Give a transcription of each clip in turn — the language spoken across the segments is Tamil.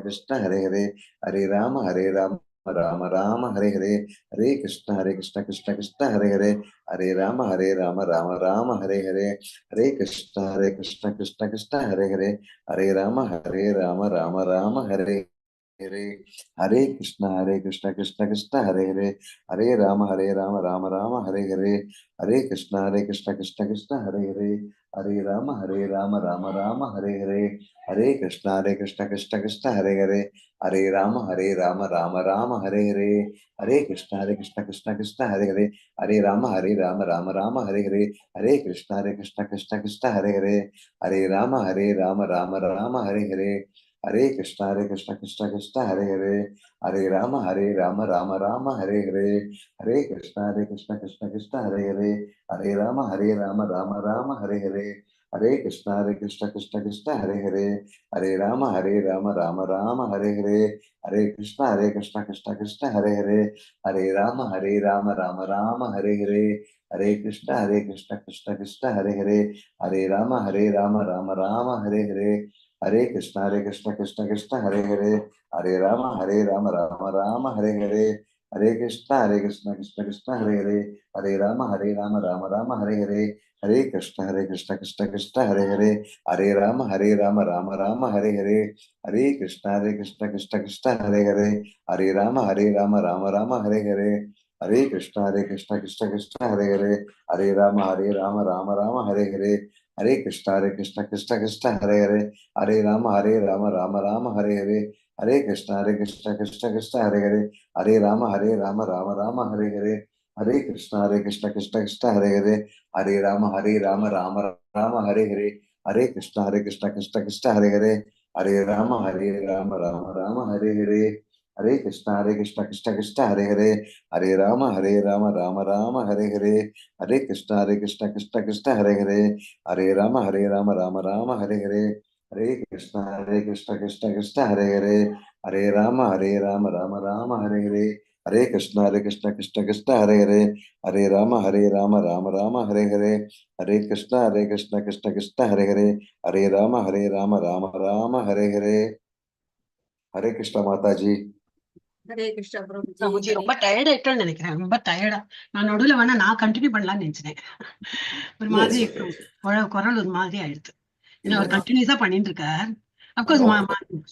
कृष्ण हरे हरे, हरे राम राम राम हरे हरे, हरे कृष्ण कृष्ण कृष्ण हरे हरे, हरे राम राम राम हरे हरे, हरे कृष्ण कृष्ण कृष्ण हरे हरे, हरे राम राम राम हरे हरे, हरे कृष्ण कृष्ण कृष्ण हरे हरे, हरे राम राम राम हरे हरे, हरे कृष्ण कृष्ण कृष्ण हरे हरे, हरे राम राम राम हरे हरे, हरे कृष्ण कृष्ण कृष्ण हरे हरे, हरे राम राम राम हरे हरे, हरे कृष्ण कृष्ण कृष्ण हरे हरे, हरे राम राम राम हरे हरे, हरे कृष्ण कृष्ण कृष्ण हरे हरे, हरे राम राम राम हरे हरे, हरे कृष्ण कृष्ण कृष्ण हरे हरे, हरे राम राम राम हरे हरे, हरे कृष्ण कृष्ण कृष्ण हरे हरे, हरे राम राम राम हरे हरे, हरे कृष्ण कृष्ण कृष्ण हरे हरे, हरे राम राम राम हरे हरे, हरे कृष्ण कृष्ण कृष्ण हरे हरे, हरे राम राम राम हरे हरे, हरे कृष्ण कृष्ण कृष्ण हरे हरे, हरे राम राम हरे हरे, हरे कृष्ण कृष्ण कृष्ण हरे हरे, हरे राम राम हरे हरे, हरे कृष्ण कृष्ण कृष्ण हरे हरे, हरे राम राम हरे हरे, हरे कृष्ण कृष्ण कृष्ण हरे हरे, हरे राम राम राम हरे हरे, हरे कृष्ण कृष्ण कृष्ण हरे हरे, हरे राम राम हरे हरे, हरे कृष्ण कृष्ण कृष्ण हरे हरे, हरे राम राम राम हरे हरे, हरे कृष्ण कृष्ण कृष्ण हरे हरे, हरे राम राम हरे हरे, हरे कृष्ण कृष्ण कृष्ण हरे हरे, हरे राम राम हरे हरे, हरे कृष्ण कृष्ण कृष्ण हरे हरे, हरे राम राम हरे हरे, हरे कृष्ण कृष्ण कृष्ण हरे हरे, हरे राम राम हरे हरे, हरे कृष्ण कृष्ण कृष्ण हरे हरे, हरे राम राम हरे हरे, हरे कृष्ण कृष्ण कृष्ण हरे हरे, हरे राम राम हरे हरे, हरे कृष्ण कृष्ण कृष्ण हरे हरे, हरे राम राम राम हरे हरे, हरे कृष्ण कृष्ण कृष्ण हरे हरे, हरे राम राम हरे हरे, हरे कृष्ण कृष्ण कृष्ण हरे हरे, हरे राम राम हरे हरे, हरे कृष्ण माता जी। हरे कृष्ण प्रभु जी। பிரபுஜி ரொம்ப டயர்ட் ஆயிட்டோம்னு நினைக்கிறேன். ரொம்ப டயர்டா. நான் நடுவுல வேணா நான் கண்டினியூ பண்ணலாம்னு நினைச்சேன். ஒரு மாதிரி குரல் ஒரு மாதிரி ஆயிடுது. ஏன்னா அவர் கண்டினியூஸா பண்ணிட்டு இருக்கார். Of course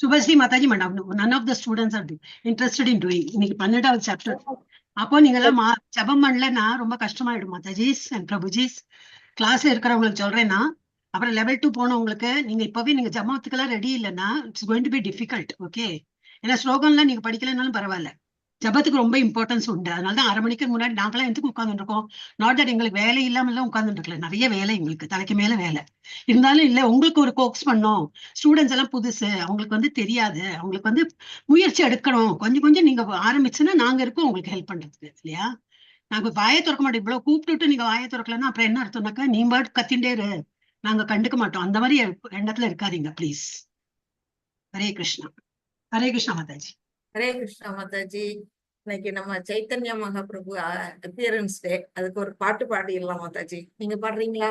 Subhashree Mataji madam none of the students are interested in doing. இன்னைக்கு 12வது சாப்டர். அப்போ நீங்க எல்லாம் ஜபம் பண்ணலன்னா ரொம்ப கஷ்டமாயிடும் மாதாஜிஸ் அண்ட் பிரபுஜிஸ். கிளாஸ்ல இருக்கிறவங்களுக்கு சொல்றேன்னா அப்புறம் லெவல் 2 போனவங்களுக்கு நீங்க இப்பவே நீங்க ஜபத்துக்கெல்லாம் ரெடி இல்லைன்னா it's going to be difficult. Okay, ஏன்னா ஸ்லோகம்லாம் நீங்க படிக்கலைன்னாலும் பரவாயில்ல, ஜபத்துக்கு ரொம்ப இம்பார்ட்டன்ஸ் உண்டு. அதனாலதான் 1/2 மணிக்கு முன்னாடி நாங்களாம் எதுக்கு உட்கார்ந்துட்டு இருக்கோம்? நாட் தட் எங்களுக்கு வேலை இல்லாம எல்லாம் உட்கார்ந்துட்டு இருக்கல, நிறைய வேலை எங்களுக்கு தலைக்கு மேல வேலை இருந்தாலும் இல்ல. உங்களுக்கு ஒரு கோக்ஸ் பண்ணோம், ஸ்டூடெண்ட்ஸ் எல்லாம் புதுசு, அவங்களுக்கு வந்து தெரியாது, அவங்களுக்கு வந்து முயற்சி எடுக்கணும். கொஞ்சம் கொஞ்சம் நீங்க ஆரம்பிச்சுன்னா நாங்க இருக்கோம் உங்களுக்கு ஹெல்ப் பண்றதுக்கு இல்லையா? நாங்க வாயை திறக்க மாட்டோம். இவ்வளவு கூப்பிட்டுட்டு நீங்க வாயை திறக்கலன்னா அப்புறம் என்ன அர்த்தம்னாக்கா நீ பாட்டு கத்திண்டே இரு, நாங்க கண்டுக்க மாட்டோம். அந்த மாதிரி எண்ணத்துல இருக்காதீங்க ப்ளீஸ். ஹரே கிருஷ்ணா. ஹரே கிருஷ்ணா மாதாஜி. ஹரே கிருஷ்ணா மாதாஜி. இன்னைக்கு நம்ம சைத்தன்ய மகாபிரபு அப்பியரன்ஸ் டே. அதுக்கு ஒரு பாட்டு பாடிடலாம் மாதாஜி. நீங்க பாடுறீங்களா?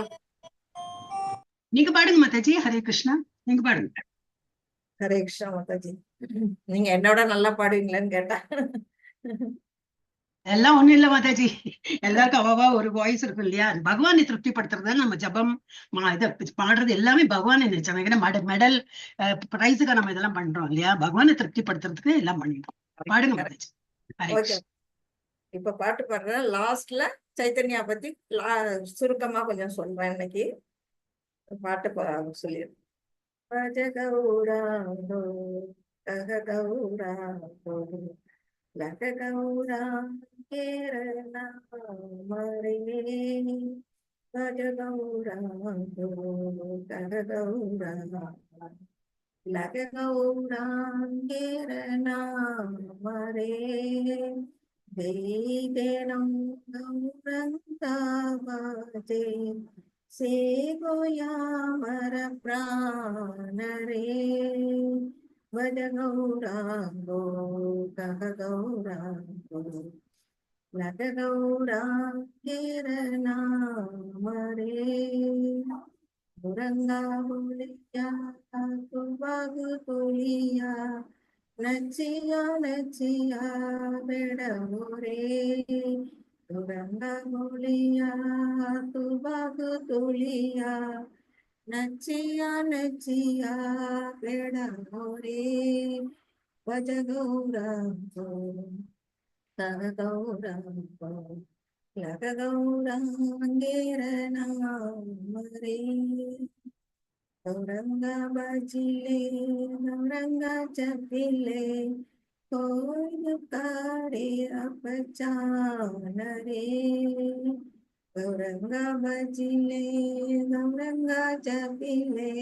நீங்க பாடுங்க மாதாஜி. ஹரே கிருஷ்ணா, நீங்க பாடுங்க. ஹரே கிருஷ்ணா மாதாஜி. நீங்க என்னோட நல்லா பாடுவீங்களேன்னு கேட்டா எல்லாம் ஒண்ணும் இல்ல மாதாஜி, எல்லாருக்கும் அவ்வளவா ஒரு வாய்ஸ் இருக்கும் இல்லையா? பகவானை திருப்திப்படுத்துறது நம்ம ஜபம் இதை பாடுறது எல்லாமே பகவானை நினைச்சாங்க. மெடல் பிரைஸுக்கு நம்ம இதெல்லாம் பண்றோம் இல்லையா? பகவானை திருப்திப்படுத்துறதுக்கு எல்லாம் பண்ணிட்டோம். பாடுங்க மாதாஜி. ஓகே, இப்ப பாட்டு பாடுறேன். லாஸ்ட்ல சைத்தன்யா பத்தி சுருக்கமா கொஞ்சம் சொல்றேன். இன்னைக்கு பாட்டு சொல்லிடுறேன். பஜ கௌராங்கோ கக கௌராங்கோ லக கௌராங்கேரணா மரே பஜ கௌராங்கோ கக கௌராங்கோ லக கௌராங்கேரணா மரே தேனம் கௌரங்காவாஜே से गोयामर प्राणरे वद गौरांगो कह गौरांगो लग गौरांगेरना मरे गुरंगा बोलिया कुबाग बोलिया நச்சியா நச்சியா பெடமுரே துரங்க மொழியா துபாகு துளியா நச்சியா நச்சியா பெடமுரே பஜ கௌரம்போ தக கௌரம்போ லக கௌராங்கேர நாமரே கௌரங்கா பஜிலே கௌரங்கா ஜபிலே கோயில் காரே அப்பச்சானரே கௌரங்கா பஜிலே கௌரங்கா ஜபிலே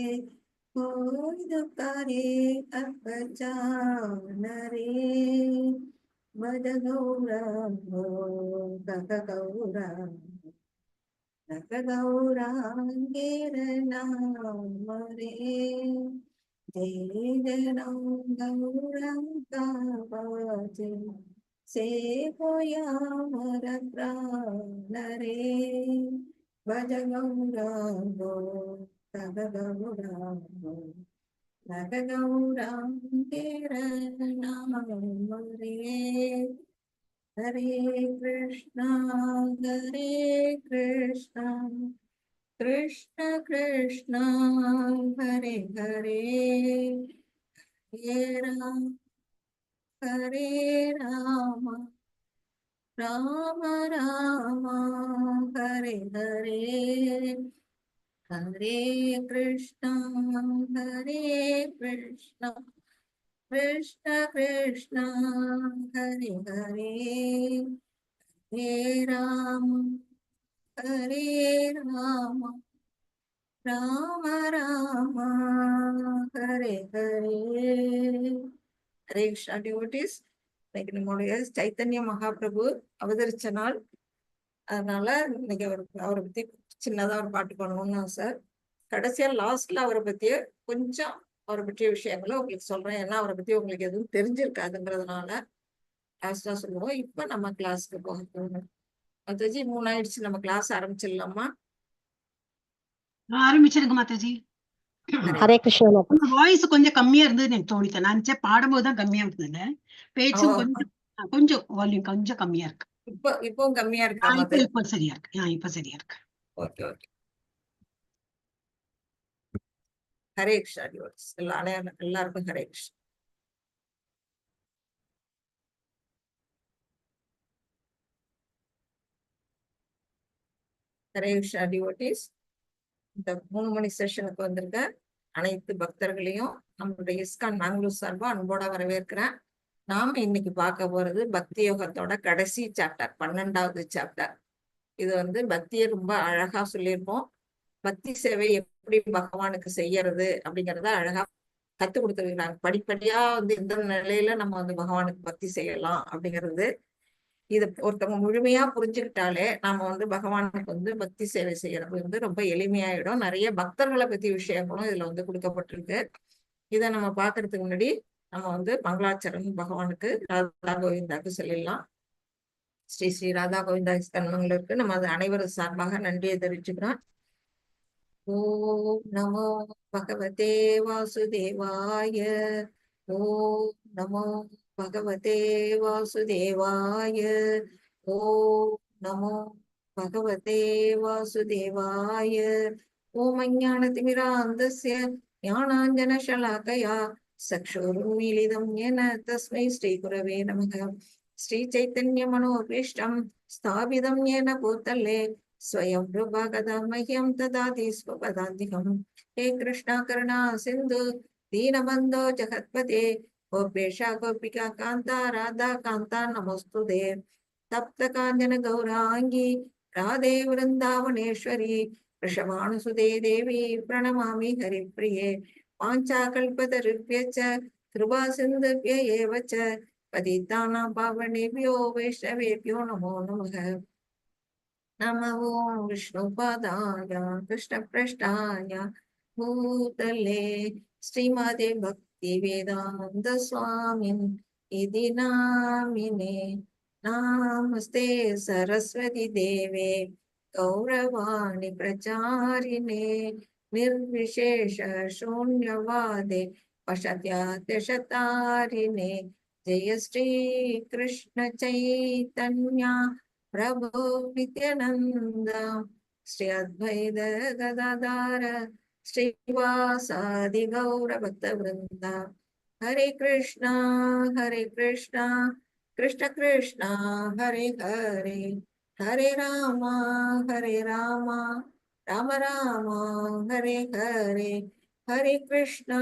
கோயில் காரே அப்பச்சானரே பஜ கௌரம்போ தக கௌரம்போ லக கௌராங்கேர நாமரே ஜெய கௌரங்கா பஜ சேவோயாமர பிராணரே பஜ கௌரம்போ தக கௌரம்போ லக கௌராங்கேர நாமரே ஹரே கிருஷ்ணா கிருஷ்ண கிருஷ்ணா ஹரே ஹரே ஹரே ராம ராம ராம ஹரே ஹரே ஹரே கிருஷ்ணா கிருஷ்ண கிருஷ்ண ஹரே ஹரே ஹரே ராம ராம ராம ஹரே ஹரே. ஹரே கிருஷ்ணா டிவோட்டீஸ், இன்னைக்கு நம்முடைய சைத்தன்ய மகாபிரபு அவதரிச்ச நாள். அதனால இன்னைக்கு அவரை பத்தி சின்னதா ஒரு பாட்டு பண்ணணும்னு சார். கடைசியா லாஸ்ட்ல அவரை பத்திய கொஞ்சம் அவரை பற்றிய விஷயங்களை உங்களுக்கு சொல்றேன். ஏன்னா அவரை பத்தி உங்களுக்கு எதுவும் தெரிஞ்சிருக்காதுங்கிறதுனால லாஸ்டா சொல்லுவோம். இப்ப நம்ம கிளாஸ்க்கு போக போகணும். மாதாஜி 3 ஆயிடுச்சு, நம்ம கிளாஸ் ஆரம்பிச்சிடலாமா? ஆரம்பிச்சிருங்க மாதாஜி. ஹரே கிருஷ்ணா. வாய்ஸ் கொஞ்சம் கம்மியா இருந்தது எனக்கு தோணித்தேன். நான் பாடும்போதுதான் கம்மியா இருந்தது. பேச்சும் கொஞ்சம் வால்யூம் கொஞ்சம் கம்மியா இருக்கு. இப்பவும் கம்மியா இருக்கா? இப்ப சரியா இருக்கு. இப்ப சரியா இருக்கு. Okay okay. Hare Krishna devotees, எல்லாருக்கும் ஹரே கிருஷ்ணா. ஹரே கிருஷ்ணா டிவோட்டீஸ், இந்த 3 மணி செஷனுக்கு வந்திருக்க அனைத்து பக்தர்களையும் நம்மளுடைய இஸ்கான் பெங்களூர் சார்பா அன்போட வரவேற்கிறேன். நாம இன்னைக்கு பார்க்க போறது பக்தி யோகத்தோட கடைசி சாப்டர், 12வது சாப்டர். இது பக்தியை ரொம்ப அழகா சொல்லியிருப்போம். பக்தி சேவை எப்படி பகவானுக்கு செய்யறது அப்படிங்கறத அழகா கத்து கொடுத்துருக்காங்க. படிப்படியா எந்த நிலையில நம்ம பகவானுக்கு பக்தி செய்யலாம் அப்படிங்கிறது, இத ஒருத்தவங்க முழுமையா புரிஞ்சுக்கிட்டாலே நாம பகவானுக்கு பக்தி சேவை செய்யறது ரொம்ப எளிமையாயிடும். நிறைய பக்தர்களை பத்தி விஷயங்களும் இதுல கொடுக்கப்பட்டிருக்கு. இதை நம்ம பாக்குறதுக்கு முன்னாடி நம்ம மங்களாச்சரம் பகவானுக்கு ராதா கோவிந்தாக்கு சொல்லிடலாம். ஸ்ரீ ஸ்ரீ ராதா கோவிந்தா இஸ்கன்மங்களுக்கு நம்ம அது அனைவரும் சார்பாக நன்றியை தெரிவிச்சுக்கிறோம். ஓம் நமோ பகவதே வாசுதேவாய. ஓம் நமோ பகவதே வாசுதேவாய. ஓம் நமோ பகவதே வாசுதேவாய. ஓம் அஞ்ஞானதிமிராந்தஸ்ய ஞானாஞ்சனசலாகயா சக்ஷுருன்மீலிதம் யேன தஸ்மை ஸ்ரீ குரவே நமக. ஸ்ரீ சைத்தன்ய மனோபீஷ்டம் ஸ்தாபிதம் யேன பூதலே ஸ்வயம் ரூபா கதா மஹ்யம் ததாதி ஸ்வபதாந்திகம். ஹே கிருஷ்ணா கருணா சிந்து தீனபந்தோ ஜகத்பதே கோபேஷா கோபிகா காந்தா ராதா காந்தா நமஸ்துதே. தப்த காஞ்சன கௌராங்கி ராதே விருந்தாவனேஸ்வரி ரிஷபானுசுதே தேவி பிரணமாமி ஹரிப்ரியே. வாஞ்சா கல்பதருப்யச்ச கிருபா சிந்துப்ய ஏவ ச பதிதானாம் பாவனேபியோ வைஷ்ணவேபியோ நமோ நமக. நம ஓம் விஷ்ணுபாதாய கிருஷ்ணப்ரஷ்டாய பூதலே ஸ்ரீமதே பக்தி வேதாந்த சுவாமின் இதி நாமினே. நமஸ்தே சரஸ்வதி தேவே கௌரவாணி பிரச்சாரிணே நிர்விசேஷ சூன்யவாதே पश्चात्याशतारिणे जय श्री कृष्ण चैतन्य प्रभु नित्यानंद श्री अद्वैत गदाधर श्रीवासादि गौर भक्त वृंद हरे कृष्णा कृष्ण कृष्ण हरे हरे हरे राम राम राम हरे हरे हरे कृष्णा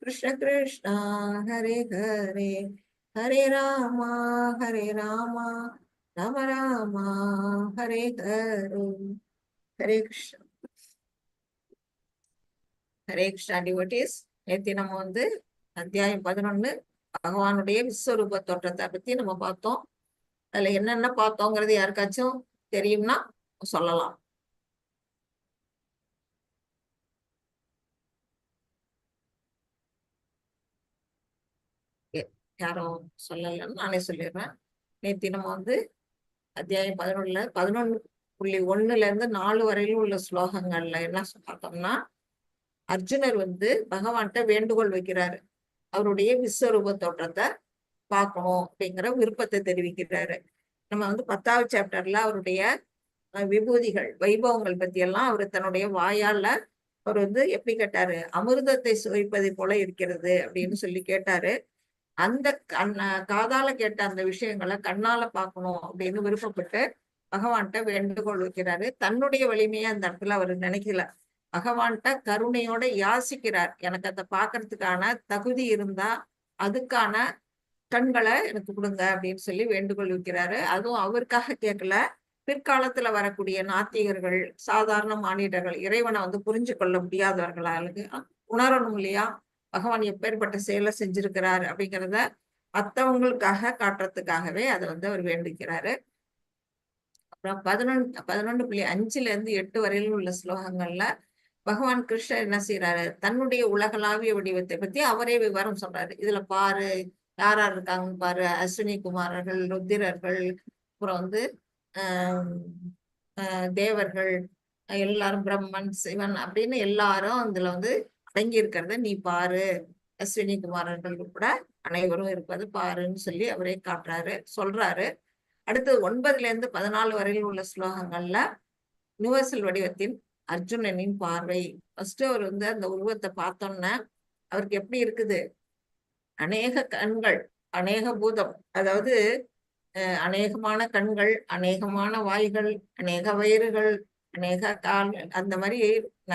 कृष्ण कृष्ण हरे हरे हरे राम राम राम हरे हरे हरे कृष्ण ஹரே கிருஷ்ணா டிவோட்டீஸ். நேத்தி நம்ம அத்தியாயம் 11 பகவானுடைய விஸ்வரூப தோற்றத்தை பத்தி நம்ம பார்த்தோம். அதுல என்னென்ன பார்த்தோங்கிறது யாருக்காச்சும் தெரியும்னா சொல்லலாம். யாரும் சொல்லலன்னு நானே சொல்லிடுறேன். நேத்தி நம்ம அத்தியாயம் 11.1 இருந்து 4 வரையிலும் உள்ள ஸ்லோகங்கள்ல என்ன பார்த்தோம்னா, அர்ஜுனர் பகவான்கிட்ட வேண்டுகோள் வைக்கிறாரு. அவருடைய விஸ்வரூப தோற்றத்தை பார்க்கணும் அப்படிங்கிற விருப்பத்தை தெரிவிக்கிறாரு. நம்ம 10வது சாப்டர்ல அவருடைய விபூதிகள் வைபவங்கள் பத்தி எல்லாம் அவர் தன்னுடைய வாயால அவர் எப்படி கேட்டாரு, அமிர்தத்தை சுவைப்பதை போல இருக்கிறது அப்படின்னு சொல்லி கேட்டாரு. அந்த காதால கேட்ட அந்த விஷயங்களை கண்ணால பார்க்கணும் அப்படின்னு விருப்பப்பட்டு பகவான்கிட்ட வேண்டுகோள் வைக்கிறாரு. தன்னுடைய வலிமையை அந்த இடத்துல அவர் நினைக்கல. பகவான்கிட்ட கருணையோட யாசிக்கிறார். எனக்கு அதை பார்க்கறதுக்கான தகுதி இருந்தா அதுக்கான கண்களை எனக்கு கொடுங்க அப்படின்னு சொல்லி வேண்டுகோள் வைக்கிறாரு. அதுவும் அவருக்காக கேட்கல, பிற்காலத்துல வரக்கூடிய நாத்திகர்கள், சாதாரண மானிடர்கள், இறைவனை புரிஞ்சு கொள்ள முடியாதவர்களுக்கு உணரணும் இல்லையா, பகவான் எப்பேற்பட்ட செயலை செஞ்சிருக்கிறார் அப்படிங்கிறத மற்றவங்களுக்காக காட்டுறதுக்காகவே அதை அவர் வேண்டிக்கிறாரு. அப்புறம் 11.5 8 வரையிலும் உள்ள ஸ்லோகங்கள்ல பகவான் கிருஷ்ணர் என்ன செய்யறாரு, தன்னுடைய உலகளாவிய வடிவத்தை பத்தி அவரே விவரம் சொல்றாரு. இதுல பாரு, யார் யார் இருக்காங்கன்னு பாரு, அஸ்வினி குமாரர்கள், ருத்திரர்கள், அப்புறம் தேவர்கள் எல்லாரும், பிரம்மன், சிவன் அப்படின்னு எல்லாரும் அதுல அடங்கி இருக்கிறத நீ பாரு, அஸ்வினி குமாரர்கள் கூட அனைவரும் இருப்பது பாருன்னு சொல்லி அவரே காட்டுறாரு, சொல்றாரு. அடுத்தது 9 இருந்து 14 வரையில் உள்ள ஸ்லோகங்கள்ல யுனிவர்சல் வடிவத்தின் அர்ஜுனனின் பார்வை. ஃபர்ஸ்ட் அவர் அந்த உருவத்தை பார்த்தோம்னா அவருக்கு எப்படி இருக்குது, அநேக கண்கள், அநேக பூதம், அதாவது அநேகமான கண்கள், அநேகமான வாய்கள், அநேக வயிறுகள், அநேக கால்கள், அந்த மாதிரி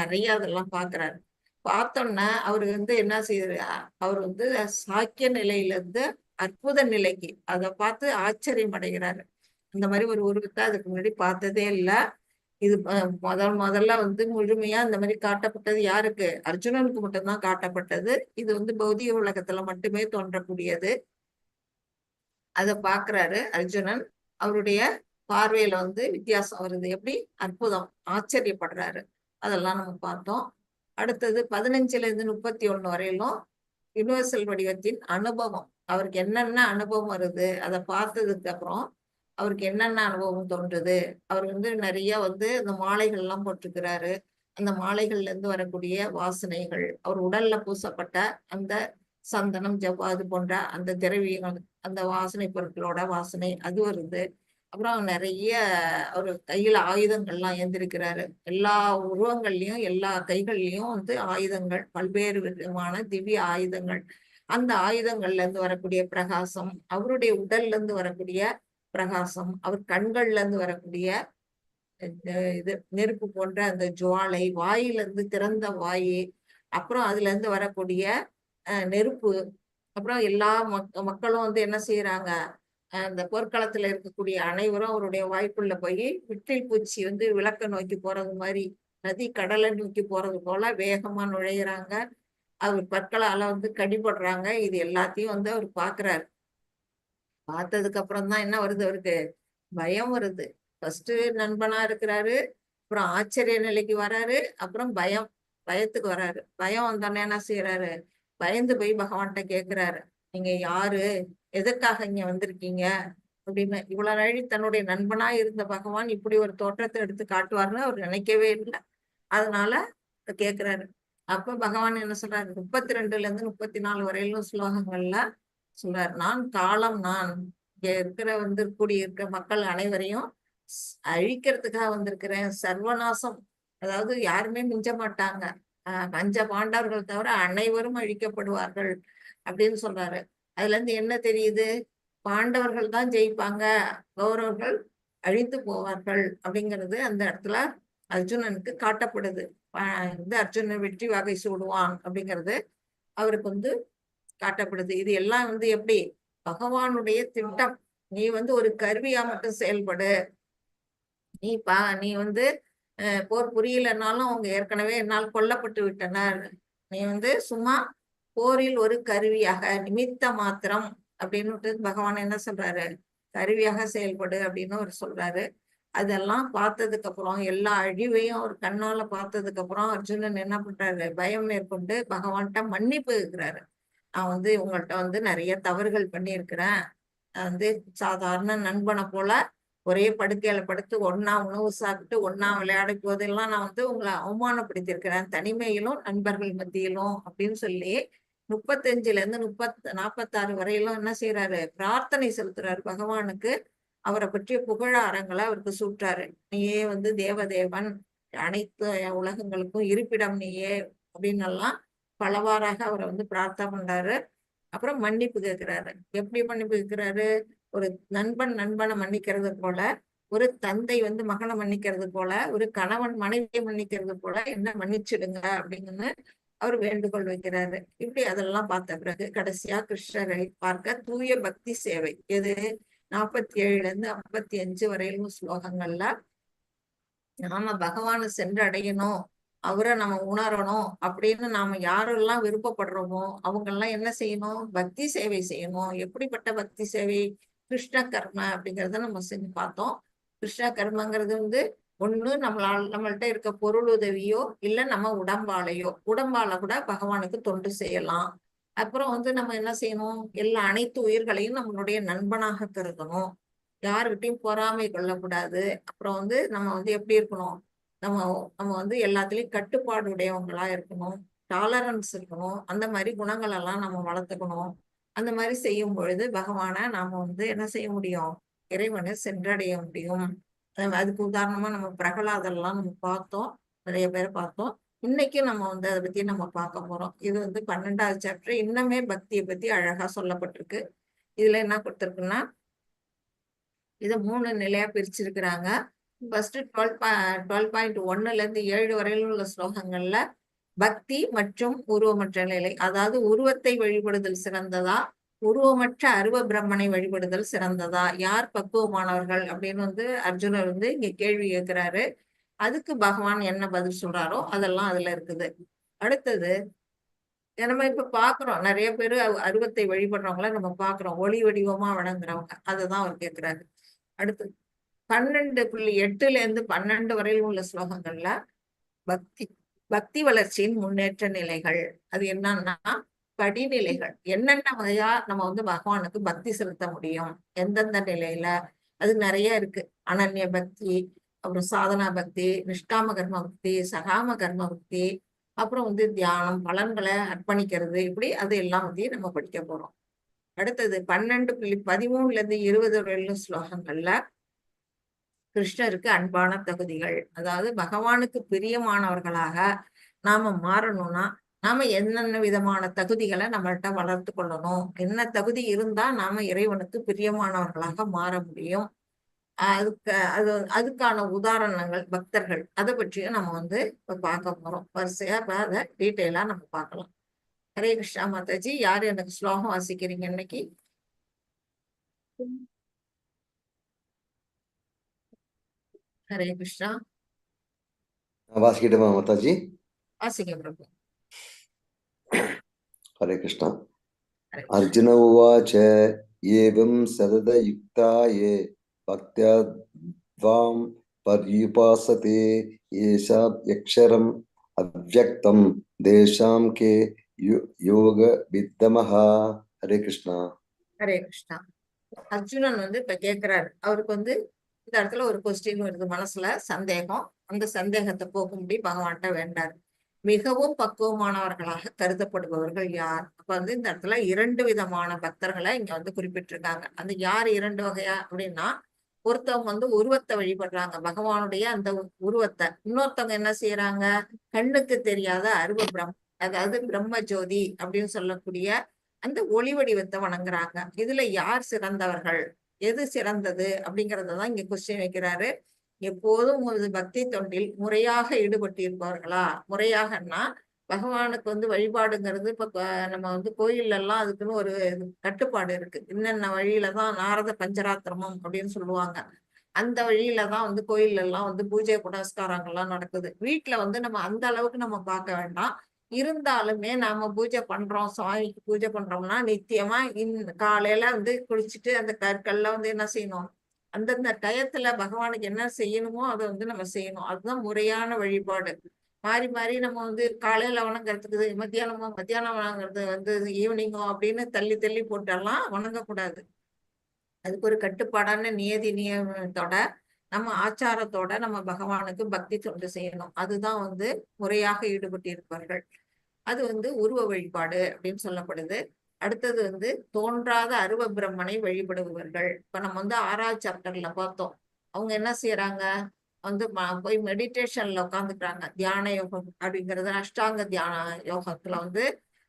நிறைய அதெல்லாம் பாக்குறாரு. பார்த்தோம்னா அவரு என்ன செய்யறாரு, அவர் சாக்கிய நிலையில இருந்து அற்புத நிலைக்கு அதை பார்த்து ஆச்சரியம் அடைகிறாரு. இந்த மாதிரி ஒரு உருவத்தை அதுக்கு முன்னாடி பார்த்ததே இல்லை. இது முதல்ல முழுமையா இந்த மாதிரி காட்டப்பட்டது யாருக்கு, அர்ஜுனனுக்கு மட்டும்தான் காட்டப்பட்டது. இது பௌதிக உலகத்துல மட்டுமே தோன்றக்கூடியது. அதை பாக்குறாரு அர்ஜுனன். அவருடைய பார்வையில வித்தியாசம் வருது, எப்படி அற்புதம், ஆச்சரியப்படுறாரு. அதெல்லாம் நம்ம பார்த்தோம். அடுத்தது 15 இருந்து 31 வரையிலும் யுனிவர்சல் வடிவத்தின் அனுபவம். அவருக்கு என்னென்ன அனுபவம் வருது, அதை பார்த்ததுக்கு அப்புறம் அவருக்கு என்னென்ன அனுபவம் தோன்றுது. அவர் நிறைய இந்த மாலைகள் எல்லாம் போட்டிருக்கிறாரு. அந்த மாலைகள்ல இருந்து வரக்கூடிய வாசனைகள், அவர் உடல்ல பூசப்பட்ட அந்த சந்தனம், ஜவ்வாது போன்ற அந்த திரவியங்கள், அந்த வாசனை பொருட்களோட வாசனை அது வருது. அப்புறம் நிறைய ஒரு கையில ஆயுதங்கள்லாம் ஏந்திருக்கிறாரு. எல்லா உருவங்கள்லயும் எல்லா கைகள்லயும் ஆயுதங்கள், பல்வேறு விதமான திவ்ய ஆயுதங்கள். அந்த ஆயுதங்கள்ல இருந்து வரக்கூடிய பிரகாசம், அவருடைய உடல்ல இருந்து வரக்கூடிய பிரகாசம், அவர் கண்கள்ல இருந்து வரக்கூடிய இது நெருப்பு போன்ற அந்த ஜுவாலை, வாயிலிருந்து திறந்த வாயு, அப்புறம் அதுல இருந்து வரக்கூடிய நெருப்பு. அப்புறம் எல்லா மக்களும் என்ன செய்யறாங்க, அந்த போர்க்களத்துல இருக்கக்கூடிய அனைவரும் அவருடைய வாய்ப்புள்ள போய் விட்டில் பூச்சி விளக்க நோக்கி போறது மாதிரி, நதி கடலை நோக்கி போறது போல வேகமா நுழையிறாங்க. அவர் பற்களால கடிபடுறாங்க. இது எல்லாத்தையும் அவர் பாக்குறாரு. பார்த்ததுக்கு அப்புறம் தான் என்ன வருது, அவருக்கு பயம் வருது. ஃபர்ஸ்ட் நண்பனா இருக்கிறாரு, அப்புறம் ஆச்சரிய நிலைக்கு வராரு, அப்புறம் பயத்துக்கு வராரு. பயம் வந்தோடனே என்ன செய்யறாரு, பயந்து போய் பகவான்கிட்ட கேட்கிறாரு, நீங்க யாரு, எதற்காக இங்க வந்திருக்கீங்க அப்படின்னு. இவ்வளவு நாளி தன்னுடைய நண்பனா இருந்த பகவான் இப்படி ஒரு தோற்றத்தை எடுத்து காட்டுவாருன்னு அவர் நினைக்கவே இல்லை. அதனால கேட்கிறாரு. அப்ப பகவான் என்ன சொல்றாரு, 32ல இருந்து 34 வரையிலும் ஸ்லோகங்கள்ல சொல்றாரு, நான் காலம், நான் இங்க இருக்கிற கூடியிருக்கிற மக்கள் அனைவரையும் அழிக்கிறதுக்காக வந்திருக்கிறேன். சர்வநாசம், அதாவது யாருமே மிஞ்ச மாட்டாங்க. பஞ்ச பாண்டவர்கள் தவிர அனைவரும் அழிக்கப்படுவார்கள் அப்படின்னு சொல்றாரு. அதுல இருந்து என்ன தெரியுது, பாண்டவர்கள் தான் ஜெயிப்பாங்க, கௌரவர்கள் அழிந்து போவார்கள் அப்படிங்கிறது அந்த இடத்துல அர்ஜுனனுக்கு காட்டப்படுது. அர்ஜுனன் வெற்றி வகை சூடுவான் அப்படிங்கிறது அவருக்கு காட்டப்படுது. இது எல்லாம் எப்படி, பகவானுடைய திட்டம். நீ ஒரு கருவியா மட்டும் செயல்படு. நீ போர் புரியலனாலும் அவங்க ஏற்கனவே என்னால் கொல்லப்பட்டு விட்டனர். நீ சும்மா போரில் ஒரு கருவியாக, நிமித்த மாத்திரம் அப்படின்னு பகவான் என்ன சொல்றாரு, கருவியாக செயல்படு அப்படின்னு அவர் சொல்றாரு. அதெல்லாம் பார்த்ததுக்கு அப்புறம், எல்லா அழிவையும் அவர் கண்ணால பார்த்ததுக்கு அப்புறம் அர்ஜுனன் என்ன பண்றாரு, பயம் மேற்கொண்டு பகவான்கிட்ட மன்னிப்பு இருக்கிறாரு. நான் உங்கள்கிட்ட நிறைய தவறுகள் பண்ணியிருக்கிறேன். சாதாரண நண்பனை போல ஒரே படுக்கையில படுத்து ஒன்னா உணவு சாப்பிட்டு ஒன்னா விளையாடும் போதெல்லாம் நான் உங்களை அவமானப்படுத்தியிருக்கிறேன், தனிமையிலும் நண்பர்கள் மத்தியிலும் அப்படின்னு சொல்லி 35ல இருந்து 46 வரையிலும் என்ன செய்யறாரு, பிரார்த்தனை செலுத்துறாரு பகவானுக்கு. அவரை பற்றிய புகழாரங்களை அவருக்கு சூட்டுறாரு. நீயே தேவதேவன், அனைத்து உலகங்களுக்கும் இருப்பிடம் நீயே அப்படின்னு எல்லாம் பலவாறாக அவரை பிரார்த்தனை பண்றாரு. அப்புறம் மன்னிப்பு கேட்கிறாரு. எப்படி மன்னிப்பு கேட்கிறாரு, ஒரு நண்பனை மன்னிக்கிறது போல, ஒரு தந்தை மகனை மன்னிக்கிறது போல, ஒரு கணவன் மனைவியை மன்னிக்கிறது போல என்ன மன்னிச்சிடுங்க அப்படின்னு அவர் வேண்டுகோள் வைக்கிறாரு. இப்படி அதெல்லாம் பார்த்த பிறகு கடைசியா கிருஷ்ணரை பார்க்க தூய பக்தி சேவை, எது 47ல இருந்து 55 வரையிலும் ஸ்லோகங்கள்ல நாம பகவானை சென்றடையணும், அவரை நம்ம உணரணும் அப்படின்னு நாம யாரெல்லாம் விருப்பப்படுறோமோ அவங்க எல்லாம் என்ன செய்யணும், பக்தி சேவை செய்யணும். எப்படிப்பட்ட பக்தி சேவை, கிருஷ்ண கர்ம அப்படிங்கிறத நம்ம செஞ்சு பார்த்தோம். கிருஷ்ண கர்மங்கிறது ஒண்ணு நம்மள்ட்ட இருக்க பொருள் உதவியோ இல்ல நம்ம உடம்பால கூட பகவானுக்கு தொண்டு செய்யலாம். அப்புறம் நம்ம என்ன செய்யணும், அனைத்து உயிர்களையும் நம்மளுடைய நண்பனாக கருதணும், யாருக்கிட்டையும் பொறாமை கொள்ளக்கூடாது. அப்புறம் நம்ம எப்படி இருக்கணும், நம்ம நம்ம எல்லாத்துலயும் கட்டுப்பாடு உடையவங்களா இருக்கணும், டாலரன்ஸ் இருக்கணும். அந்த மாதிரி குணங்கள் எல்லாம் நம்ம வளர்த்துக்கணும். அந்த மாதிரி செய்யும் பொழுது பகவானை நாம என்ன செய்ய முடியும், இறைவனை சென்றடைய முடியும். அதுக்கு உதாரணமா நம்ம பிரகலாதெல்லாம் நம்ம பார்த்தோம், நிறைய பேரை பார்த்தோம். இன்னைக்கு நம்ம அதை பத்தி நம்ம பார்க்க போறோம். இது 12வது சாப்டர். இன்னமே பக்தியை பத்தி அழகா சொல்லப்பட்டிருக்கு. இதுல என்ன கொடுத்திருக்குன்னா, இதை 3 நிலையா பிரிச்சிருக்கிறாங்க. ஃபர்ஸ்ட் 12.1ல இருந்து 7 வரையிலும் உள்ள ஸ்லோகங்கள்ல பக்தி மற்றும் உருவமற்ற நிலை, அதாவது உருவத்தை வழிபடுதல் சிறந்ததா, உருவமற்ற அருவ பிரம்மனை வழிபடுதல் சிறந்ததா, யார் பக்குவமானவர்கள் அப்படின்னு அர்ஜுனர் இங்க கேள்வி கேட்கிறாரு. அதுக்கு பகவான் என்ன பதில் சொல்றாரோ அதெல்லாம் அதுல இருக்குது. அடுத்தது நம்ம இப்ப பாக்குறோம், நிறைய பேரு அருவத்தை வழிபடுறவங்கள நம்ம பாக்குறோம், ஒளி வடிவமா வணங்குறவங்க. அதுதான் அவர் கேட்கிறாரு. அடுத்து 12.8ல இருந்து 12 வரையில் உள்ள ஸ்லோகங்கள்ல பக்தி வளர்ச்சியின் முன்னேற்ற நிலைகள். அது என்னன்னா படிநிலைகள், என்னென்ன வகையா நம்ம பகவானுக்கு பக்தி செலுத்த முடியும், எந்தெந்த நிலையில. அது நிறைய இருக்கு. அனன்ய பக்தி, அப்புறம் சாதனா பக்தி, நிஷ்காம கர்ம பக்தி, சகாம கர்ம பக்தி, அப்புறம் தியானம், பலன்களை அர்ப்பணிக்கிறது, இப்படி அது எல்லாம் நம்ம படிக்க போறோம். அடுத்தது 12.13ல இருந்து 20 வரையிலும் ஸ்லோகங்கள்ல கிருஷ்ணருக்கு அன்பான தகுதிகள், அதாவது பகவானுக்கு பிரியமானவர்களாக நாம மாறணும்னா நாம என்னென்ன விதமான தகுதிகளை நம்மள்கிட்ட வளர்த்து கொள்ளணும், என்ன தகுதி இருந்தா நாம இறைவனுக்கு பிரியமானவர்களாக மாற முடியும், அதுக்கான உதாரணங்கள் பக்தர்கள், அதை பற்றியும் நம்ம இப்ப பார்க்க போறோம். வரிசையா அதை டீட்டெயிலா நம்ம பார்க்கலாம். ஹரே கிருஷ்ணா மாதாஜி. யாரு எனக்கு ஸ்லோகம் வாசிக்கிறீங்க இன்னைக்கு? ஹரே கிருஷ்ணா. வாசிக்கிட்டமா மாதாஜி? வாசிங்க பிரபு. ஹரே கிருஷ்ணா. அர்ஜுன உவாச்ச ஏவம் சததயுக்தா யே பக்த்யா த்வாம் பர்யுபாசதே ஏஷாம் யக்ஷரம் அவ்யக்தம் தேஷாம் கே யோக வித்தமஹா. ஹரே கிருஷ்ணா. ஹரே கிருஷ்ணா. அர்ஜுனன் இப்ப கேட்கிறாரு. அவருக்கு இந்த இடத்துல ஒரு கொஸ்டின் வருது, மனசுல சந்தேகம். அந்த சந்தேகத்தை போக்கும்படி பகவான்கிட்ட வேண்டாரு. மிகவும் பக்குவமானவர்களாக கருதப்படுபவர்கள் யார்? அப்ப வந்து இந்த இடத்துல 2 விதமான பக்தர்களை இங்க வந்து குறிப்பிட்டிருக்காங்க. அந்த யார் 2 வகையா அப்படின்னா, ஒருத்தவங்க வந்து உருவத்தை வழிபடுறாங்க, பகவானுடைய அந்த உருவத்தை. இன்னொருத்தவங்க என்ன செய்யறாங்க, கண்ணுக்கு தெரியாத அதாவது பிரம்ம ஜோதி அப்படின்னு சொல்லக்கூடிய அந்த ஒளி வடிவத்தை வணங்குறாங்க. இதுல யார் சிறந்தவர்கள், எது சிறந்தது அப்படிங்கறதான் இங்க கொஸ்டின் வைக்கிறாரு. எப்போதும் ஒரு பக்தி தொண்டில் முறையாக ஈடுபட்டு இருப்பவர்களா? முறையாகன்னா பகவானுக்கு வந்து வழிபாடுங்கிறது இப்ப நம்ம வந்து கோயில்ல எல்லாம் அதுக்குன்னு ஒரு கட்டுப்பாடு இருக்கு. இன்னென்ன வழியில தான் நாரத பஞ்சராத்திரமம் அப்படின்னு சொல்லுவாங்க. அந்த வழியில தான் வந்து கோயில்ல எல்லாம் வந்து பூஜை புனஸ்காரங்கள்லாம் நடக்குது. வீட்டுல வந்து நம்ம அந்த அளவுக்கு நம்ம பார்க்க வேண்டாம். இருந்தாலுமே நாம பூஜை பண்றோம், சுவாமிக்கு பூஜை பண்றோம்னா நித்தியமா காலையில வந்து குளிச்சுட்டு அந்த கற்கள்ல வந்து என்ன செய்யணும், அந்தந்த டயத்துல பகவானுக்கு என்ன செய்யணுமோ அதை வந்து நம்ம செய்யணும். அதுதான் முறையான வழிபாடு. மாறி மாறி நம்ம வந்து காலையில வணங்குறதுக்கு மத்தியானம் வணங்குறது வந்து ஈவினிங்கோ அப்படின்னு தள்ளி தள்ளி போட்டெல்லாம் வணங்கக்கூடாது. அதுக்கு ஒரு கட்டுப்பாடான நியமத்தோட நம்ம ஆச்சாரத்தோட நம்ம பகவானுக்கு பக்தி தொண்டு செய்யணும். அதுதான் வந்து முறையாக ஈடுபட்டு இருப்பார்கள். அது வந்து உருவ வழிபாடு அப்படின்னு சொல்லப்படுது. அடுத்தது வந்து தோன்றாத அருவ பிரம்மனை வழிபடுபவர்கள். இப்ப நம்ம வந்து 6வது சாப்டர்ல பார்த்தோம். அவங்க என்ன செய்யறாங்க, வந்து போய் மெடிடேஷன்ல உட்காந்துக்கிறாங்க. தியான யோகம் அப்படிங்கிறது அஷ்டாங்க தியான யோகத்துல வந்து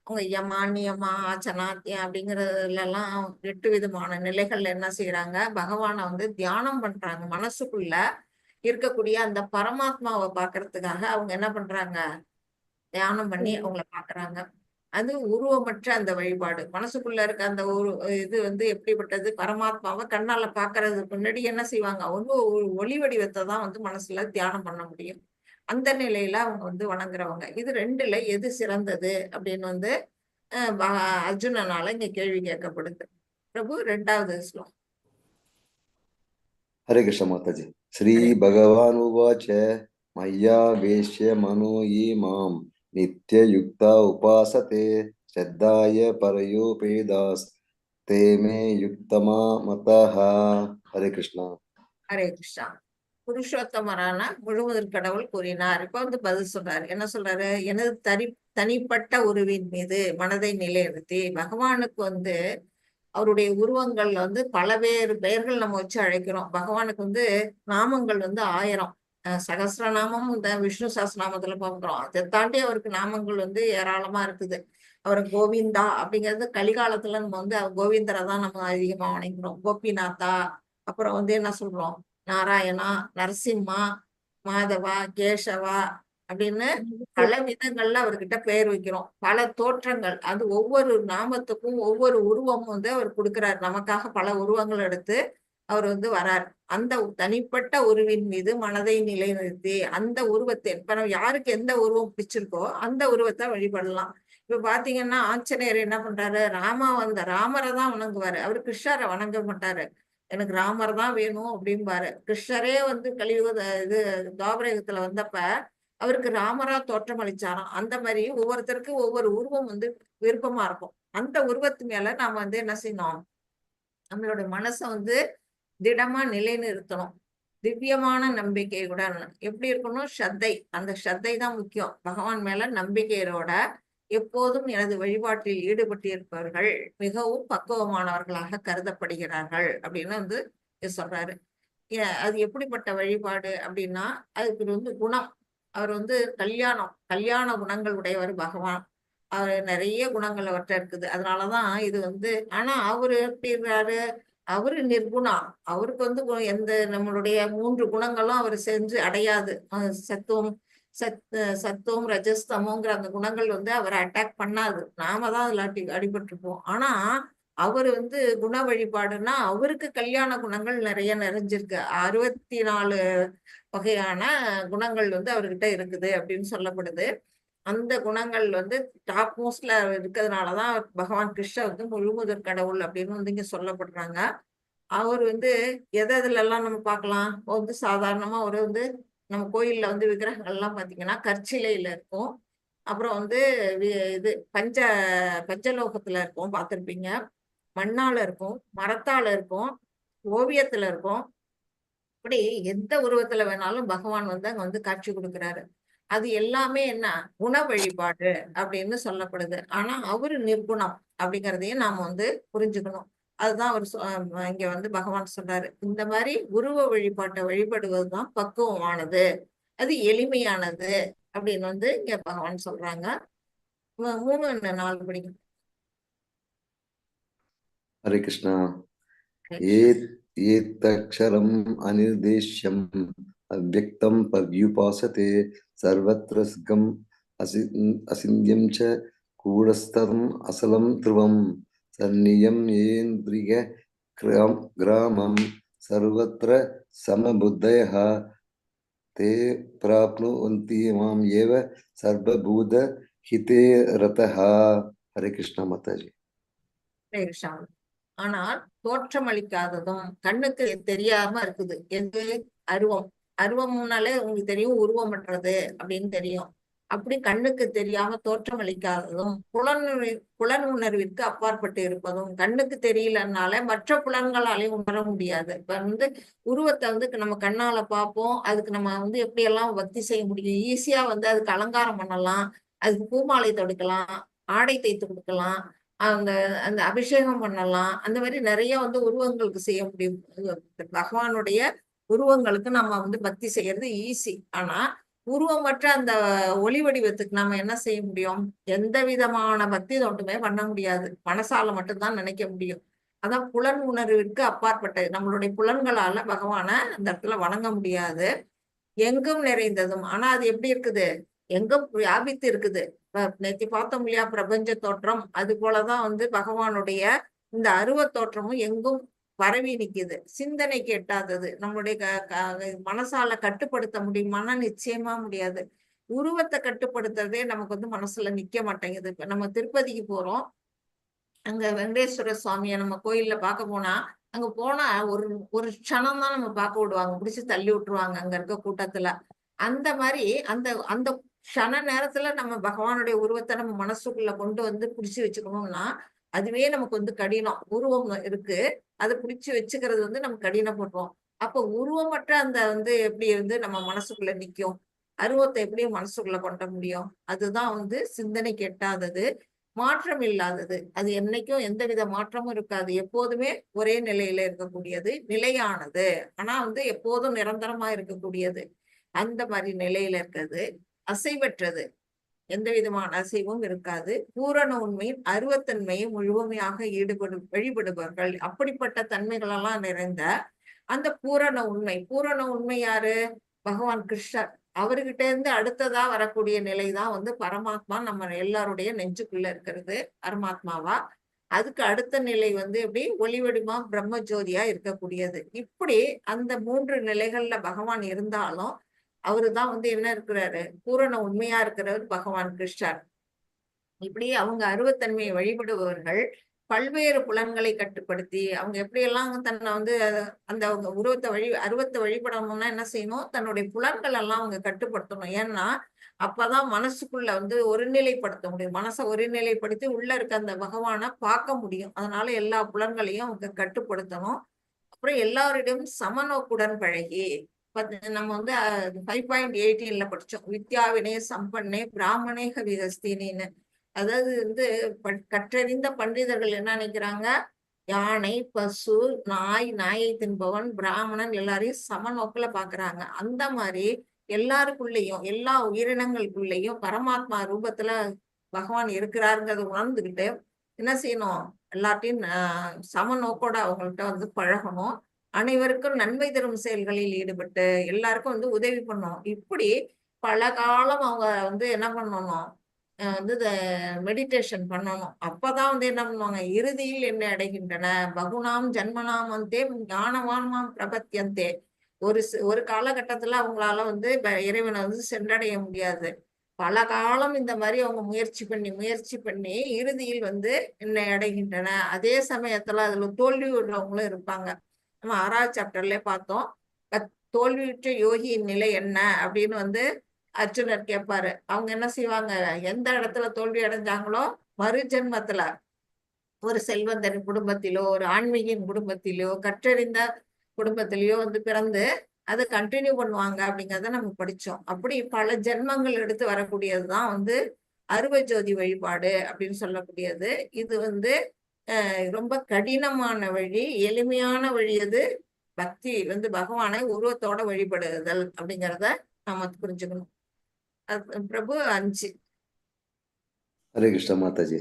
அவங்க யமா நியமா ஆச்சனா அப்படிங்கறதுல எல்லாம் 8 விதமான நிலைகள்ல என்ன செய்யறாங்க, பகவானை வந்து தியானம் பண்றாங்க. மனசுக்குள்ள இருக்கக்கூடிய அந்த பரமாத்மாவை பாக்குறதுக்காக அவங்க என்ன பண்றாங்க, தியானம் பண்ணி அவங்கள பாக்குறாங்க. அது உருவமற்ற அந்த வழிபாடு. மனசுக்குள்ள இருக்க அந்த ஒரு இது வந்து எப்படிப்பட்டது, பரமாத்மாவை கண்ணால பாக்குறதுக்கு முன்னாடி என்ன செய்வாங்க, அவங்க ஒரு ஒளி வடிவத்தை தான் வந்து மனசுல தியானம் பண்ண முடியும். அந்த நிலையில அவங்க வந்து வணங்குறவங்க. இது 2ல எது சிறந்தது அப்படின்னு வந்து அர்ஜுனனால இங்க கேள்வி கேட்கப்படுது. பிரபு 2வது ஸ்லோகம். हरे कृष्ण माताजी। श्री हरे भगवान उवाच मय्या वेश्य मनो ये मां नित्ययुक्ता उपासते श्रद्धाय परयोपेदास ते मे युक्तमा मतः। हरे कृष्णा। ஹரே கிருஷ்ணா. புருஷோத்தமரான முழுமுதற் கடவுள் கூறினார். இப்ப வந்து பதில் சொல்றாரு. என்ன சொல்றாரு, எனது தனிப்பட்ட உருவின் மீது மனதை நிலைநிறுத்தி பகவானுக்கு வந்து அவருடைய உருவங்கள்ல வந்து பல பெயர்கள் நம்ம வச்சு அழைக்கிறோம். பகவானுக்கு வந்து நாமங்கள் வந்து 1000. சகஸ்ரநாமம் இந்த விஷ்ணு சஹஸ்ரநாமத்துல பார்க்கிறோம். அதை தாண்டி அவருக்கு நாமங்கள் வந்து ஏராளமா இருக்குது. அவர் கோவிந்தா அப்படிங்கிறது கலிகாலத்துல நம்ம வந்து கோவிந்தரை தான் நம்ம அதிகமா வணங்குறோம். கோபிநாத்தா, அப்புறம் வந்து என்ன சொல்றோம், நாராயணா, நரசிம்மா, மாதவா, கேசவா அப்படின்னு பல விதங்கள்ல அவர்கிட்ட பெயர் வைக்கிறோம். பல தோற்றங்கள், அது ஒவ்வொரு நாமத்துக்கும் ஒவ்வொரு உருவமும் வந்து அவர் கொடுக்கிறார். நமக்காக பல உருவங்கள் எடுத்து அவர் வந்து வரார். அந்த தனிப்பட்ட உருவின் மீது மனதை நிலைநிறுத்தி அந்த உருவத்தை, இப்ப யாருக்கு எந்த உருவம் பிடிச்சிருக்கோ அந்த உருவத்தை வழிபடலாம். இப்ப பாத்தீங்கன்னா ஆஞ்சநேயர் என்ன பண்றாரு, ராமரை தான் வணங்குவாரு. அவரு கிருஷ்ணரை வணங்க மாட்டாரு. எனக்கு ராமர் தான் வேணும் அப்படிம்பாரு. கிருஷ்ணரே வந்து கலியுக இது துவாபரயுகத்துல வந்தப்ப அவருக்கு ராமரா தோற்றம் அளிச்சாராம். அந்த மாதிரி ஒவ்வொருத்தருக்கு ஒவ்வொரு உருவம் வந்து விருப்பமா இருக்கும். அந்த உருவத்து மேல நாம வந்து என்ன செய்யணும், நம்மளோட மனசை வந்து திடமா நிலைநிறுத்தணும். திவ்யமான நம்பிக்கையுடன் எப்படி இருக்கணும், ஸ்ரத்தை. அந்த ஸ்ரத்தை தான் முக்கியம். பகவான் மேல நம்பிக்கையோட எப்போதும் எனது வழிபாட்டில் ஈடுபட்டு இருப்பவர்கள் மிகவும் பக்குவமானவர்களாக கருதப்படுகிறார்கள் அப்படின்னு வந்து சொல்றாரு. அது எப்படிப்பட்ட வழிபாடு அப்படின்னா, அதுக்கு வந்து குணம். அவர் வந்து கல்யாண குணங்கள் உடையவர் பகவான். அவர் நிறைய குணங்கள் அவர்கிட்ட இருக்குது. அதனாலதான் இது வந்து, ஆனா அவரு எப்படி இருக்காரு, அவரு நிர்குணா. அவருக்கு வந்து எந்த நம்மளுடைய 3 குணங்களும் அவர் செஞ்சு அடையாது. சத்துவம் ரஜஸ்தமோங்கிற அந்த குணங்கள் வந்து அவரை அட்டாக் பண்ணாது. நாம தான் அதுல அடிபட்டிருப்போம். ஆனா அவரு வந்து குண வழிபாடுன்னா அவருக்கு கல்யாண குணங்கள் நிறைய நிறைஞ்சிருக்கு. 64 வகையான குணங்கள் வந்து அவர்கிட்ட இருக்குது அப்படின்னு சொல்லப்படுது. அந்த குணங்கள் வந்து டாப் மோஸ்ட்ல இருக்கிறதுனாலதான் பகவான் கிருஷ்ணர் வந்து முழுமுதற் கடவுள் அப்படின்னு வந்து இங்க சொல்லப்படுறாங்க. அவர் வந்து எதுல எல்லாம் நம்ம பார்க்கலாம், வந்து சாதாரணமா ஒரு வந்து நம்ம கோயில்ல வந்து விக்கிரகங்கள்லாம் பாத்தீங்கன்னா கற்சிலையில இருக்கும். அப்புறம் வந்து இது பஞ்சலோகத்துல இருக்கும், பார்த்திருப்பீங்க. மண்ணால இருக்கும், மரத்தால இருக்கும், ஓவியத்துல இருக்கும். இப்படி எந்த உருவத்துல வேணாலும் பகவான் வந்து அங்க வந்து காட்சி கொடுக்கிறாரு. அது எல்லாமே என்ன குண வழிபாடு அப்படின்னு சொல்லப்படுது. ஆனா அவரு நிர்குணம் அப்படிங்கிறதையும் நாம வந்து புரிஞ்சுக்கணும். அதுதான் அவர் இங்க வந்து பகவான் சொல்றாரு, இந்த மாதிரி உருவ வழிபாட்டை வழிபடுவதுதான் பக்குவமானது, அது எளிமையானது அப்படின்னு வந்து இங்க பகவான் சொல்றாங்க. 3-4 படிக்கும். हरे कृष्णा। एतक्षरम् अनिर्देश्यम् अव्यक्तं पर्युपासते सर्वत्र सुखम् असिन्ध्यं च कूटस्थम् असलं ध्रुवं सन्नियं येन्द्रिय ग्रामं सर्वत्र समबुद्धयः ते प्राप्नुवन्ति माम् एव सर्वभूत हिते रतः। हरे कृष्णा माताजी। ஆனால் தோற்றமளிக்காததும் கண்ணுக்கு தெரியாம இருக்குது எது அருவம். அருவம்னாலே உங்களுக்கு தெரியும், உருவமற்றது அப்படின்னு தெரியும். அப்படி கண்ணுக்கு தெரியாம தோற்றமளிக்காததும் புலன் உணர்விற்கு அப்பாற்பட்டு இருப்பதும். கண்ணுக்கு தெரியலனால மற்ற புலன்களாலையும் உணர முடியாது. இப்ப வந்து உருவத்தை வந்து நம்ம கண்ணால பார்ப்போம், அதுக்கு நம்ம வந்து எப்படியெல்லாம் பக்தி செய்ய முடியும், ஈஸியா வந்து அதுக்கு அலங்காரம் பண்ணலாம், அதுக்கு பூமாலை தொடுக்கலாம், ஆடை தைத்து கொடுக்கலாம், அந்த அந்த அபிஷேகம் பண்ணலாம். அந்த மாதிரி நிறைய வந்து உருவங்களுக்கு செய்ய முடியும். பகவானுடைய உருவங்களுக்கு நம்ம வந்து பக்தி செய்யறது ஈஸி. ஆனா உருவமற்ற அந்த ஒளி வடிவத்துக்கு நம்ம என்ன செய்ய முடியும்? எந்த விதமான பக்தி தொண்டுமே பண்ண முடியாது. மனசால மட்டும்தான் நினைக்க முடியும். அதான் புலன் உணர்விற்கு அப்பாற்பட்டது. நம்மளுடைய புலன்களால பகவான அந்த இடத்துல வணங்க முடியாது. எங்கும் நிறைந்ததும். ஆனா அது எப்படி இருக்குது? எங்கும் வியாபித்து இருக்குது. நேத்தி பார்த்தோம் இல்லையா பிரபஞ்ச தோற்றம், அது போலதான் வந்து பகவானுடைய இந்த அருவ தோற்றமும் எங்கும் பரவி நிக்குது. சிந்தனைக்கு எட்டாதது. நம்மளுடைய மனசால கட்டுப்படுத்த முடியுமானா நிச்சயமா முடியாது. உருவத்தை கட்டுப்படுத்துறதே நமக்கு வந்து மனசுல நிக்க மாட்டேங்குது. இப்ப நம்ம திருப்பதிக்கு போறோம், அங்க வெங்கடேஸ்வர சுவாமியை நம்ம கோயில்ல பார்க்க போனா, அங்க போனா ஒரு ஒரு க்ஷணம் தான் நம்ம பார்க்க விடுவாங்க, பிடிச்சு தள்ளி விட்டுருவாங்க அங்க இருக்க கூட்டத்துல. அந்த மாதிரி அந்த அந்த க்ஷண நேரத்துல நம்ம பகவானுடைய உருவத்தை நம்ம மனசுக்குள்ள கொண்டு வந்து பிடிச்சு வச்சுக்கணும்னா அதுவே நமக்கு வந்து கடினம். உருவம் இருக்கு, அதை பிடிச்சு வச்சுக்கிறது வந்து நம்ம கடினப்படுறோம். அப்ப உருவமற்ற அந்த வந்து எப்படி வந்து நம்ம மனசுக்குள்ள நிக்கும்? அருவத்தை எப்படி மனசுக்குள்ள கொண்ட முடியும்? அதுதான் வந்து சிந்தனைக்கு எட்டாதது, மாற்றம் இல்லாதது. அது என்னைக்கும் எந்தவித மாற்றமும் இருக்காது. எப்போதுமே ஒரே நிலையில இருக்கக்கூடியது, நிலையானது. ஆனா வந்து எப்போதும் நிரந்தரமா இருக்கக்கூடியது. அந்த மாதிரி நிலையில இருக்கிறது, அசைவற்றது, எந்த விதமான அசைவும் இருக்காது. பூரண உண்மையின் அருவத்தன்மையை முழுமையாக வழிபடுபவர்கள். அப்படிப்பட்ட தன்மைகளெல்லாம் நிறைந்த அந்த பூரண உண்மை. பூரண உண்மை யாரு? பகவான் கிருஷ்ணர். அவர்கிட்ட இருந்து அடுத்ததா வரக்கூடிய நிலைதான் வந்து பரமாத்மா. நம்ம எல்லாருடைய நெஞ்சுக்குள்ள இருக்கிறது பரமாத்மாவா. அதுக்கு அடுத்த நிலை வந்து எப்படி ஒளிவடிமா பிரம்ம ஜோதியா இருக்கக்கூடியது. இப்படி அந்த 3 நிலைகள்ல பகவான் இருந்தாலும் அவருதான் வந்து என்ன இருக்கிறாரு? பூரண உண்மையா இருக்கிறவர் பகவான் கிருஷ்ணர். இப்படி அவங்க அருவத்தன்மையை வழிபடுபவர்கள் பல்வேறு புலன்களை கட்டுப்படுத்தி அவங்க எப்படியெல்லாம் தன்னை வந்து அந்த அவங்க அருவத்தை வழிபடணும்னா என்ன செய்யணும்? தன்னுடைய புலன்கள் எல்லாம் அவங்க கட்டுப்படுத்தணும். ஏன்னா அப்பதான் மனசுக்குள்ள வந்து ஒருநிலைப்படுத்த முடியும். மனசை ஒருநிலைப்படுத்தி உள்ள இருக்க அந்த பகவானை பார்க்க முடியும். அதனால எல்லா புலன்களையும் அவங்க கட்டுப்படுத்தணும். அப்புறம் எல்லாரிடம் சமநோக்குடன் பழகி நம்ம வந்து 5.18 படிச்சோம். வித்யாவினே சம்பன்னே பிராமணே விகஸ்தினின்னு. அதாவது வந்து கற்றறிந்த பண்டிதர்கள் என்ன நினைக்கிறாங்க? யானை, பசு, நாயை தின்பவன், பிராமணன் எல்லாரையும் சமநோக்குல பாக்குறாங்க. அந்த மாதிரி எல்லாருக்குள்ளேயும் எல்லா உயிரினங்களுக்குள்ளேயும் பரமாத்மா ரூபத்துல பகவான் இருக்கிறாருங்கிறத உணர்ந்துகிட்டு என்ன செய்யணும்? எல்லாத்தையும் சமநோக்கோட அவங்கள்ட்ட வந்து பழகணும். அனைவருக்கும் நன்மை தரும் செயல்களில் ஈடுபட்டு எல்லாருக்கும் வந்து உதவி பண்ணணும். இப்படி பல காலம் அவங்க வந்து என்ன பண்ணணும்? வந்து மெடிடேஷன் பண்ணணும். அப்பதான் வந்து என்ன பண்ணுவாங்க? இறுதியில் என்ன அடைகின்றன? பகுனாம் ஜன்மனாம் வந்தே ஞானவான்மாம் பிரபத்தியந்தே. ஒரு காலகட்டத்துல அவங்களால வந்து இறைவனை வந்து சென்றடைய முடியாது. பல காலம் இந்த மாதிரி அவங்க முயற்சி பண்ணி இறுதியில் வந்து என்னை அடைகின்றன. அதே சமயத்துல அதுல தோல்வி விடுறவங்களும் இருப்பாங்க. நம்ம 6வது சாப்டர்ல பார்த்தோம். தோல்வியுற்ற யோகியின் நிலை என்ன அப்படின்னு வந்து அர்ஜுனர் கேட்பாரு. அவங்க என்ன செய்வாங்க? எந்த இடத்துல தோல்வி அடைஞ்சாங்களோ மறு ஜென்மத்துல ஒரு செல்வந்தரின் குடும்பத்திலோ, ஒரு ஆன்மீகின் குடும்பத்திலோ, கற்றறிந்த குடும்பத்திலயோ வந்து பிறந்து அதை கண்டினியூ பண்ணுவாங்க அப்படிங்கிறத நம்ம படிச்சோம். அப்படி பல ஜென்மங்கள் எடுத்து வரக்கூடியதுதான் வந்து அருவ ஜோதி வழிபாடு அப்படின்னு சொல்லக்கூடியது. இது வந்து ரொம்ப கடினமான வழி. எளிமையான வழி அது பக்தி வந்து பகவானை உருவத்தோட வழிபடுதல் அப்படிங்கிறத நாம புரிஞ்சுக்கணும். பிரபு 5. हरे कृष्ण माताजी।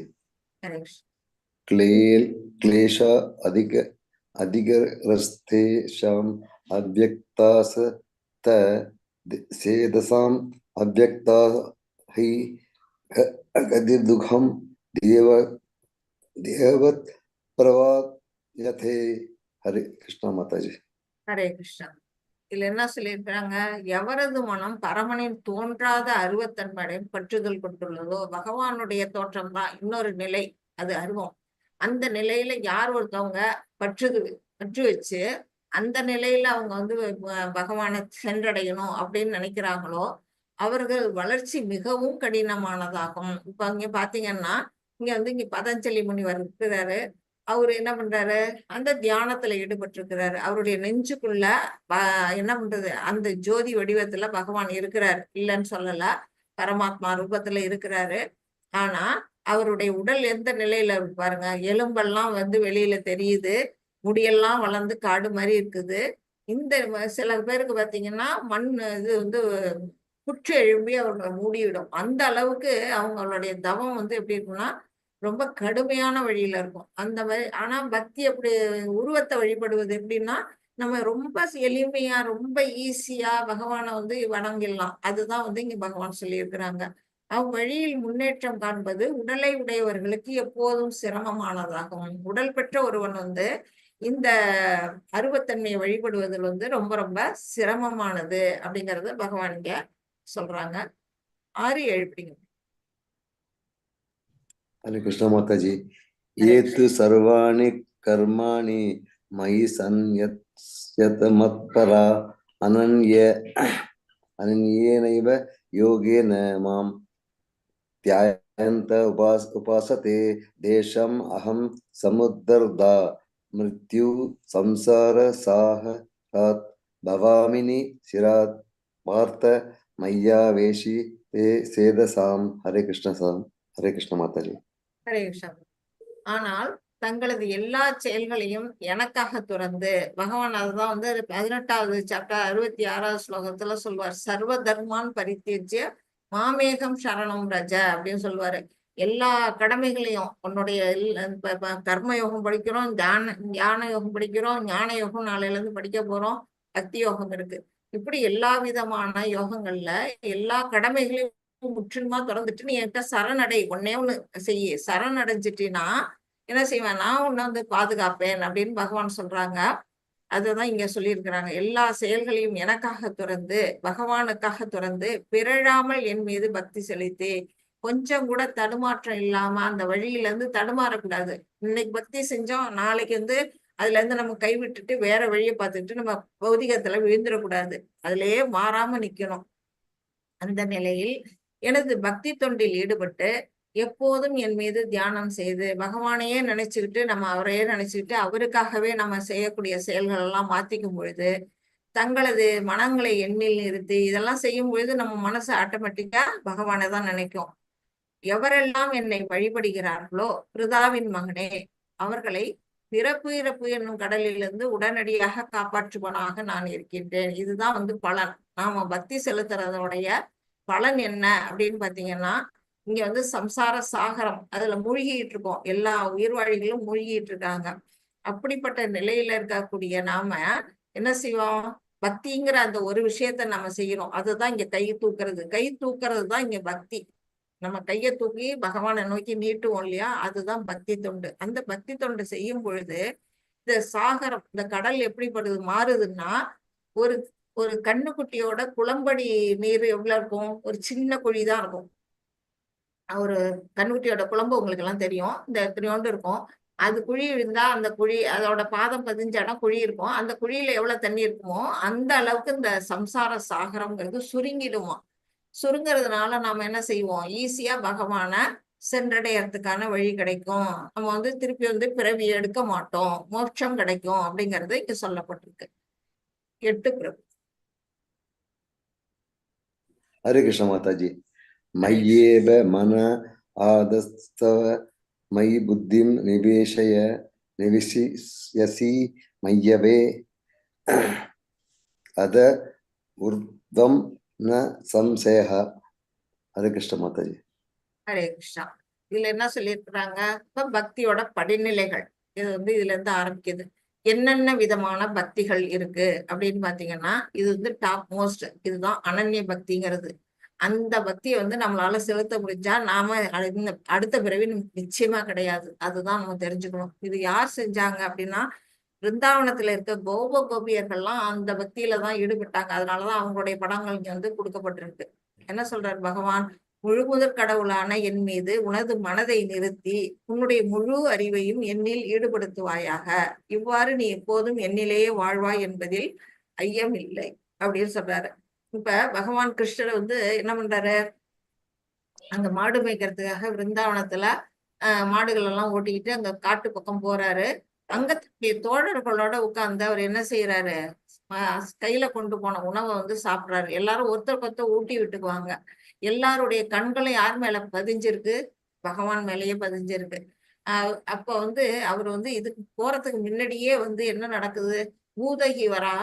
ஹரே கிருஷ்ணா. क्लेश अधिकरस्तेषाम् अव्यक्तास सेदसाम् अव्यक्ता हि गतिर्दुःखं देववत् प्रवायते। हरे कृष्ण माताजी। ஹரே கிருஷ்ணா. இதுல என்ன சொல்லியிருக்கிறாங்க? எவரது மனம் பரமனின் தோன்றாத அருவத்தன்மையுடன் பற்றுதல் கொண்டுள்ளதோ, பகவானுடைய தோற்றம் தான் இன்னொரு நிலை, அது அருவம். அந்த நிலையில யார் ஒருத்தவங்க பற்று வச்சு அந்த நிலையில அவங்க வந்து பகவானை சென்றடையணும் அப்படின்னு நினைக்கிறாங்களோ அவர்கள் வளர்ச்சி மிகவும் கடினமானதாகும். இப்ப அங்க பாத்தீங்கன்னா இங்க பதஞ்சலி முனிவர் இருக்கிறாரு. அவரு என்ன பண்றாரு? அந்த தியானத்துல ஈடுபட்டு இருக்கிறாரு. அவருடைய நெஞ்சுக்குள்ள என்ன பண்றது, அந்த ஜோதி வடிவத்துல பகவான் இருக்கிறாரு, இல்லைன்னு சொல்லல, பரமாத்மா ரூபத்துல இருக்கிறாரு. ஆனா அவருடைய உடல் எந்த நிலையில இருக்கு பாருங்க. எலும்பெல்லாம் வந்து வெளியில தெரியுது, முடியெல்லாம் வளர்ந்து காடு மாதிரி இருக்குது. இந்த சில பேருக்கு பாத்தீங்கன்னா மண் இது வந்து புற்று எழும்பி அவங்களை மூடிவிடும். அந்த அளவுக்கு அவங்களுடைய தவம் வந்து எப்படி இருக்குன்னா ரொம்ப கடுமையான வழியில இருக்கும். அந்த மாதிரி. ஆனா பக்தி எப்படி உருவத்தை வழிபடுவது எப்படின்னா நம்ம ரொம்ப எளிமையா ரொம்ப ஈஸியா பகவானை வந்து வணங்கிடலாம். அதுதான் வந்து இங்க பகவான் சொல்லியிருக்கிறாங்க. அவ்வழியில் முன்னேற்றம் காண்பது உடலை உடையவர்களுக்கு எப்போதும் சிரமமானதாகும். உடல் பெற்ற ஒருவன் வந்து இந்த அருவத்தன்மையை வழிபடுவதில் வந்து ரொம்ப ரொம்ப சிரமமானது அப்படிங்கறது பகவான் இங்க சொல்றாங்க. 6-7 படிங்க. हरे कृष्ण माता जी। ये तु सर्वाणि कर्माणि मयि संयत मत्परा अनन्येनैव योगेन मां ध्यायन्त उपासते देशम् अहं समुद्धर्ता मृत्यु संसार साहरात् भवामिनि चिरात् पार्थ मय्या वेशी ते सेदसाम्। हरे कृष्ण साम। हरे कृष्ण माता जी। ஹரே கிருஷ்ணா. ஆனால் தங்களது எல்லா செயல்களையும் எனக்காக துறந்து பகவான் அதுதான் வந்து 18வது சாப்டர் 66வது ஸ்லோகத்துல சொல்வார். சர்வ தர்மான் பரித்தியஜ்ய மாமேகம் சரணம் ரஜ அப்படின்னு சொல்லுவாரு. எல்லா கடமைகளையும் உன்னுடைய கர்ம யோகம் படிக்கிறோம், ஞான யோகம் படிக்கிறோம், ஞான யோகம் நாளையில இருந்து படிக்க போறோம், பக்தி யோகம் இருக்கு. இப்படி எல்லா விதமான யோகங்கள்ல எல்லா கடமைகளையும் முற்றிலுமா தொடர்ந்துட்டு நீ என்கிட்ட சரணடை, ஒன்னே ஒண்ணு செய்ய, சரணடைஞ்சிட்டினா என்ன செய்வேன், நான் உன்னை வந்து பாதுகாப்பேன் அப்படின்னு பகவான் சொல்றாங்க. அதுதான் இங்க சொல்லியிருக்கிறாங்க. எல்லா செயல்களையும் எனக்காக துறந்து பகவானுக்காக துறந்து பிறழாமல் என் மீது பக்தி செலுத்தி கொஞ்சம் கூட தடுமாற்றம் இல்லாம அந்த வழியில இருந்து தடுமாறக்கூடாது. இன்னைக்கு பக்தி செஞ்சோம், நாளைக்கு வந்து அதுல இருந்து நம்ம கைவிட்டுட்டு வேற வழியை பார்த்துட்டு நம்ம பௌதிகத்துல விழுந்துடக்கூடாது. அதுலயே மாறாம நிக்கணும். அந்த நிலையில் எனது பக்தி தொண்டில் ஈடுபட்டு எப்போதும் என் மீது தியானம் செய்து பகவானையே நினைச்சுக்கிட்டு நம்ம அவரையே நினைச்சுக்கிட்டு அவருக்காகவே நம்ம செய்யக்கூடிய செயல்கள் எல்லாம் மாத்திக்கும் பொழுது தங்களது மனங்களை எண்ணில் நிறுத்தி இதெல்லாம் செய்யும் பொழுது நம்ம மனசு ஆட்டோமேட்டிக்கா பகவானை தான் நினைக்கும். எவரெல்லாம் என்னை வழிபடுகிறார்களோ பிருதாவின் மகனே அவர்களை பிறப்பு இறப்பு என்னும் கடலிலிருந்து உடனடியாக காப்பாற்றுவனாக நான் இருக்கின்றேன். இதுதான் வந்து பலன். நாம பக்தி செலுத்துறதோடைய பலன் என்ன அப்படின்னு பாத்தீங்கன்னா இங்க வந்து சம்சார சாகரம் அதுல மூழ்கிட்டு இருக்கோம். எல்லா உயிர்வாழிகளும் மூழ்கிட்டு இருக்காங்க. அப்படிப்பட்ட நிலையில இருக்கக்கூடிய நாம என்ன செய்வோம், பக்திங்கிற அந்த ஒரு விஷயத்த நம்ம செய்யறோம். அதுதான் இங்க கை தூக்குறது. கை தூக்குறது தான் இங்க பக்தி. நம்ம கையை தூக்கி பகவானை நோக்கி நீட்டுவோம் இல்லையா, அதுதான் பக்தி தொண்டு. அந்த பக்தி தொண்டு செய்யும் பொழுது இந்த சாகரம், இந்த கடல் எப்படிப்படுது மாறுதுன்னா ஒரு ஒரு கண்ணுக்குட்டியோட குளம்படி நீர் எவ்வளவு இருக்கும், ஒரு சின்ன குழிதான் இருக்கும். ஒரு கண்ணுக்குட்டியோட குழம்பு உங்களுக்கு எல்லாம் தெரியும், இந்த எத்தனையோண்டு இருக்கும். அது குழி இருந்தா அந்த குழி அதோட பாதம் பதிஞ்ச இடம் குழி இருக்கும். அந்த குழியில எவ்வளவு தண்ணி இருக்குமோ அந்த அளவுக்கு இந்த சம்சார சாகரம்ங்கிறது சுருங்கிடுவோம். சுருங்கிறதுனால நாம என்ன செய்வோம், ஈஸியா பகவான சென்றடையறதுக்கான வழி கிடைக்கும். நம்ம வந்து திருப்பி வந்து பிறவி எடுக்க மாட்டோம், மோட்சம் கிடைக்கும் அப்படிங்கிறது இங்க சொல்லப்பட்டிருக்கு. 8 பிறப்பு. हरे कृष्ण माता जी। हरे मय्येव मन आदस्तव मयि बुद्धिं निवेशय निविशयसि मय्यवे अद ऊर्ध्वं न संशयः। हरे कृष्ण माता जी। ஹரே கிருஷ்ணா. இதுல என்ன சொல்லியிருக்கிறாங்க? இப்ப பக்தியோட படிநிலைகள் இது வந்து இதுல இருந்து ஆரம்பிக்குது. என்னென்ன விதமான பக்திகள் இருக்கு அப்படின்னு பாத்தீங்கன்னா, இது வந்து டாப் மோஸ்ட், இதுதான் அனன்ய பக்திங்கிறது. அந்த பக்தியை வந்து நம்மளால செலுத்த முடிஞ்சா நாம அடுத்த பிறவி நிச்சயமா கிடையாது. அதுதான் நம்ம தெரிஞ்சுக்கணும். இது யார் செஞ்சாங்க அப்படின்னா, பிருந்தாவனத்துல இருக்க கோபியர்கள்லாம் அந்த பக்தியில தான் ஈடுபட்டாங்க. அதனாலதான் அவங்களுடைய படங்கள் இங்க வந்து கொடுக்கப்பட்டிருக்கு. என்ன சொல்றார் பகவான்? முழுமுதற் கடவுளான என் மீது உனது மனதை நிறுத்தி உன்னுடைய முழு அறிவையும் என்னில் ஈடுபடுத்துவாயாக. இவ்வாறு நீ எப்போதும் என்னிலேயே வாழ்வாய் என்பதில் ஐயம் இல்லை அப்படின்னு சொல்றாரு. இப்ப பகவான் கிருஷ்ணர் வந்து என்ன பண்றாரு? அங்க மாடு மேய்க்கிறதுக்காக பிருந்தாவனத்துல மாடுகள் எல்லாம் ஓட்டிக்கிட்டு அங்க காட்டு பக்கம் போறாரு. அங்க தோழர்களோட உட்கார்ந்து அவர் என்ன செய்யறாரு? கையில கொண்டு போன உணவை வந்து சாப்பிடுறாரு. எல்லாரும் ஒருத்தருக்கு ஒருத்தர் ஊட்டி விட்டுக்குவாங்க. எல்லாருடைய கண்களும் யார் மேல பதிஞ்சிருக்கு? பகவான் மேலேயே பதிஞ்சிருக்கு. அப்ப வந்து அவர் வந்து இதுக்கு போறதுக்கு முன்னாடியே வந்து என்ன நடக்குது? பூதகி வரா.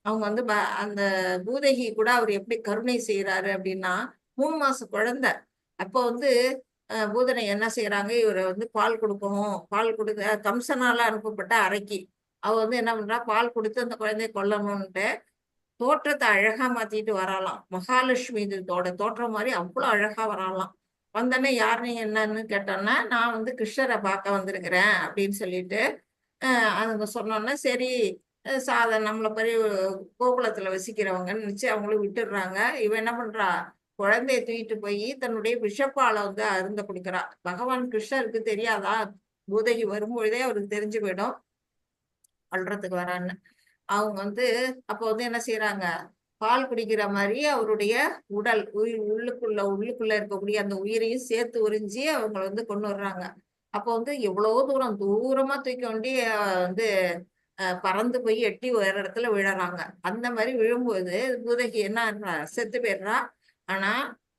அவங்க வந்து அந்த பூதகி கூட அவர் எப்படி கருணை செய்யறாரு அப்படின்னா, 3 மாச குழந்தை. அப்போ வந்து பூதனை என்ன செய்யறாங்க? இவரை வந்து பால் கொடுக்கணும். பால் கொடுக்க கம்சனால அனுப்பப்பட்ட அரக்கி அவ வந்து என்ன பண்றா? பால் கொடுத்து அந்த குழந்தைய கொல்லணும்னுட்டு தோற்றத்தை அழகா மாத்திட்டு வராலாம். மகாலட்சுமி தோற்றம் மாதிரி அவ்வளவு அழகா வராலாம். வந்தோடனே யார் நீங்க என்னன்னு கேட்டோன்னா, நான் வந்து கிருஷ்ணரை பார்க்க வந்திருக்கிறேன் அப்படின்னு சொல்லிட்டு அவங்க சொன்னோன்னா, சரி நம்மள பெரிய கோகுலத்துல வசிக்கிறவங்கன்னு நினைச்சு அவங்களும் விட்டுடுறாங்க. இவன் என்ன பண்றா? குழந்தைய தூக்கிட்டு போய் தன்னுடைய விஷப்பாலை வந்து அருந்த குடிக்கிறா. பகவான் கிருஷ்ணருக்கு தெரியாதா? பூதகி வரும்பொழுதே அவருக்கு தெரிஞ்சு போயிடும் அல்றதுக்கு வரான்னு. அவங்க வந்து அப்ப வந்து என்ன செய்யறாங்க? பால் குடிக்கிற மாதிரி அவருடைய உடல் உள்ளுக்குள்ள இருக்கக்கூடிய அந்த உயிரையும் சேர்த்து உறிஞ்சி அவங்க வந்து கொண்டு வர்றாங்க. அப்போ வந்து எவ்வளவு தூரமா தூக்கி கொண்டு வந்து பறந்து போய் எட்டி வேற இடத்துல விழறாங்க. அந்த மாதிரி விழும்போது பூதகி என்ன செத்து போயிடுறா. ஆனா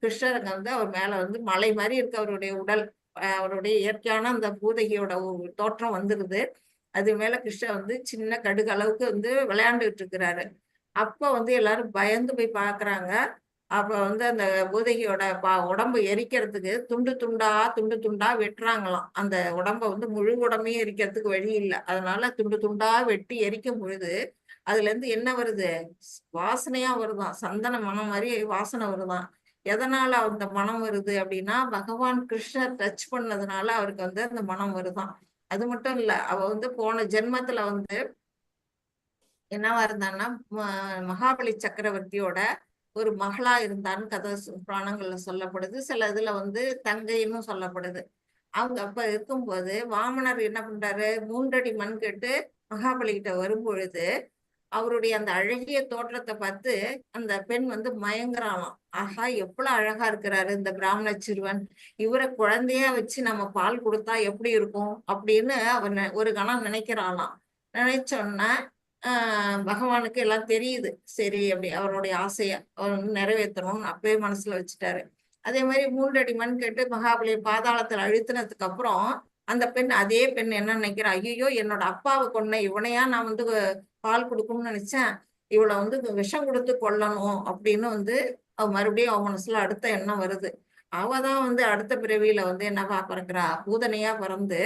கிருஷ்ணருக்கு வந்து அவர் மேல வந்து மலை மாதிரி இருக்கு அவருடைய உடல். அவருடைய இயற்கையான அந்த பூதகியோட தோற்றம் வந்துருது. அது மேல கிருஷ்ணர் வந்து சின்ன கடுகு அளவுக்கு வந்து விளையாண்டுட்டு இருக்கிறாரு. அப்ப வந்து எல்லாரும் பயந்து போய் பாக்குறாங்க. அப்ப வந்து அந்த பூதகியோட உடம்பு எரிக்கிறதுக்கு துண்டு துண்டா வெட்டுறாங்களாம். அந்த உடம்ப வந்து முழு உடம்பையும் எரிக்கிறதுக்கு வழி இல்லை. அதனால துண்டு துண்டா வெட்டி எரிக்கும் பொழுது அதுல இருந்து என்ன வருது? வாசனையா வருதான். சந்தன மனம் மாதிரி வாசனை வருதான். எதனால அந்த மனம் வருது அப்படின்னா, பகவான் கிருஷ்ணர் டச் பண்ணதுனால அவருக்கு வந்து அந்த மனம் வருதான். அது மட்டும் இல்ல, அவ வந்து போன ஜென்மத்துல வந்து என்னவா இருந்தான்னா, மகாபலி சக்கரவர்த்தியோட ஒரு மகளா இருந்தான்னு கதை புராணங்கள்ல சொல்லப்படுது. சில இதுல வந்து தங்கைன்னு சொல்லப்படுது. அவங்க அப்ப இருக்கும்போது வாமனர் என்ன பண்றாரு? 3 அடி மண் கேட்டு மகாபலி கிட்ட வரும்பொழுது அவருடைய அந்த அழகிய தோற்றத்தை பார்த்து அந்த பெண் வந்து மயங்குறாளாம். ஆஹா, எவ்வளவு அழகா இருக்கிறாரு இந்த பிராமண சிறுவன். இவரை குழந்தையா வச்சு நம்ம பால் கொடுத்தா எப்படி இருக்கும் அப்படின்னு அவன் ஒரு கணம் நினைக்கிறாளாம். நினைச்சோன்னா பகவானுக்கு எல்லாம் தெரியுது. சரி, அப்படி அவருடைய ஆசைய அவர் வந்து நிறைவேற்றணும்னு அப்பவே மனசுல வச்சுட்டாரு. அதே மாதிரி 3 அடி மண் கேட்டு மகாபலியை பாதாளத்துல அழுத்தினதுக்கு அப்புறம் அந்த பெண், அதே பெண் என்ன நினைக்கிறா? ஐயோ, என்னோட அப்பாவை கொன்ன இவனையா நான் வந்து பால் கொடுக்கணும்னு நினைச்சேன். இவளை வந்து விஷம் கொடுத்து கொல்லணும் அப்படின்னு வந்து அவ மறுபடியும் அவ மனசுல அடுத்த எண்ணம் வருது. அவதான் வந்து அடுத்த பிறவியில வந்து என்னவா பிறக்கிறா? பூதனையா பிறந்து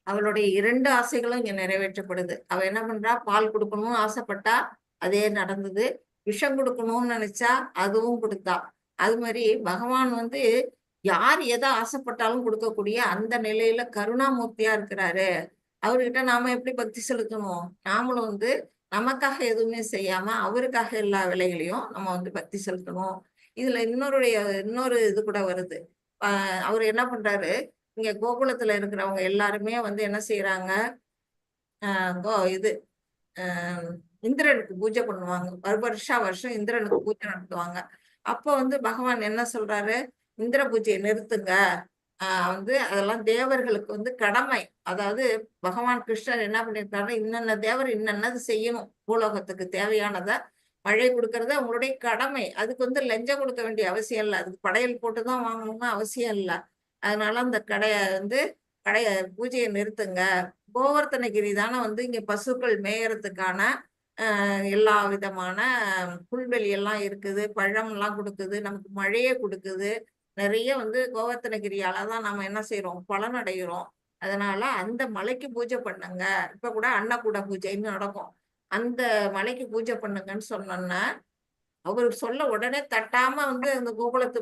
அவளுடைய 2 ஆசைகளும் இங்க நிறைவேற்றப்படுது. அவ என்ன பண்றா? பால் கொடுக்கணும்னு ஆசைப்பட்டா, அதே நடந்தது. விஷம் கொடுக்கணும்னு நினைச்சா அதுவும் கொடுத்தா. அது மாதிரி பகவான் வந்து யார் எதை ஆசைப்பட்டாலும் கொடுக்கக்கூடிய அந்த நிலையில கருணாமூர்த்தியா இருக்கிறாரு. அவர்கிட்ட நாம எப்படி பக்தி செலுத்தணும்? நாமளும் வந்து நமக்காக எதுவுமே செய்யாம அவருக்காக எல்லா வேலைகளையும் நம்ம வந்து பக்தி செலுத்தணும். இதுல இன்னொரு இது கூட வருது. அவர் என்ன பண்றாரு? இங்க கோகுலத்துல இருக்கிறவங்க எல்லாருமே வந்து என்ன செய்யறாங்க? இது இந்திரனுக்கு பூஜை பண்ணுவாங்க. வருஷம் இந்திரனுக்கு பூஜை நடத்துவாங்க. அப்ப வந்து பகவான் என்ன சொல்றாரு? இந்திர பூஜையை நிறுத்துங்க. வந்து அதெல்லாம் தேவர்களுக்கு வந்து கடமை. அதாவது பகவான் கிருஷ்ணர் என்ன பண்ணிருக்காரு? இன்னென்ன தேவர் இன்னென்னது செய்யணும், பூலோகத்துக்கு தேவையானத மழை கொடுக்கறது அவங்களுடைய கடமை. அதுக்கு வந்து லஞ்சம் கொடுக்க வேண்டிய அவசியம் இல்லை. அதுக்கு படையல் போட்டுதான் வாங்கணும்னு அவசியம் இல்லை. அதனால அந்த கடைய பூஜையை நிறுத்துங்க. கோவர்த்தனகிரி தானே வந்து இங்க பசுக்கள் மேயறதுக்கான எல்லா விதமான புல்வெளி எல்லாம் இருக்குது, பழம் எல்லாம் கொடுக்குது, நமக்கு மழையே கொடுக்குது. நிறைய வந்து கோவர்த்தனகிரியால தான் நம்ம என்ன செய்யறோம், பலன் அடைகிறோம். அதனால அந்த மலைக்கு பூஜை பண்ணுங்க. இப்ப கூட அன்னக்கூட பூஜைன்னு நடக்கும். அந்த மலைக்கு பூஜை பண்ணுங்கன்னு சொன்னோன்னா அவர் சொல்ல உடனே தட்டாம வந்து அந்த கோகுலத்து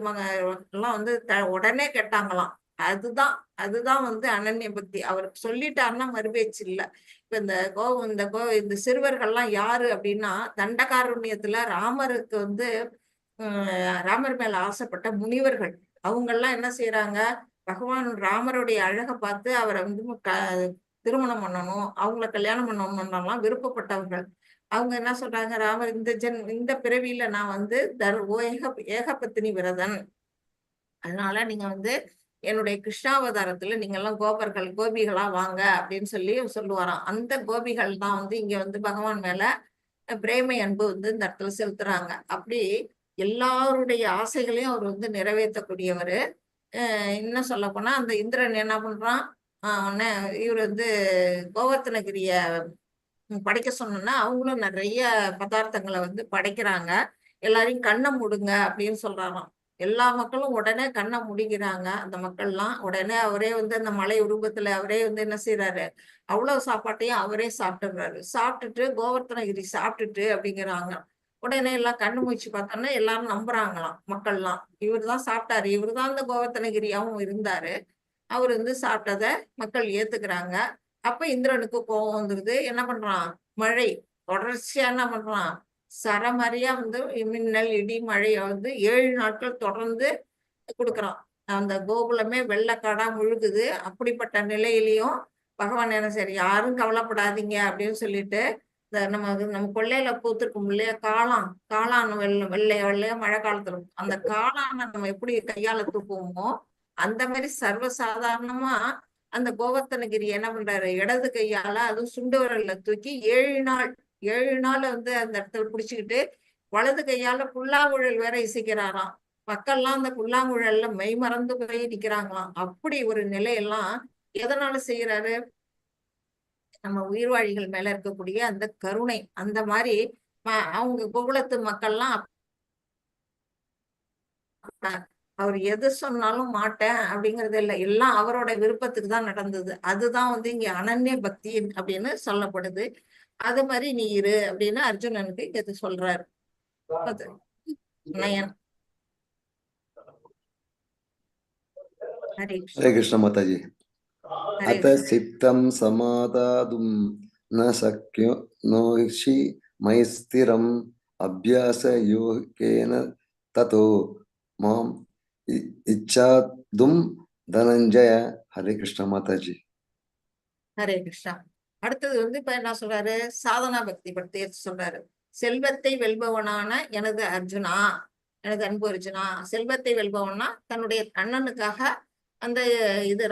எல்லாம் வந்து உடனே கேட்டாங்களாம். அதுதான் வந்து அனன்ய பக்தி. அவர் சொல்லிட்டாருன்னா மறுபேச்சு இல்ல. இப்ப இந்த சிறுவர்கள்லாம் யாரு அப்படின்னா, தண்டகாருண்யத்துல ராமருக்கு வந்து ராமர் மேல ஆசைப்பட்ட முனிவர்கள். அவங்கெல்லாம் என்ன செய்யறாங்க, பகவான் ராமருடைய அழகை பார்த்து அவரை வந்து திருமணம் பண்ணணும், அவங்கள கல்யாணம் பண்ணணும்லாம் விருப்பப்பட்டவர்கள். அவங்க என்ன சொல்றாங்க, ராமர் இந்த பிறவியில நான் வந்து ஏகபத்தினி விரதன், அதனால நீங்க வந்து என்னுடைய கிருஷ்ணாவதாரத்துல நீங்க எல்லாம் கோபிகளா வாங்க அப்படின்னு சொல்லி சொல்லுவாராம். அந்த கோபிகள் தான் வந்து இங்க வந்து பகவான் மேல பிரேமை அன்பு வந்து இந்த இடத்துல செலுத்துறாங்க. அப்படி எல்லாருடைய ஆசைகளையும் அவர் வந்து நிறைவேற்றக்கூடியவர். இன்னும் சொல்ல போனா அந்த இந்திரன் என்ன பண்றான், இவர் வந்து கோவர்த்தனகிரிய படைக்க சொன்னோம்னா அவங்களும் நிறைய பதார்த்தங்களை வந்து படைக்கிறாங்க. எல்லாரையும் கண்ணை மூடுங்க அப்படின்னு சொல்றாராம். எல்லா மக்களும் உடனே கண்ணை முடிக்கிறாங்க. அந்த மக்கள்லாம் உடனே அவரே வந்து அந்த மலை உருவத்துல அவரே வந்து என்ன செய்யறாரு, அவ்வளவு சாப்பாட்டையும் அவரே சாப்பிட்டுறாரு. சாப்பிட்டுட்டு கோவர்த்தனகிரி சாப்பிட்டுட்டு அப்படிங்கிறாங்க. உடனே எல்லாம் கண்ணு மூச்சு பார்த்தோன்னா எல்லாரும் நம்புறாங்களாம் மக்கள்லாம். இவர் தான் சாப்பிட்டாரு, இவர் தான் அந்த கோவர்த்தனகிரியாவும் இருந்தாரு. அவர் வந்து சாப்பிட்டதை மக்கள் ஏத்துக்கிறாங்க. அப்ப இந்திரனுக்கு கோபம் வந்துருது. என்ன பண்றான், மழை தொடர்ச்சியா என்ன பண்றான், சரமாரியா வந்து மின்னல் இடி மழைய வந்து 7 நாட்கள் தொடர்ந்து கொடுக்குறான். அந்த கோகுலமே வெள்ளக்காடா முழுகுது. அப்படிப்பட்ட நிலையிலையும் பகவான் என்ன சரி, யாரும் கவலைப்படாதீங்க அப்படின்னு சொல்லிட்டு நம்ம கொள்ளையில பூத்திருக்கும் இல்லையா காளான் வெள்ளையா மழை காலத்துல அந்த காளானை நம்ம எப்படி கையால தூக்குவோமோ அந்த மாதிரி சர்வசாதாரணமா அந்த கோவர்த்தனகிரி என்ன பண்றாரு, இடது கையால அதுவும் சுண்டு விரல்ல தூக்கி 7 நாள் வந்து அந்த இடத்துல பிடிச்சுக்கிட்டு வலது கையால புல்லாங்குழல் வேற இசைக்கிறாராம். மக்கள்லாம் அந்த புல்லாங்குழல்ல மெய் மறந்து போய் நிக்கிறாங்களாம். அப்படி ஒரு நிலையெல்லாம் எதனால செய்யறாரு, நம்ம உயிர்வாழிகள் மேல இருக்கக்கூடிய அந்த கருணை. அந்த மாதிரி அவங்க கோகுலத்து மக்கள்லாம் அவர் எது சொன்னாலும் மாட்டேன் அப்படிங்கறது இல்லை, எல்லாம் அவரோட விருப்பத்துக்கு தான் நடந்தது. அதுதான் வந்து இங்க அனன்ய பக்தி அப்படின்னு சொல்லப்படுது. அது மாதிரி நீ இரு அப்படின்னு அர்ஜுனனுக்கு எது சொல்றாரு. நயன். हरे कृष्ण माताजी। अत चित्तं समादातुं न शक्यो नोषि मयि स्थिरम् अभ्यासयोगेन ततो माम् इच्छातुं धनंजय। हरे कृष्ण माताजी। ஹரே கிருஷ்ணா. அடுத்தது வந்து இப்ப என்ன சொல்றாரு, சாதனா பக்தி பற்றி சொல்றாரு. செல்வத்தை வெல்பவனான எனது அர்ஜுனா, எனது அன்பு அர்ஜுனா, செல்வத்தை வெல்பவனா தன்னுடைய அண்ணனுக்காக அந்த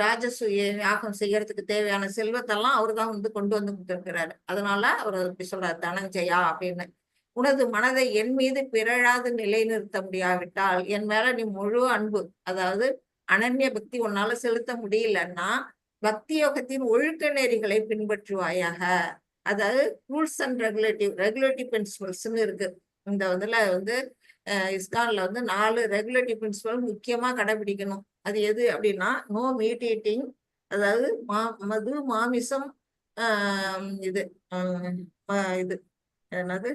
ராஜசூய யாகம் செய்யறதுக்கு தேவையான செல்வத்தெல்லாம் அவரு தான் வந்து கொண்டு வந்து கொடுத்திருக்கிறாரு. அதனால அவர் இப்படி சொல்றாரு, தனஞ்சயா அப்படின்னு. உனது மனதை என் மீது பிறழாது நிலைநிறுத்த முடியாவிட்டால் என் மேல நீ முழு அன்பு, அதாவது அனன்ய பக்தி உன்னால செலுத்த முடியலன்னா பக்தி யோகத்தின் ஒழுக்க நெறிகளை பின்பற்றுவாயாக. அதாவது ரூல்ஸ் அண்ட் ரெகுலேட்டிவ் பிரின்சிபல்ஸ்ன்னு இருக்கு. இந்த வந்து இஸ்கான்ல வந்து 4 ரெகுலேட்டிவ் பிரின்சிபல் முக்கியமா கடைபிடிக்கணும். அது எது அப்படின்னா, நோ மீட் ஈட்டிங், அதாவது மது மாமிசம், இது என்னது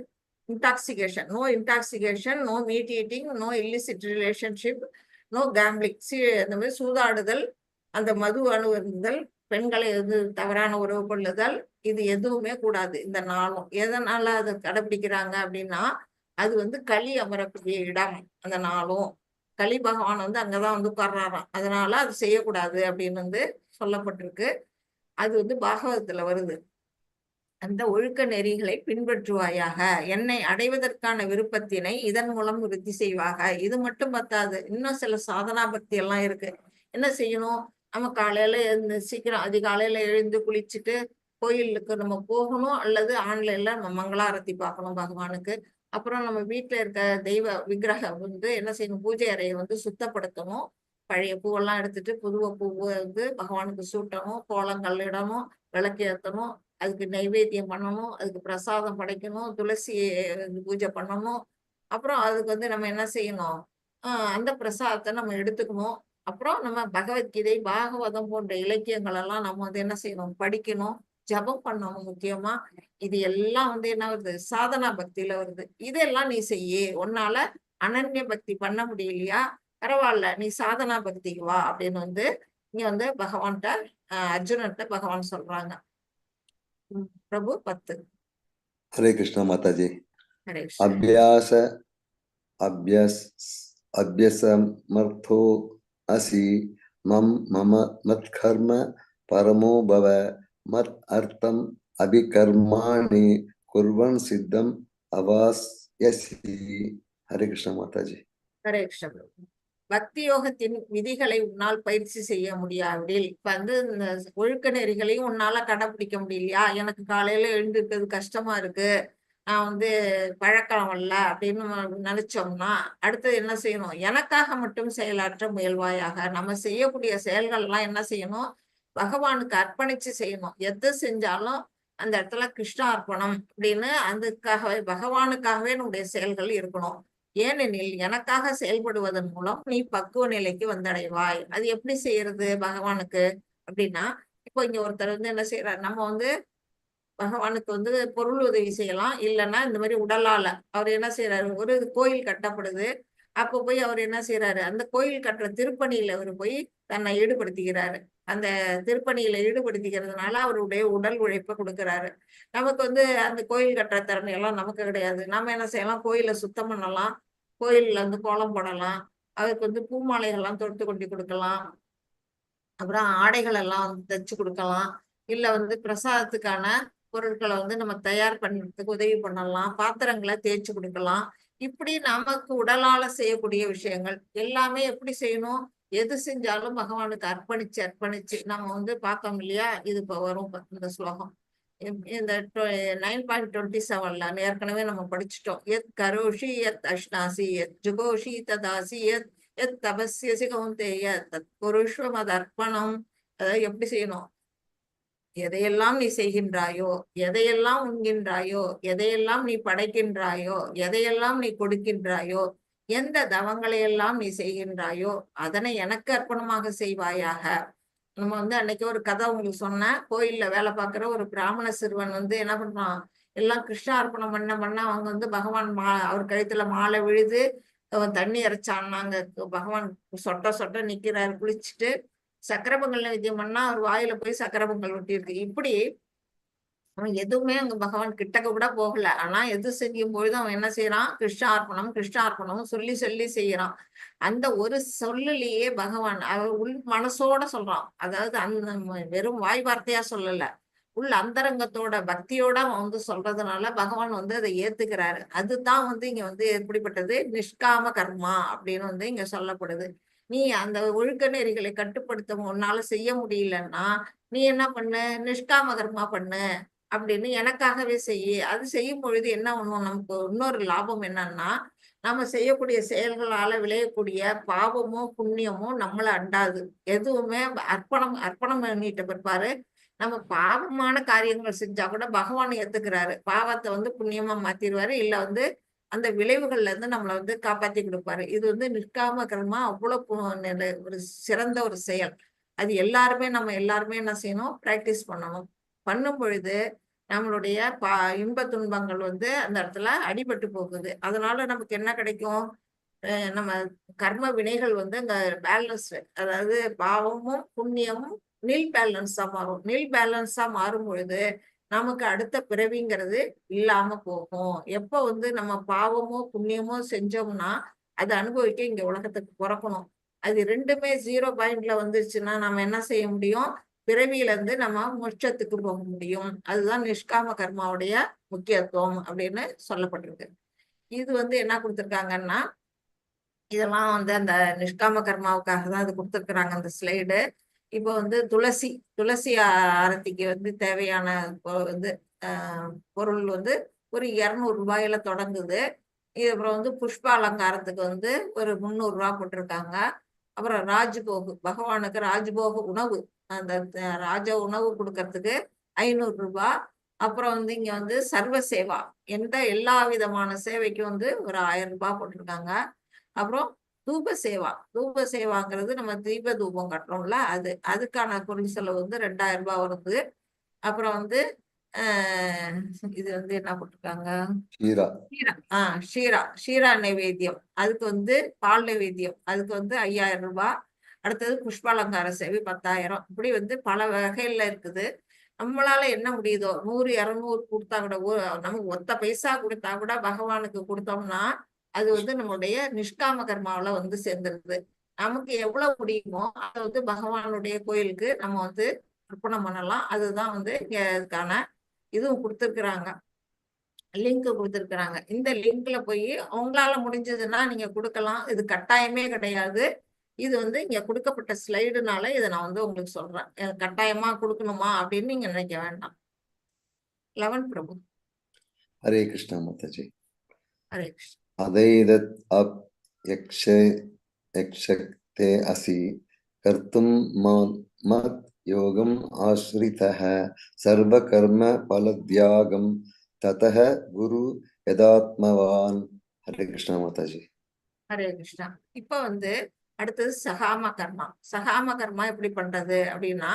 intoxication, no intoxication, no meat eating, no illicit relationship, no gambling, அந்த மாதிரி சூதாடுதல், அந்த மது அணுகுதல், பெண்களை வந்து தவறான உறவு கொள்ளுதல், இது எதுவுமே கூடாது. இந்த நாளும் எதனால அதை கடைபிடிக்கிறாங்க அப்படின்னா, அது வந்து களி அமரக்கூடிய இடம். அந்த நாளும் களி பகவான் வந்து அங்கதான் வந்து உட்கார்றாராம். அதனால அது செய்யக்கூடாது அப்படின்னு வந்து சொல்லப்பட்டிருக்கு. அது வந்து பாகவதத்துல வருது. அந்த ஒழுக்க நெறிகளை பின்பற்றுவாயாக, என்னை அடைவதற்கான விருப்பத்தினை இதன் மூலம் விருத்தி செய்வாக. இது மட்டும் பத்தாது, இன்னும் சில சாதனா பக்தி எல்லாம் இருக்கு. என்ன செய்யணும், நம்ம காலையில சீக்கிரம் அதிகாலையில எழுந்து குளிச்சுட்டு கோயிலுக்கு நம்ம போகணும், அல்லது ஆன்லைன்ல நம்ம மங்களாரத்தி பார்க்கணும் பகவானுக்கு. அப்புறம் நம்ம வீட்டுல இருக்க தெய்வ விக்கிரகம் வந்து என்ன செய்யணும், பூஜை அறையை வந்து சுத்தப்படுத்தணும். பழைய பூவெல்லாம் எடுத்துட்டு புதுவ பூவை வந்து பகவானுக்கு சூட்டணும், கோலங்கள் இடணும், விளக்கு ஏற்றணும், அதுக்கு நைவேத்தியம் பண்ணணும், அதுக்கு பிரசாதம் படைக்கணும், துளசி பூஜை பண்ணணும். அப்புறம் அதுக்கு வந்து நம்ம என்ன செய்யணும், அந்த பிரசாதத்தை நம்ம எடுத்துக்கணும். அப்புறம் நம்ம பகவத்கீதை, பாகவதம் போன்ற இலக்கியங்கள் எல்லாம் நம்ம வந்து என்ன செய்யணும், படிக்கணும், ஜபம் பண்ணணும். முக்கியமா இது எல்லாம் வந்து என்ன வருது, சாதனா பக்தியில வருது. இதெல்லாம் நீ செய்யி. உன்னால அனன்ய பக்தி பண்ண முடியலையா, பரவாயில்ல, நீ சாதனா பக்திக்கு வா அப்படின்னு வந்து இங்க வந்து பகவான்கிட்ட அர்ஜுனன்ட்ட பகவான் சொல்றாங்க. பிரபு 10. हरे कृष्णा माता जी। हरे कृष्ण। अभ्यसमर्थो असि मम मत्कर्म परमो भव मत् अर्थम अभिकर्माणि कुर्वन् सिद्धम अवास्यसि। हरे कृष्ण माता जी। हरे कृष्ण प्रभु। பக்தி யோகத்தின் விதிகளை உன்னால் பயிற்சி செய்ய முடியாவிடில், இப்ப வந்து இந்த ஒழுக்க நெறிகளையும் உன்னால கடைபிடிக்க முடியலையா, எனக்கு காலையில எழுந்திருக்கிறது கஷ்டமா இருக்கு, நான் வந்து பழக்கம் இல்ல அப்படின்னு நினைச்சோம்னா அடுத்தது என்ன செய்யணும், எனக்காக மட்டும் செயலாற்ற முயல்வாயாக. நம்ம செய்யக்கூடிய செயல்கள்லாம் என்ன செய்யணும், பகவானுக்கு அர்ப்பணிச்சு செய்யணும். எது செஞ்சாலும் அந்த இடத்துல கிருஷ்ணார்ப்பணம் அப்படின்னு அதுக்காகவே பகவானுக்காகவே நம்முடைய செயல்கள் இருக்கணும். ஏனெனில் எனக்காக செயல்படுவதன் மூலம் நீ பக்குவ நிலைக்கு வந்தடைவாய். அது எப்படி செய்யறது பகவானுக்கு அப்படின்னா, இப்போ இங்க ஒருத்தர் வந்து என்ன செய்யறாரு, நம்ம வந்து பகவானுக்கு வந்து பொருள் உதவி செய்யலாம், இல்லைன்னா இந்த மாதிரி உடலால அவர் என்ன செய்யறாரு, ஒரு கோயில் கட்டப்படுது, அப்போ போய் அவர் என்ன செய்யறாரு, அந்த கோயில் கட்டுற திருப்பணியில அவர் போய் தன்னை ஈடுபடுத்திக்கிறாரு. அந்த திருப்பணியில ஈடுபடுத்திக்கிறதுனால அவருடைய உடல் உழைப்பை கொடுக்கிறாரு. நமக்கு வந்து அந்த கோயில் கட்டுற திறமை எல்லாம் நமக்கு கிடையாது. நம்ம என்ன செய்யலாம், கோயிலை சுத்தம் பண்ணலாம், கோயில்ல வந்து கோலம் போடலாம், அதுக்கு வந்து பூமாலைகள்லாம் தொடுத்து கொண்டு கொடுக்கலாம், அப்புறம் ஆடைகள் எல்லாம் வந்து தைச்சு கொடுக்கலாம், இல்ல வந்து பிரசாதத்துக்கான பொருட்களை வந்து நம்ம தயார் பண்றதுக்கு உதவி பண்ணலாம், பாத்திரங்களை தேய்ச்சி கொடுக்கலாம். இப்படி நமக்கு உடலால செய்யக்கூடிய விஷயங்கள் எல்லாமே எப்படி செய்யணும், எது செஞ்சாலும் பகவானுக்கு அர்ப்பணிச்சு அர்ப்பணிச்சு நம்ம வந்து பார்த்தோம் இல்லையா. இது இப்போ வரும் இந்த ஸ்லோகம் இந்த 9.27ல ஏற்கனவே நம்ம படிச்சுட்டோம். எத் கரோஷி எத் அஷ்னாசி எத் ஜுகோஷி ததாசி எத் எத் தபஸ்யசி கௌந்தேய தத் புருஷ்வம் அது அர்ப்பணம். அதாவது எப்படி செய்யணும், எதையெல்லாம் நீ செய்கின்றாயோ, எதையெல்லாம் உண்கின்றாயோ, எதையெல்லாம் நீ படைக்கின்றாயோ, எதையெல்லாம் நீ கொடுக்கின்றாயோ, எந்த தவங்களை எல்லாம் நீ செய்கின்றாயோ அதனை எனக்கு அர்ப்பணமாக செய்வாயாக. நம்ம வந்து அன்னைக்கு ஒரு கதை உங்களுக்கு சொன்னேன். கோயில்ல வேலை பார்க்குற ஒரு பிராமண சிறுவன் வந்து என்ன பண்றான், எல்லாம் கிருஷ்ண அர்ப்பணம் பண்ண அவங்க வந்து பகவான் அவர் கழுத்துல மாலை விழுது, அவன் தண்ணி இறைச்சான்னாங்க. பகவான் சொட்ட சொட்ட நிக்கிறாரு குளிச்சுட்டு, சக்கர பொங்கல் நைவேத்தியம் பண்ணா அவர் வாயில போய் சக்கர பொங்கல் ஒட்டியிருக்கு. இப்படி அவன் எதுவுமே அங்க பகவான் கிட்டக்க கூட போகல. ஆனா எது செய்யும் பொழுது அவன் என்ன செய்யறான், கிருஷ்ணார்ப்பணம் கிருஷ்ணார்ப்பணம் சொல்லி சொல்லி செய்யறான். அந்த ஒரு சொல்லிலேயே பகவான் அவர் உள் மனசோட சொல்றான். அதாவது அந்த வெறும் வாய் வார்த்தையா சொல்லல, உள் அந்தரங்கத்தோட பக்தியோட அவன் வந்து சொல்றதுனால பகவான் வந்து அதை ஏத்துக்கிறாரு. அதுதான் வந்து இங்க வந்து எப்படிப்பட்டது, நிஷ்காம கர்மா அப்படின்னு வந்து இங்க சொல்லப்படுது. நீ அந்த ஒழுக்க நெறிகளை கட்டுப்படுத்த உன்னால செய்ய முடியலன்னா நீ என்ன பண்ணு, நிஷ்காம கர்மா பண்ணு அப்படின்னு எனக்காகவே செய்யு. அது செய்யும் பொழுது என்ன பண்ணுவோம், நமக்கு இன்னொரு லாபம் என்னன்னா, நம்ம செய்யக்கூடிய செயல்களால விளையக்கூடிய பாவமோ புண்ணியமோ நம்மள அண்டாது. எதுவுமே அர்ப்பணம் அர்ப்பணம் பண்ணிட்ட பிற்பாரு நம்ம பாவமான காரியங்கள் செஞ்சா கூட பகவான் ஏத்துக்கிறாரு. பாவத்தை வந்து புண்ணியமா மாத்திடுவாரு, இல்ல வந்து அந்த விளைவுகள்ல இருந்து நம்மளை வந்து காப்பாத்தி கொடுப்பாரு. இது வந்து நிற்காம கர்மா அவ்வளவு ஒரு சிறந்த ஒரு செயல். அது நம்ம எல்லாருமே என்ன செய்யணும், பிராக்டிஸ் பண்ணணும். பண்ணும் பொழுது நம்மளுடைய இன்ப துன்பங்கள் வந்து அந்த இடத்துல அடிபட்டு போகுது. அதனால நமக்கு என்ன கிடைக்கும், நம்ம கர்ம வினைகள் வந்து அந்த பேலன்ஸ், அதாவது பாவமும் புண்ணியமும் நில் பேலன்ஸா மாறும். நில் பேலன்ஸா மாறும் பொழுது நமக்கு அடுத்த பிறவிங்கிறது இல்லாம போகும். எப்ப வந்து நம்ம பாவமோ புண்ணியமோ செஞ்சோம்னா அதை அனுபவிக்க இங்க உலகத்துக்கு பிறக்கணும். அது ரெண்டுமே 0 பாயிண்ட்ல வந்துருச்சுன்னா நம்ம என்ன செய்ய முடியும், பிறவியில இருந்து நம்ம மோட்சத்துக்கு போக முடியும். அதுதான் நிஷ்காம கர்மாவுடைய முக்கியத்துவம் அப்படின்னு சொல்லப்பட்டிருக்கு. இது வந்து என்ன கொடுத்துருக்காங்கன்னா, இதெல்லாம் வந்து அந்த நிஷ்காம கர்மாவுக்காக தான் அது கொடுத்துருக்குறாங்க அந்த ஸ்லைடு. இப்போ வந்து துளசி ஆரத்திக்கு வந்து தேவையான வந்து பொருள் வந்து ஒரு 200 ரூபாயில தொடங்குது. இது அப்புறம் வந்து புஷ்ப அலங்காரத்துக்கு வந்து ஒரு 300 ரூபாய் போட்டிருக்காங்க. அப்புறம் ராஜ்போக், பகவானுக்கு ராஜ்போக உணவு, அந்த ராஜ உணவு கொடுக்கறதுக்கு 500 ரூபாய். அப்புறம் வந்து இங்க வந்து சர்வ சேவா, எல்லா விதமான சேவைக்கும் வந்து ஒரு 1000 ரூபாய் போட்டிருக்காங்க. அப்புறம் தூப சேவா, தூப சேவாங்கிறது நம்ம தீப தூபம் கட்டுறோம்ல, அதுக்கான பொருள் செலவு வந்து 2000 ரூபாய் வருது. அப்புறம் வந்து இது வந்து என்ன போட்டிருக்காங்க, ஷீரா நைவேத்தியம், அதுக்கு வந்து பால் நைவேத்தியம், அதுக்கு வந்து 5000 ரூபாய். அடுத்தது புஷ்பாலங்கார சேவை 10,000. இப்படி வந்து பல வகையில இருக்குது. நம்மளால என்ன முடியுதோ 100 200 கொடுத்தா கூட, நமக்கு ஒத்த பைசா கொடுத்தா கூட பகவானுக்கு கொடுத்தோம்னா அது வந்து நம்மளுடைய நிஷ்காம கர்மாவில வந்து சேர்ந்துருது. நமக்கு எவ்வளவு முடியுமோ அதை வந்து பகவானுடைய கோயிலுக்கு நம்ம வந்து அர்ப்பணம் பண்ணலாம். அதுதான் வந்து இங்க இதுக்கான இதுவும் கொடுத்துருக்குறாங்க, லிங்க் கொடுத்துருக்குறாங்க. இந்த லிங்க்ல போய் அவங்களால முடிஞ்சதுன்னா நீங்க கொடுக்கலாம். இது கட்டாயமே கிடையாது. இது வந்து இங்க கொடுக்கப்பட்ட ஸ்லைடுனால இதை நான் வந்து உங்களுக்கு சொல்றேன். கட்டாயமா கொடுக்கணுமா அப்படின்னு நீங்க நினைக்க வேண்டாம். 11 பிரபு. ஹரே கிருஷ்ணா மாதாஜி. ஹரே கிருஷ்ணா. அதேதத் அப் யக்ஷக்தே அசி கர்த்தும் மத் யோகம் ஆஸ்ரிதஹ சர்வ கர்ம பலத்யாகம் ததஹ குரு யதாத்மவான். ஹரே கிருஷ்ணா மாதாஜி. ஹரே கிருஷ்ணா. இப்ப வந்து அடுத்தது சகாம கர்மா. சகாம கர்மா எப்படி பண்றது அப்படின்னா,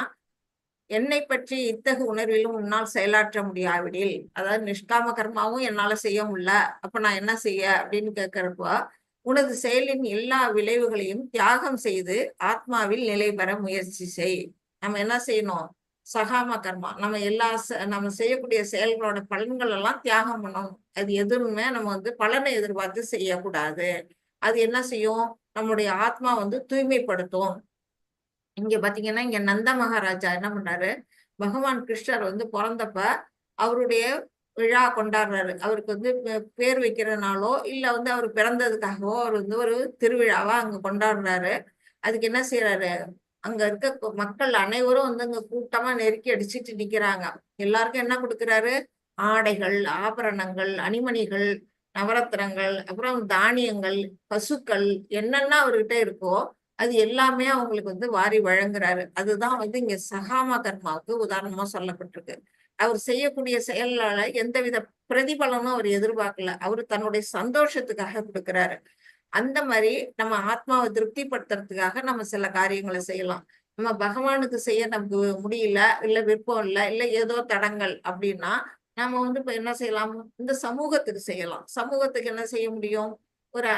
என்னை பற்றி இத்தகு உணர்விலும் உன்னால் செயலாற்ற முடியாவிடில், அதாவது நிஷ்காம கர்மாவும் என்னால செய்ய முடியல, அப்ப நான் என்ன செய்ய அப்படின்னு கேட்கிறப்போ, உனது செயலின் எல்லா விளைவுகளையும் தியாகம் செய்து ஆத்மாவில் நிலை பெற முயற்சி செய். நம்ம என்ன செய்யணும், சகாம கர்மா, நம்ம செய்யக்கூடிய செயல்களோட பலன்கள் எல்லாம் தியாகம் பண்ணணும். அது எதுவுமே நம்ம வந்து பலனை எதிர்பார்த்து செய்யக்கூடாது. அது என்ன செய்யும், நம்முடைய ஆத்மா வந்து தூய்மைப்படுத்தும். இங்க பாத்தீங்கன்னா, இங்க நந்த மகாராஜா என்ன பண்றாரு, பகவான் கிருஷ்ணர் வந்து பிறந்தப்ப அவருடைய விழா கொண்டாடுறாரு. அவருக்கு வந்து பேர் வைக்கிறனாலோ இல்ல வந்து அவர் பிறந்ததுக்காகவோ அவர் வந்து ஒரு திருவிழாவா அங்க கொண்டாடுறாரு. அதுக்கு என்ன செய்யறாரு, அங்க இருக்க மக்கள் அனைவரும் வந்து அங்க கூட்டமா நெருக்கி அடிச்சுட்டு நிக்கிறாங்க. எல்லாருக்கும் என்ன கொடுக்குறாரு, ஆடைகள், ஆபரணங்கள், அணிமணிகள், நவரத்னங்கள், அப்புறம் தானியங்கள், பசுக்கள், என்னென்ன அவர்கிட்ட இருக்கோ அது எல்லாமே அவங்களுக்கு வந்து வாரி வழங்குறாரு. அதுதான் வந்து இங்க சகாம கர்மாவுக்கு உதாரணமா சொல்லப்பட்டிருக்கு. அவர் செய்யக்கூடிய செயலால எந்தவித பிரதிபலனும் அவர் எதிர்பார்க்கல. அவரு தன்னுடைய சந்தோஷத்துக்காக கொடுக்கிறாரு. அந்த மாதிரி நம்ம ஆத்மாவை திருப்திப்படுத்துறதுக்காக நம்ம சில காரியங்களை செய்யலாம். நம்ம பகவானுக்கு செய்ய நமக்கு முடியல, இல்ல விருப்பம் இல்ல, இல்ல ஏதோ தடங்கள் அப்படின்னா நம்ம வந்து இப்ப என்ன செய்யலாம், இந்த சமூகத்துக்கு செய்யலாம். சமூகத்துக்கு என்ன செய்ய முடியும், ஒரு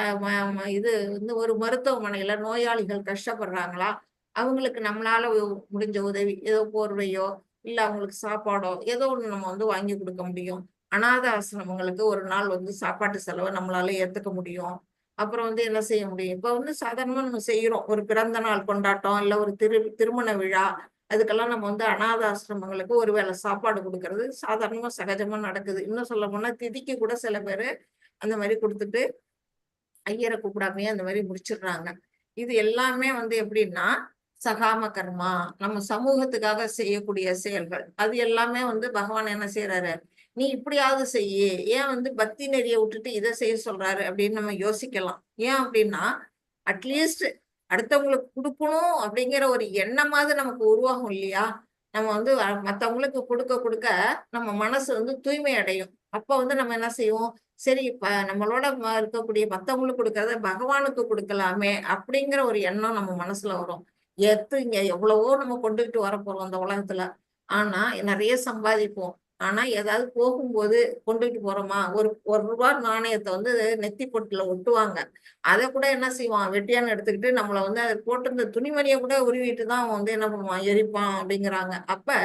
இது வந்து ஒரு மருத்துவமனையில நோயாளிகள் கஷ்டப்படுறாங்களா, அவங்களுக்கு நம்மளால முடிஞ்ச உதவி, ஏதோ போர்வையோ இல்ல அவங்களுக்கு சாப்பாடோ ஏதோ ஒண்ணு நம்ம வந்து வாங்கி கொடுக்க முடியும். அநாத ஆசிரமங்களுக்கு ஒரு நாள் வந்து சாப்பாட்டு செலவை நம்மளால ஏத்துக்க முடியும். அப்புறம் வந்து என்ன செய்ய முடியும், இப்ப வந்து சாதாரணமா நம்ம செய்யறோம், ஒரு பிறந்த நாள் கொண்டாட்டம் இல்ல ஒரு திருமண விழா, அதுக்கெல்லாம் நம்ம வந்து அநாத ஆசிரமங்களுக்கு ஒருவேளை சாப்பாடு கொடுக்கறது சாதாரணமா சகஜமா நடக்குது. இன்னும் சொல்ல போனா திதிக்கு கூட சில பேரு அந்த மாதிரி கொடுத்துட்டு ஐயரை கூப்பிடாமையே அந்த மாதிரி முடிச்சிடுறாங்க. இது எல்லாமே வந்து எப்படின்னா சகாம கர்மா, நம்ம சமூகத்துக்காக செய்யக்கூடிய செயல்கள். அது எல்லாமே வந்து பகவான் என்ன செய்யறாரு, நீ இப்படியாவது செய்ய, ஏன் வந்து பக்தி நெறிய விட்டுட்டு இதை செய்ய சொல்றாரு அப்படின்னு நம்ம யோசிக்கலாம். ஏன் அப்படின்னா, அட்லீஸ்ட் அடுத்தவங்களுக்கு கொடுக்கணும் அப்படிங்கிற ஒரு எண்ணமாவது நமக்கு உருவாகும் இல்லையா. நம்ம வந்து மத்தவங்களுக்கு கொடுக்க கொடுக்க நம்ம மனசு வந்து தூய்மை அடையும். அப்ப வந்து நம்ம என்ன செய்வோம், சரி இப்ப நம்மளோட இருக்கக்கூடிய மத்தவங்களுக்கு கொடுக்கறத பகவானுக்கு கொடுக்கலாமே அப்படிங்கிற ஒரு எண்ணம் நம்ம மனசுல வரும். இங்க எவ்வளவோ நம்ம கொண்டுகிட்டு வர போறோம் அந்த உலகத்துல. ஆனா நிறைய சம்பாதிப்போம். ஆனா ஏதாவது போகும்போது கொண்டுகிட்டு போறோமா, ஒரு ரூபாய் நாணயத்தை வந்து நெத்தி பொட்டுல ஒட்டுவாங்க. அதை கூட என்ன செய்வான், வெட்டியான்னு எடுத்துக்கிட்டு நம்மள வந்து அதை போட்டு இந்த துணிமணியை கூட உருவிட்டு தான் அவன் வந்து என்ன பண்ணுவான், எரிப்பான் அப்படிங்கிறாங்க. அப்ப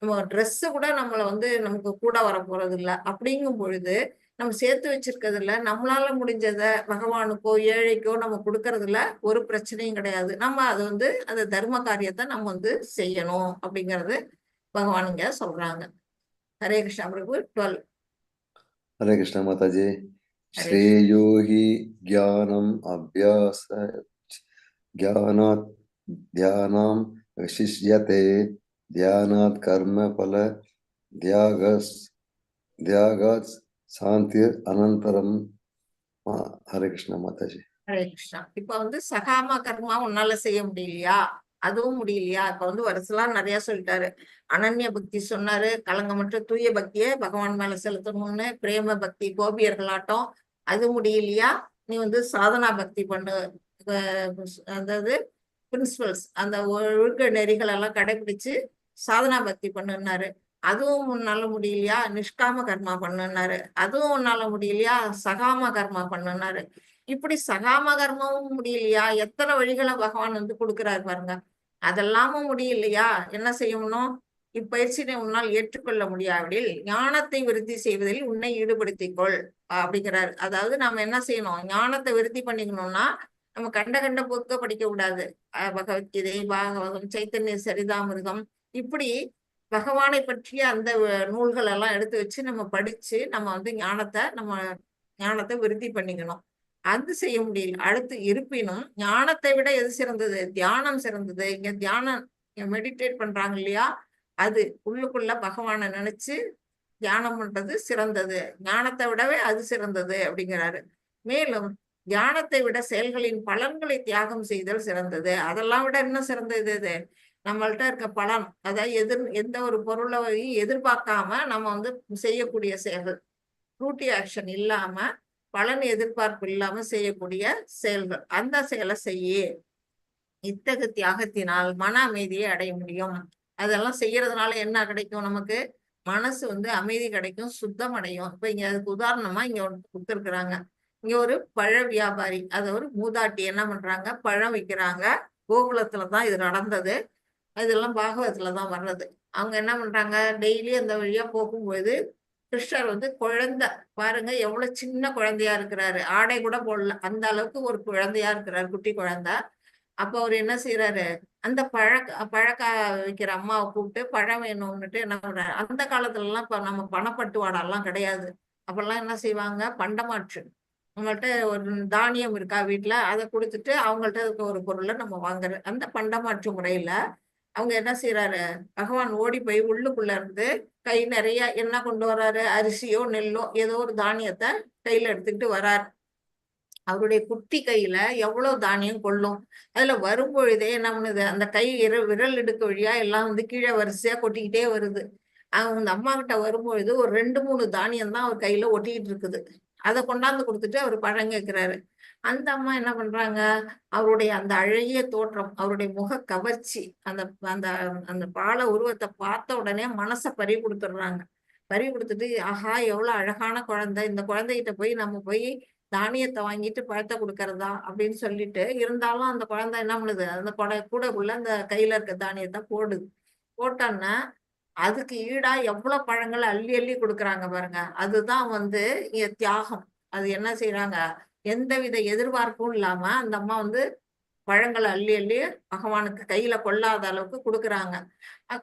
நம்ம ட்ரெஸ் கூட நம்மள வந்து நமக்கு கூட வர போறது இல்லை. அப்படிங்கும் பொழுது நம்ம சேர்த்து வச்சிருக்கிறதுல நம்மளால முடிஞ்சத பகவானுக்கோ ஏழைக்கோ நம்ம கொடுக்கறதுல ஒரு பிரச்சனையும் கிடையாது. நம்ம அது வந்து அந்த தர்ம காரியத்தை நம்ம வந்து செய்யணும் அப்படிங்கறது பகவான் இங்க சொல்றாங்க. ஹரே கிருஷ்ணா பிரபு. 12. ஹரே கிருஷ்ணா மாதாஜி. ஹரே ஸ்ரேயோ ஹி ஞானம் அபியாச ஞானாத் தியானம் விசிஷ்யதே தியானாத் கர்ம பல தியாகாத் சாந்திர் அனந்தரம் ஹரே கிருஷ்ணா மாதாஜி. ஹரே கிருஷ்ணா. இப்ப வந்து சகாம கர்மா உன்னால செய்ய முடியலையா? அதுவும் முடியலையா? இப்ப வந்து வருஷம்லாம் நிறைய சொல்லிட்டாரு. அனன்ய பக்தி சொன்னாரு, கலங்கமற்ற தூய பக்தியை பகவான் மேல செலுத்தணும்னு. பிரேம பக்தி கோபியர்களாட்டம், அது முடியலையா? நீ வந்து சாதனா பக்தி பண்ணு. அதாவது பிரின்சிபல்ஸ், அந்த ஒழுக்க நெறிகள் எல்லாம் கடைபிடிச்சு சாதனா பக்தி பண்ணுனாரு. அதுவும் உன்னால முடியலையா? நிஷ்காம கர்மா பண்ணுனாரு. அதுவும் உன்னால முடியலையா? சகாம கர்மா பண்ணுனாரு. இப்படி சகாம கர்மாவும் முடியலையா? எத்தனை வழிகளை பகவான் வந்து கொடுக்கிறாரு பாருங்க. அதெல்லாமும் முடியலையா? என்ன செய்யணும்? இப்பயிற்சியை உன்னால் ஏற்றுக்கொள்ள முடியாவிடில் ஞானத்தை விருத்தி செய்வதில் உன்னை ஈடுபடுத்திக் கொள் அப்படிங்கிறாரு. அதாவது நாம என்ன செய்யணும்? ஞானத்தை விருத்தி பண்ணிக்கணும்னா நம்ம கண்ட புக்க படிக்க கூடாது. பகவத்கீதை, பாகவதம், சைத்தன்ய சரிதாமிருதம், இப்படி பகவானை பற்றிய அந்த நூல்கள் எல்லாம் எடுத்து வச்சு நம்ம படிச்சு நம்ம வந்து ஞானத்தை விருத்தி பண்ணிக்கணும். அது செய்ய முடியல. அடுத்து இருப்பினும் ஞானத்தை விட எது சிறந்தது? தியானம் சிறந்தது. இங்க தியானம் மெடிடேட் பண்றாங்க இல்லையா, அது உள்ளுக்குள்ள பகவானை நினைச்சு தியானம் பண்றது சிறந்தது. ஞானத்தை விடவே அது சிறந்தது அப்படிங்கிறாரு. மேலும் தியானத்தை விட செயல்களின் பலன்களை தியாகம் செய்தல் சிறந்தது. அதெல்லாம் விட என்ன சிறந்தது? இது நம்மள்ட்ட இருக்க பலன், அதாவது எந்த ஒரு பொருளை எதிர்பார்க்காம நம்ம வந்து செய்யக்கூடிய செயல்கள், ரூட்டி ஆக்ஷன் இல்லாம, பலன் எதிர்பார்ப்பு இல்லாம செய்யக்கூடிய செயல்கள், அந்த செயலை செய்ய. இத்தகு தியாகத்தினால் மன அமைதியை அடைய முடியும். அதெல்லாம் செய்யறதுனால என்ன கிடைக்கும்? நமக்கு மனசு வந்து அமைதி கிடைக்கும், சுத்தம் அடையும். இப்ப இங்க அதுக்கு உதாரணமா இங்க ஒன்று கொடுத்துருக்குறாங்க. இங்க ஒரு பழ வியாபாரி, அது ஒரு மூதாட்டி என்ன பண்றாங்க? பழம் விற்கிறாங்க. கோகுலத்துலதான் இது நடந்தது. இதெல்லாம் பாகவதத்துலதான் வர்றது. அவங்க என்ன பண்றாங்க? டெய்லி அந்த வழியா போகும்போது கிருஷ்ணர் வந்து குழந்தை, பாருங்க எவ்வளவு சின்ன குழந்தையா இருக்கிறாரு, ஆடை கூட போடல, அந்த அளவுக்கு ஒரு குழந்தையா இருக்கிறாரு, குட்டி குழந்தை. அப்ப அவர் என்ன செய்யறாரு? அந்த பழக்க வைக்கிற அம்மாவை கூப்பிட்டு பழம் வேணும்னுட்டு என்ன பண்றாரு? அந்த காலத்துல எல்லாம் இப்ப நம்ம பணப்பட்டுவாடா எல்லாம் கிடையாது. அப்பெல்லாம் என்ன செய்வாங்க? பண்டமாற்று. நம்மள்ட்ட ஒரு தானியம் இருக்கா வீட்டுல, அதை கொடுத்துட்டு அவங்கள்ட்ட இருக்க ஒரு பொருளை நம்ம வாங்குற அந்த பண்டமாற்று முறையில அவங்க என்ன செய்யறாரு? பகவான் ஓடி போய் உள்ளுக்குள்ள இருந்து கை நிறைய என்ன கொண்டு வர்றாரு? அரிசியோ நெல்லோ ஏதோ ஒரு தானியத்தை கையில எடுத்துக்கிட்டு வர்றாரு. அவருடைய குட்டி கையில எவ்வளவு தானியம் கொள்ளும். அதுல வரும்பொழுதே என்ன பண்ணுது? அந்த கை விரல் இடுக்கு வழியா எல்லாம் வந்து கீழே வரிசையா கொட்டிக்கிட்டே வருது. அவங்க அந்த அம்மா கிட்ட வரும்பொழுது ஒரு 2-3 தானியம் தான் அவர் கையில ஒட்டிக்கிட்டு இருக்குது. அதை கொண்டாந்து கொடுத்துட்டு அவர் பழம் கேட்கிறாரு. அந்த அம்மா என்ன பண்றாங்க? அவருடைய அந்த அழகிய தோற்றம், அவருடைய முக கவர்ச்சி, அந்த அந்த அந்த பால உருவத்தை பார்த்த உடனே மனசை பறி கொடுத்துடுறாங்க. பறி கொடுத்துட்டு, ஆஹா எவ்வளவு அழகான குழந்தை, இந்த குழந்தைகிட்ட போய் நம்ம போய் தானியத்தை வாங்கிட்டு பழத்தை கொடுக்கறதா அப்படின்னு சொல்லிட்டு, இருந்தாலும் அந்த குழந்தை என்ன பண்ணுது? அந்த கூடக்குள்ள அந்த கையில இருக்க தானியத்தை போடுது. போட்டோன்னா அதுக்கு ஈடா எவ்வளவு பழங்கள் அள்ளி அள்ளி கொடுக்குறாங்க பாருங்க. அதுதான் வந்து இங்க தியாகம். அது என்ன செய்யறாங்க? எந்தவித எதிர்பார்ப்பும் இல்லாம அந்த அம்மா வந்து பழங்களை அள்ளி அள்ளி பகவானுக்கு கையில கொள்ளாத அளவுக்கு கொடுக்குறாங்க.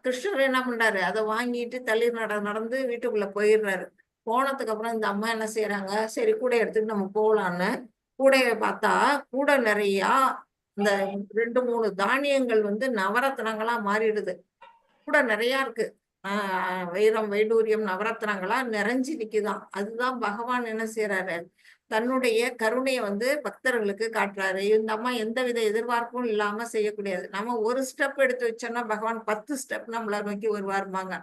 கிருஷ்ணர் என்ன பண்றாரு? அதை வாங்கிட்டு தள்ளி நடந்து வீட்டுக்குள்ள போயிடுறாரு. போனதுக்கு அப்புறம் இந்த அம்மா என்ன செய்யறாங்க? சரி கூட எடுத்துட்டு நம்ம போகலான்னு கூடைய பார்த்தா கூட நிறைய இந்த 2-3 தானியங்கள் வந்து நவரத்னங்களா மாறிடுது. கூட நிறைய இருக்கு. வைரம் வைடூரியம் நவரத்னங்களா நிறைஞ்சு நிக்குதான். அதுதான் பகவான் என்ன செய்யறாரு? தன்னுடைய கருணையை வந்து பக்தர்களுக்கு காட்டுறாரு. இந்த அம்மா எந்தவித எதிர்பார்ப்பும் இல்லாம செய்யக்கூடியது. நம்ம ஒரு ஸ்டெப் எடுத்து வச்சோம்னா பகவான் 10 ஸ்டெப் நம்மள நோக்கி வருவாருமாங்க.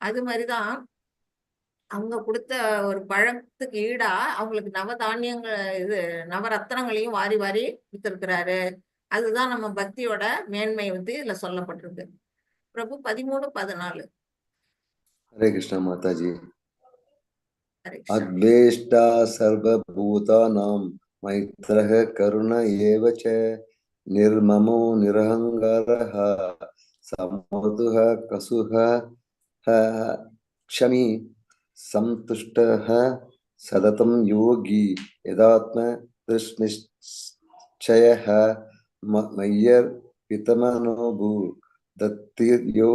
அது மாதிரிதான் அவங்க கொடுத்த ஒரு பழத்துக்கு ஈடா அவங்களுக்கு நவதானியங்கள், இது நவரத்னங்களையும் வாரி வாரி கொடுத்திருக்கிறாரு. அதுதான் நம்ம பக்தியோட மேன்மை வந்து இதுல சொல்லப்பட்டிருக்கு. பிரபு 13-14. ஹரே கிருஷ்ணா மாதாஜி. ஹரே கிருஷ்ணா. அத்வேஷ்டா சர்வபூதானாம் மைத்ரஹ கருண ஏவ ச நிர்மமோ நிரஹங்காரஹ சமதுஹ கசுஹ க்ஷமி சந்துஷ்டஹ சததம் யோகி யதாத்ம திருஷ்ணிச்சயஹ மய்யர் பிதமனோபு தத்திர்யோ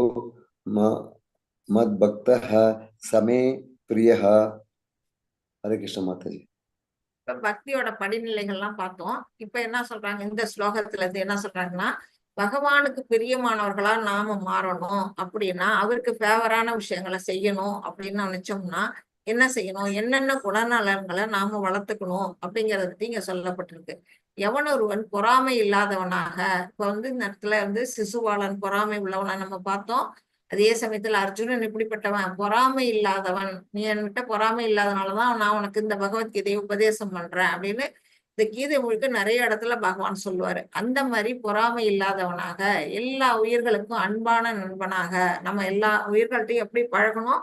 மத்பக்தஹ சமே பிரியஹா. ஹரே கிருஷ்ண மாதாஜி. இப்ப பக்தியோட படிநிலைகள்லாம் பார்த்தோம். இப்ப என்ன சொல்றாங்க? இந்த ஸ்லோகத்துல இருந்து என்ன சொல்றாங்கன்னா, பகவானுக்கு பிரியமானவர்களா நாம மாறணும் அப்படின்னா, அவருக்கு ஃபேவரான விஷயங்களை செய்யணும் அப்படின்னு நினைச்சோம்னா, என்ன செய்யணும், என்னென்ன குணநலன்களை நாம வளர்த்துக்கணும் அப்படிங்கறத பத்தி இங்க சொல்லப்பட்டிருக்கு. எவன் ஒருவன் பொறாமை இல்லாதவனாக, இப்ப வந்து இந்த இடத்துல வந்து சிசுபாலன் பொறாமை உள்ளவனா நம்ம பார்த்தோம். அதே சமயத்துல அர்ஜுனன் இப்படிப்பட்டவன் பொறாமை இல்லாதவன், நீ என்கிட்ட பொறாமை இல்லாதனாலதான் நான் உனக்கு இந்த பகவத்கீதையை உபதேசம் பண்றேன் அப்படின்னு இந்த கீதை முழுக்க நிறைய இடத்துல பகவான் சொல்லுவாரு. அந்த மாதிரி பொறாமை இல்லாதவனாக, எல்லா உயிர்களுக்கும் அன்பான நண்பனாக, நம்ம எல்லா உயிர்கள்ட்டையும் எப்படி பழகணும்,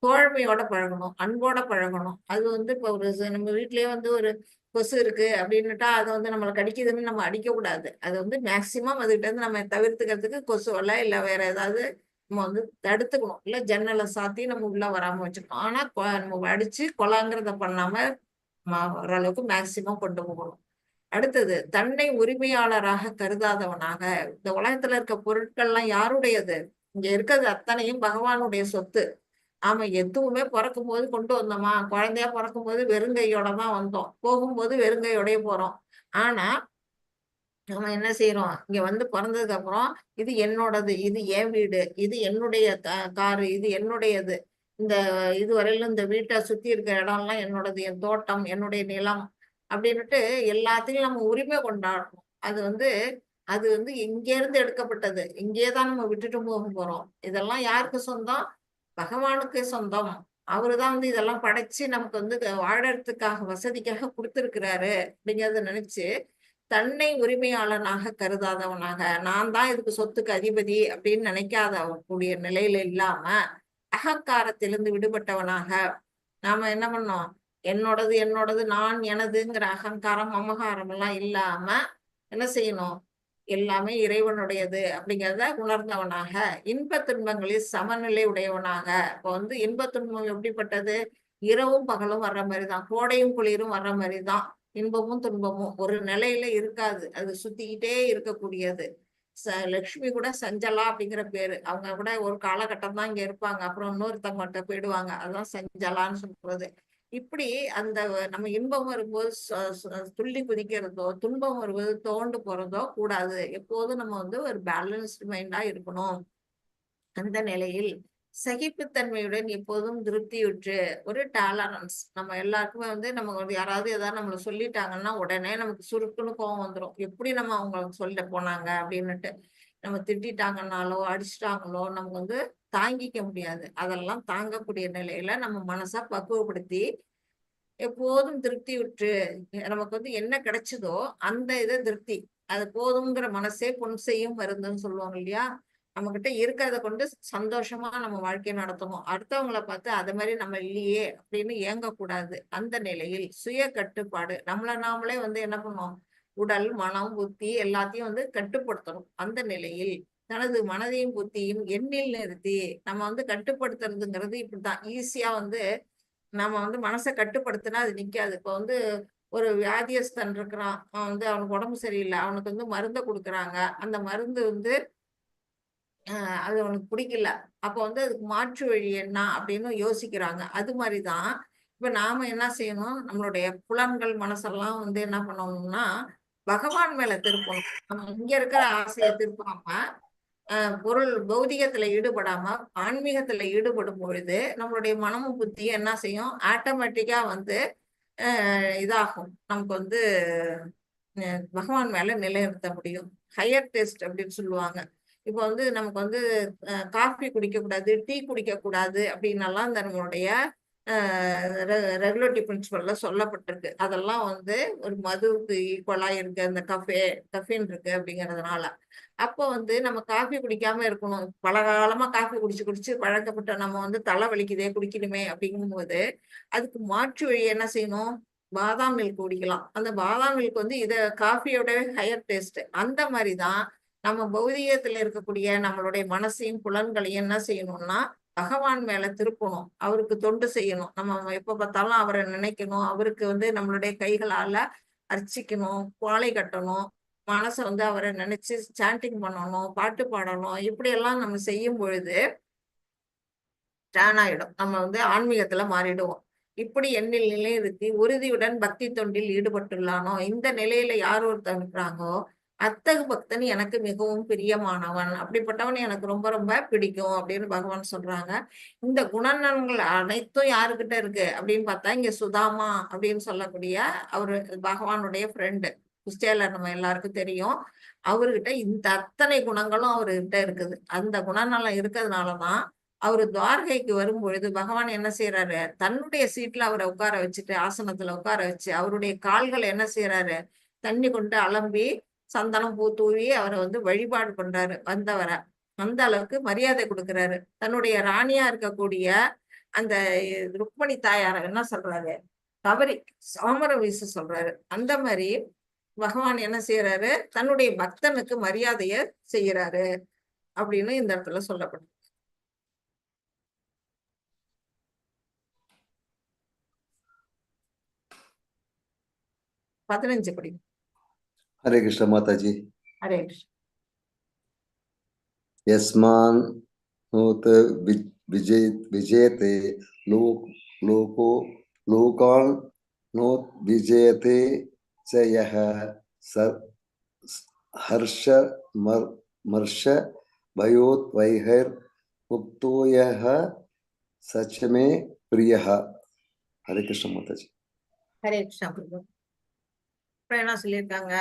தோழமையோட பழகணும், அன்போட பழகணும். அது வந்து இப்போ ஒரு நம்ம வீட்லயே வந்து ஒரு கொசு இருக்கு அப்படின்னுட்டா அது வந்து நம்மளை கடிக்குதுன்னு நம்ம அடிக்க கூடாது. அது வந்து மேக்சிமம் அதுகிட்ட இருந்து நம்ம தவிர்த்துக்கிறதுக்கு கொசு வலை இல்ல வேற ஏதாவது நம்ம வந்து தடுத்துக்கணும். இல்ல ஜன்னலை சாத்தி நம்ம உள்ள வராம வச்சுக்கணும். ஆனா நம்ம அடிச்சு கொலாங்கிறத பண்ணாம ஓரளவுக்கு மேக்சிமம் கொண்டு போகணும். அடுத்தது, தன்னை உரிமையாளராக கருதாதவனாக, இந்த உலகத்துல இருக்க பொருட்கள்லாம் யாருடையது, இங்க இருக்கிறது அத்தனையும் பகவானுடைய சொத்து. ஆமா, எதுவுமே பிறக்கும் போது கொண்டு வந்தோமா, குழந்தையா பிறக்கும் போது வெறுங்கையோட தான் வந்தோம், போகும்போது வெறுங்கையோடய போறோம். ஆனா நம்ம என்ன செய்யறோம், இங்க வந்து பிறந்ததுக்கு அப்புறம் இது என்னோடது, இது என் வீடு, இது என்னுடைய காரு, இது என்னுடையது, இந்த இதுவரையிலும் இந்த வீட்டை சுத்தி இருக்கிற இடம்லாம் என்னோடது, என் தோட்டம், என்னுடைய நிலம் அப்படின்னுட்டு எல்லாத்தையும் நம்ம உரிமை கொண்டாடணும். அது வந்து இங்கே இருந்து எடுக்கப்பட்டது, இங்கேதான் நம்ம விட்டுட்டு போக போறோம். இதெல்லாம் யாருக்கு சொந்தம், பகவானுக்கு சொந்தம். அவருதான் வந்து இதெல்லாம் படைச்சு நமக்கு வந்து வாழறதுக்காக வசதிக்காக கொடுத்திருக்கிறாரு அப்படிங்கறத நினைச்சு தன்னை உரிமையாளனாக கருதாதவனாக, நான் தான் இதுக்கு சொத்துக்கு அதிபதி அப்படின்னு நினைக்காத கூடிய நிலையில இல்லாம அகங்காரத்திலிருந்து விடுபட்டவனாக நாம என்ன பண்ணோம், என்னோடது என்னோடது நான் எனதுங்கிற அகங்காரம் மமகாரம் எல்லாம் இல்லாம என்ன செய்யணும், எல்லாமே இறைவனுடையது அப்படிங்கிறத உணர்ந்தவனாக, இன்ப துன்பங்களில் சமநிலை உடையவனாக. இப்போ வந்து இன்ப துன்பம் எப்படிப்பட்டது, இரவும் பகலும் வர்ற மாதிரிதான், கோடையும் குளிரும் வர்ற மாதிரிதான். இன்பமும் துன்பமும் ஒரு நிலையில இருக்காது, அது சுத்திக்கிட்டே இருக்கக்கூடியது. லக்ஷ்மி கூட சஞ்சலா அப்படிங்கிற பேரு, அவங்க கூட ஒரு காலகட்டம் தான் இங்க இருப்பாங்க, அப்புறம் இன்னொருத்தவங்கள்ட்ட போயிடுவாங்க, அதுதான் சஞ்சலான்னு சொல்றது. இப்படி அந்த நம்ம இன்பம் வரும்போது துள்ளி குதிக்கிறதோ, துன்பம் வரும்போது தோண்டு போறதோ கூடாது. எப்போதும் நம்ம வந்து ஒரு பேலன்ஸ்டு மைண்டா இருக்கணும். அந்த நிலையில் சகிப்புத்தன்மையுடன் எப்போதும் திருப்தியுற்று, ஒரு டாலரன்ஸ், நம்ம எல்லாருக்குமே வந்து நம்ம யாராவது ஏதாவது நம்மளை சொல்லிட்டாங்கன்னா உடனே நமக்கு சுருக்குன்னு கோவம் வந்துடும். எப்படி நம்ம அவங்க சொல்ல போனாங்க அப்படின்னுட்டு, நம்ம திட்டாங்கன்னாலோ அடிச்சிட்டாங்களோ நமக்கு வந்து தாங்கிக்க முடியாது. அதெல்லாம் தாங்கக்கூடிய நிலையில நம்ம மனசை பக்குவப்படுத்தி எப்போதும் திருப்தியுற்று, நமக்கு வந்து என்ன கிடைச்சதோ அந்த இதை திருப்தி, அது போதுங்கிற மனசே பொன் செய்யும் மருந்துன்னு சொல்லுவாங்க இல்லையா. நம்ம கிட்ட இருக்கிறத கொண்டு சந்தோஷமா நம்ம வாழ்க்கையை நடத்தணும். அடுத்தவங்களை பார்த்து அது மாதிரி நம்ம இல்லையே அப்படின்னு ஏங்கக்கூடாது. அந்த நிலையில் சுய கட்டுப்பாடு, நம்மளை நாமளே வந்து என்ன பண்ணுவோம், உடல் மனம் புத்தி எல்லாத்தையும் வந்து கட்டுப்படுத்தணும். அந்த நிலையில் தனது மனதையும் புத்தியும் எண்ணில் நிறுத்தி நம்ம வந்து கட்டுப்படுத்துறதுங்கிறது இப்படிதான் ஈஸியா வந்து நம்ம வந்து மனசை கட்டுப்படுத்தினா அது நிக்காது. இப்போ வந்து ஒரு வியாதியஸ்தன் இருக்கிறான், அவன் வந்து அவனுக்கு உடம்பு சரியில்லை, அவனுக்கு வந்து மருந்தை கொடுக்குறாங்க, அந்த மருந்து வந்து அது அவனுக்கு பிடிக்கல, அப்போ வந்து அதுக்கு மாற்று வழி என்ன அப்படின்னு யோசிக்கிறாங்க. அது மாதிரிதான் இப்ப நாம என்ன செய்யணும், நம்மளுடைய புலன்கள் மனசெல்லாம் வந்து என்ன பண்ணணும்னா பகவான் மேல திருப்பணும். நம்ம இங்க இருக்கிற ஆசையை திருப்பாம பொருள் பௌதிகத்துல ஈடுபடாம ஆன்மீகத்துல ஈடுபடும் பொழுது நம்மளுடைய மனமும் புத்தியும் என்ன செய்யும், ஆட்டோமேட்டிக்கா வந்து இதாகும், நமக்கு வந்து பகவான் மேல நிலைநிறுத்த முடியும். ஹையர் டெஸ்ட் அப்படின்னு சொல்லுவாங்க. இப்போ வந்து நமக்கு வந்து காஃபி குடிக்க கூடாது, டீ குடிக்க கூடாது அப்படின்னலாம் இந்த நம்மளுடைய ரெகுலேட்டரி பிரின்சிபல்ல சொல்லப்பட்டிருக்கு. அதெல்லாம் வந்து ஒரு மதுவுக்கு ஈக்குவலா இருக்கு அந்த கஃபீன் இருக்கு அப்படிங்கிறதுனால. அப்போ வந்து நம்ம காஃபி குடிக்காம இருக்கணும். பல காலமா காஃபி குடிச்சு குடிச்சு பழக்கப்பட்ட நம்ம வந்து தலை வலிக்குதே குடிக்கணுமே அப்படிங்கும்போது அதுக்கு மாற்று வழி என்ன செய்யணும், பாதாம் மில்க் குடிக்கலாம். அந்த பாதாம் மில்க் வந்து இத காஃபியோட ஹையர் டேஸ்ட். அந்த மாதிரிதான் நம்ம பௌதிகத்துல இருக்கக்கூடிய நம்மளுடைய மனசையும் புலன்களையும் என்ன செய்யணும்னா பகவான் மேல திருப்பணும், அவருக்கு தொண்டு செய்யணும். நம்ம எப்ப பார்த்தாலும் அவரை நினைக்கணும், அவருக்கு வந்து நம்மளுடைய கைகளால அர்ச்சிக்கணும், பாலை கட்டணும், மனசை வந்து அவரை நினைச்சு சாண்டிங் பண்ணணும், பாட்டு பாடணும். இப்படி எல்லாம் நம்ம செய்யும் பொழுது டேன் ஆயிடும், நம்ம வந்து ஆன்மீகத்துல மாறிடுவோம். இப்படி எண்ணில் நிலைநிறுத்தி உறுதியுடன் பக்தி தொண்டில் ஈடுபட்டுள்ளானோ, இந்த நிலையில யார் ஒருத்தர் இருக்கிறாங்கோ அத்தகு பக்தன் எனக்கு மிகவும் பிரியமானவன், அப்படிப்பட்டவன் எனக்கு ரொம்ப ரொம்ப பிடிக்கும் அப்படின்னு பகவான் சொல்றாங்க. இந்த குணநலன்கள் அனைத்தும் யாருக்கிட்ட இருக்கு அப்படின்னு பார்த்தா, இங்க சுதாமா அப்படின்னு சொல்லக்கூடிய அவரு பகவானுடைய ஃப்ரெண்டு குஸ்டேலர், நம்ம எல்லாருக்கும் தெரியும். அவர்கிட்ட இந்த அத்தனை குணங்களும் அவர்கிட்ட இருக்குது. அந்த குணநலம் இருக்கிறதுனாலதான் அவரு துவாரகைக்கு வரும்பொழுது பகவான் என்ன செய்யறாரு, தன்னுடைய சீட்ல அவரை உட்கார வச்சுட்டு, ஆசனத்துல உட்கார வச்சு, அவருடைய கால்களை என்ன செய்யறாரு, தண்ணி கொண்டு அலம்பி சந்தனம் பூ தூவி அவரை வழிபாடு பண்றாரு வந்தவரை. அந்த அளவுக்கு மரியாதை கொடுக்கிறாரு. தன்னுடைய ராணியா இருக்கக்கூடிய அந்த ருக்மணி தாயார என்ன சொல்றாரு, கவரி சாமரம் வீச சொல்றாரு. அந்த மாதிரி பகவான் என்ன செய்யறாரு, தன்னுடைய பக்தனுக்கு மரியாதைய செய்யறாரு அப்படின்னு இந்த இடத்துல சொல்லப்படுது. 15 படி. हरे कृष्ण माता जी। हरे कृष्ण। यस्मान् नोत विजयते लोको लोकान् नोत विजयते च यः हर्ष मर्ष भयोत्वैहैर् मुक्तो यः सच में प्रियः। हरे कृष्ण माता जी। हरे कृष्ण प्रभु। அப்புறம் என்ன சொல்லியிருக்காங்க,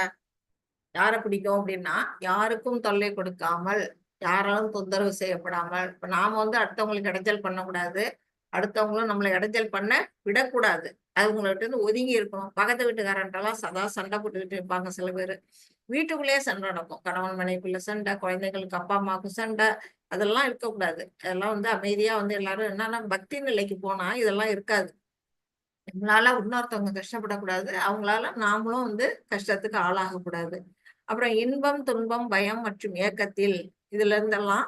யாரை பிடிக்கும் அப்படின்னா, யாருக்கும் தொல்லை கொடுக்காமல், யாராலும் தொந்தரவு செய்யப்படாமல். இப்ப நாம அடுத்தவங்களுக்கு இடைஞ்சல் பண்ணக்கூடாது, அடுத்தவங்களும் நம்மளை இடைஞ்சல் பண்ண விடக்கூடாது. அவங்கள்ட்ட இருந்து ஒதுங்கி இருக்கணும். பக்கத்து வீட்டுக்காரன்ட்டெல்லாம் சதா சண்டை போட்டுக்கிட்டு இருப்பாங்க சில பேர். வீட்டுக்குள்ளேயே சண்டை நடக்கும், கணவன் மனைவிக்குள்ள சண்டை, குழந்தைகளுக்கு அப்பா அம்மாவுக்கு சண்டை, அதெல்லாம் இருக்கக்கூடாது. அதெல்லாம் அமைதியா எல்லாரும் என்னன்னா பக்தி நிலைக்கு போனா இதெல்லாம் இருக்காது. நம்மளால இன்னொருத்தவங்க கஷ்டப்படக்கூடாது, அவங்களால நாமளும் கஷ்டத்துக்கு ஆளாகக்கூடாது. அப்புறம் இன்பம் துன்பம் பயம் மற்றும் ஏக்கத்தில் இதுல இருந்தெல்லாம்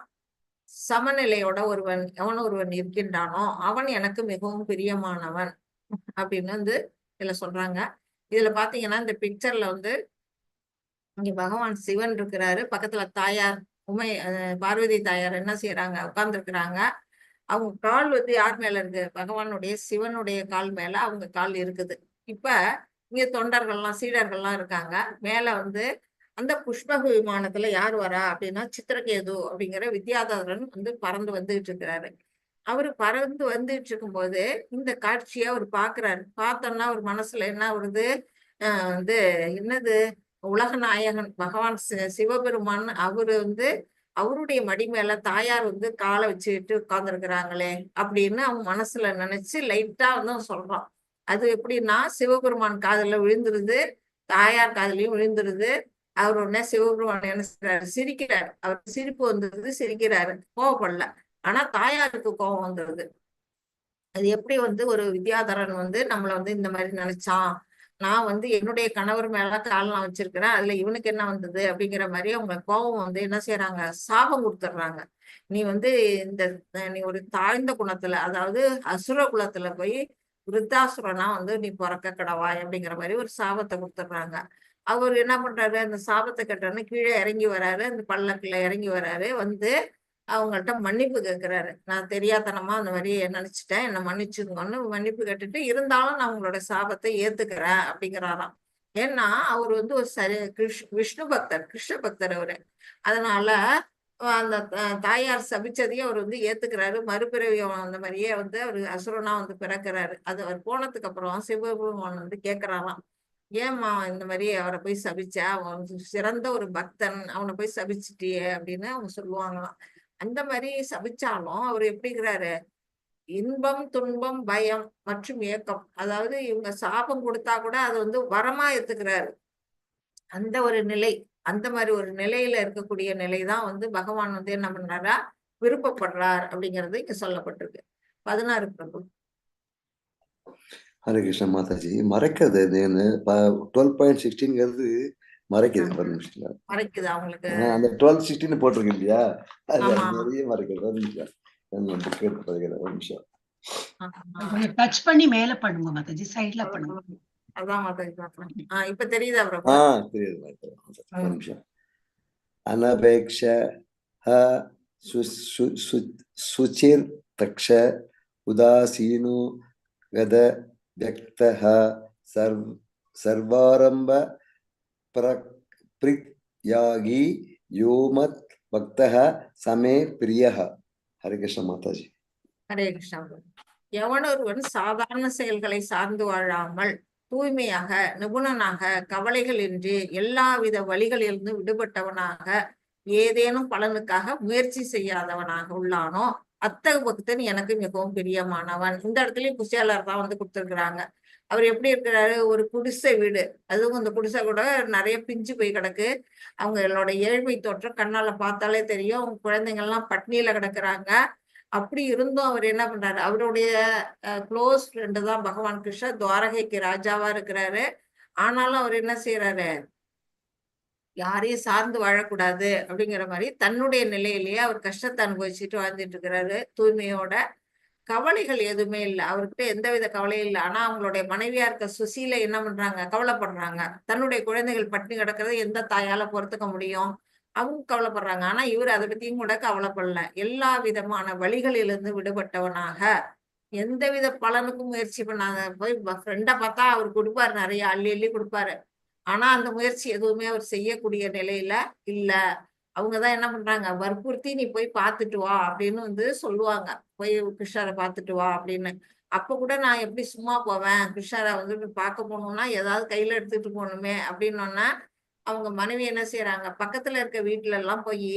சமநிலையோட ஒருவன் இருக்கின்றானோ அவன் எனக்கு மிகவும் பிரியமானவன் அப்படின்னு இதுல சொல்றாங்க. இதுல பாத்தீங்கன்னா இந்த பிக்சர்ல இங்க பகவான் சிவன் இருக்கிறாரு, பக்கத்துல தாயார் உமை பார்வதி தாயார் என்ன செய்யறாங்க, உட்கார்ந்து இருக்கிறாங்க. அவங்க கால் யார் மேல இருக்கு, பகவானுடைய சிவனுடைய கால் மேல அவங்க கால் இருக்குது. இப்ப இங்க தொண்டர்கள்லாம் சீடர்கள்லாம் இருக்காங்க. மேல அந்த புஷ்பக விமானத்துல யார் வரா அப்படின்னா, சித்திரகேது அப்படிங்கிற வித்யாதரன் பறந்து வந்துட்டு இருக்கிறாரு. அவரு பறந்து வந்துட்டு இருக்கும்போது இந்த காட்சியை அவர் பாக்குறாரு. பார்த்தோம்னா அவர் மனசுல என்ன வருது, என்னது, உலக நாயகன் பகவான் சிவபெருமான் அவரு அவருடைய மடி மேல தாயார் காலை வச்சுட்டு உட்கார்ந்து இருக்கிறாங்களே அப்படின்னு அவன் மனசுல நினைச்சு லைட்டா சொல்றான். அது எப்படின்னா, சிவபெருமான் காதுல விழுந்துருது, தாயார் காதுலயும் விழுந்துருது. அவர் உடனே சிவபெருமான் என்ன செய்யறாரு, சிரிக்கிறாரு. அவர் சிரிப்பு வந்துருது, சிரிக்கிறாரு, கோவப்படல. ஆனா தாயாருக்கு கோபம் வந்துருது. அது எப்படி ஒரு வித்யாதரன் நம்மள இந்த மாதிரி நினைச்சான், நான் என்னுடைய கணவர் மேல கால் நான் வச்சிருக்கிறேன், அதுல இவனுக்கு என்ன வந்தது அப்படிங்கிற மாதிரி அவங்க கோபம் என்ன செய்யறாங்க, சாபம் கொடுத்துடுறாங்க. நீ இந்த நீ ஒரு தாழ்ந்த குணத்துல, அதாவது அசுர குலத்துல போய் விருத்தாசுரனா நீ பிறக்க கடவாய் அப்படிங்கிற மாதிரி ஒரு சாபத்தை கொடுத்துடுறாங்க. அவர் என்ன பண்றாரு, அந்த சாபத்தை கட்டணும்னு கீழே இறங்கி வராரு, அந்த பல்லக்குல இறங்கி வராரு. அவங்கள்ட்ட மன்னிப்பு கேட்கிறாரு. நான் தெரியாதனமா அந்த மாதிரி நினைச்சிட்டேன், என்னை மன்னிச்சுங்கன்னு மன்னிப்பு கேட்டுட்டு, இருந்தாலும் நான் உங்களோட சாபத்தை ஏத்துக்கிறேன் அப்படிங்கிறாராம். ஏன்னா அவர் ஒரு விஷ்ணு பக்தர், கிருஷ்ண பக்தர் அவரு. அதனால அந்த தாயார் சபிச்சதையும் அவர் ஏத்துக்கிறாரு. மறுபிறவி அந்த மாதிரியே அவரு அசுரனா பிறக்கிறாரு. அது அவர் போனதுக்கு அப்புறம் சிவபெருமான் கேட்கிறாராம், ஏம்மா இந்த மாதிரி அவரை போய் சபிச்ச, அவன் சிறந்த ஒரு பக்தன், அவனை போய் சபிச்சிட்டியே அப்படின்னு அவங்க சொல்லுவாங்களாம். அந்த மாதிரி சபிச்சாலும் அவர் எப்படிங்கிறாரு, இன்பம் துன்பம் பயம் மற்றும் ஏக்கம், அதாவது இவங்க சாபம் கொடுத்தா கூட அது வரமா ஏத்துக்கிறாரு. அந்த ஒரு நிலை, அந்த மாதிரி ஒரு நிலையில இருக்கக்கூடிய நிலைதான் பகவான் என்ன பண்றாரா, விருப்பப்படுறார் அப்படிங்கிறது இங்க சொல்லப்பட்டிருக்கு. 16 பிரபு. ஹரே கிருஷ்ண மாதாஜி. மறைக்கிறது 12.16 மறைக்குது, மறைக்குது அவங்களுக்கு. அந்த 12:16 போட்டிருக்கு இல்லையா, அது நிறைய மறைக்கிறது. ஒரு நிமிஷம் டச் பண்ணி மேல பண்ணுங்க மாதாஜி, சைடுல பண்ணுங்க. அதான் மாதாஜி பாக்கலாம். இப்ப தெரியுதா பிரபு? தெரியுது. ஒரு நிமிஷம். அனபேக்ஷ சுச்சிர் தக்ஷ உதாசீனு கத व्यक्तः सर्वारंभ यागी यो मत भक्तः समे प्रियः. हरे कृष्ण माता जी. ஹரே கிருஷ்ணா. எவனொருவன் சாதாரண செயல்களை சார்ந்து வாழாமல் தூய்மையாக, நிபுணனாக, கவலைகள் இன்றி எல்லாவித வழிகளிலிருந்து விடுபட்டவனாக, ஏதேனும் பலனுக்காக முயற்சி செய்யாதவனாக உள்ளானோ அத்தகு பக்தன் எனக்கு மிகவும் பிரியமானவன். இந்த இடத்துலயும் குஷியாளர் தான் வந்து கொடுத்துருக்குறாங்க. அவர் எப்படி இருக்கிறாரு? ஒரு குடிசை வீடு, அதுவும் அந்த குடிசை கூட நிறைய பிஞ்சு போய் கிடக்கு. அவங்களோட ஏழ்மை தோற்றம் கண்ணால பார்த்தாலே தெரியும். அவங்க குழந்தைங்கள்லாம் பட்னியில கிடக்குறாங்க. அப்படி இருந்தும் அவர் என்ன பண்றாரு? அவருடைய க்ளோஸ் ஃப்ரெண்டு தான் பகவான் கிருஷ்ணர், துவாரகைக்கு ராஜாவா இருக்கிறாரு. ஆனாலும் அவர் என்ன செய்யறாரு? யாரையும் சார்ந்து வாழக்கூடாது அப்படிங்கிற மாதிரி தன்னுடைய நிலையிலேயே அவர் கஷ்டத்தை அனுபவிச்சுட்டு வாழ்ந்துட்டு இருக்கிறாரு தூய்மையோட. கவலைகள் எதுவுமே இல்லை அவர்கிட்ட, எந்தவித கவலையும் இல்லை. ஆனா அவங்களுடைய மனைவியா இருக்க சுசீலை என்ன பண்றாங்க? கவலைப்படுறாங்க. தன்னுடைய குழந்தைகள் பட்டினி கிடக்கிறத எந்த தாயால பொறுத்துக்க முடியும்? அவங்க கவலைப்படுறாங்க. ஆனா இவர் அதை பத்தியும் கூட கவலைப்படல. எல்லா விதமான வழிகளிலிருந்து விடுபட்டவனாக, எந்தவித பலனுக்கும் முயற்சி பண்ணாத. போய் ஃப்ரெண்டை பார்த்தா அவர் கொடுப்பாரு, நிறைய அள்ளி அள்ளி கொடுப்பாரு. ஆனா அந்த முயற்சி எதுவுமே அவர் செய்யக்கூடிய நிலையில இல்ல. அவங்கதான் என்ன பண்றாங்க? வற்புறுத்தி நீ போய் பார்த்துட்டு வா அப்படின்னு வந்து சொல்லுவாங்க. போய் கிருஷ்ணரை பார்த்துட்டு வா அப்படின்னு. அப்ப கூட நான் எப்படி சும்மா போவேன்? கிருஷ்ணரை வந்து பார்க்க போகணும்னா ஏதாவது கையில எடுத்துட்டு போகணுமே அப்படின்னோன்னா, அவங்க மனைவி என்ன செய்யறாங்க? பக்கத்துல இருக்க வீட்டுல எல்லாம் போய்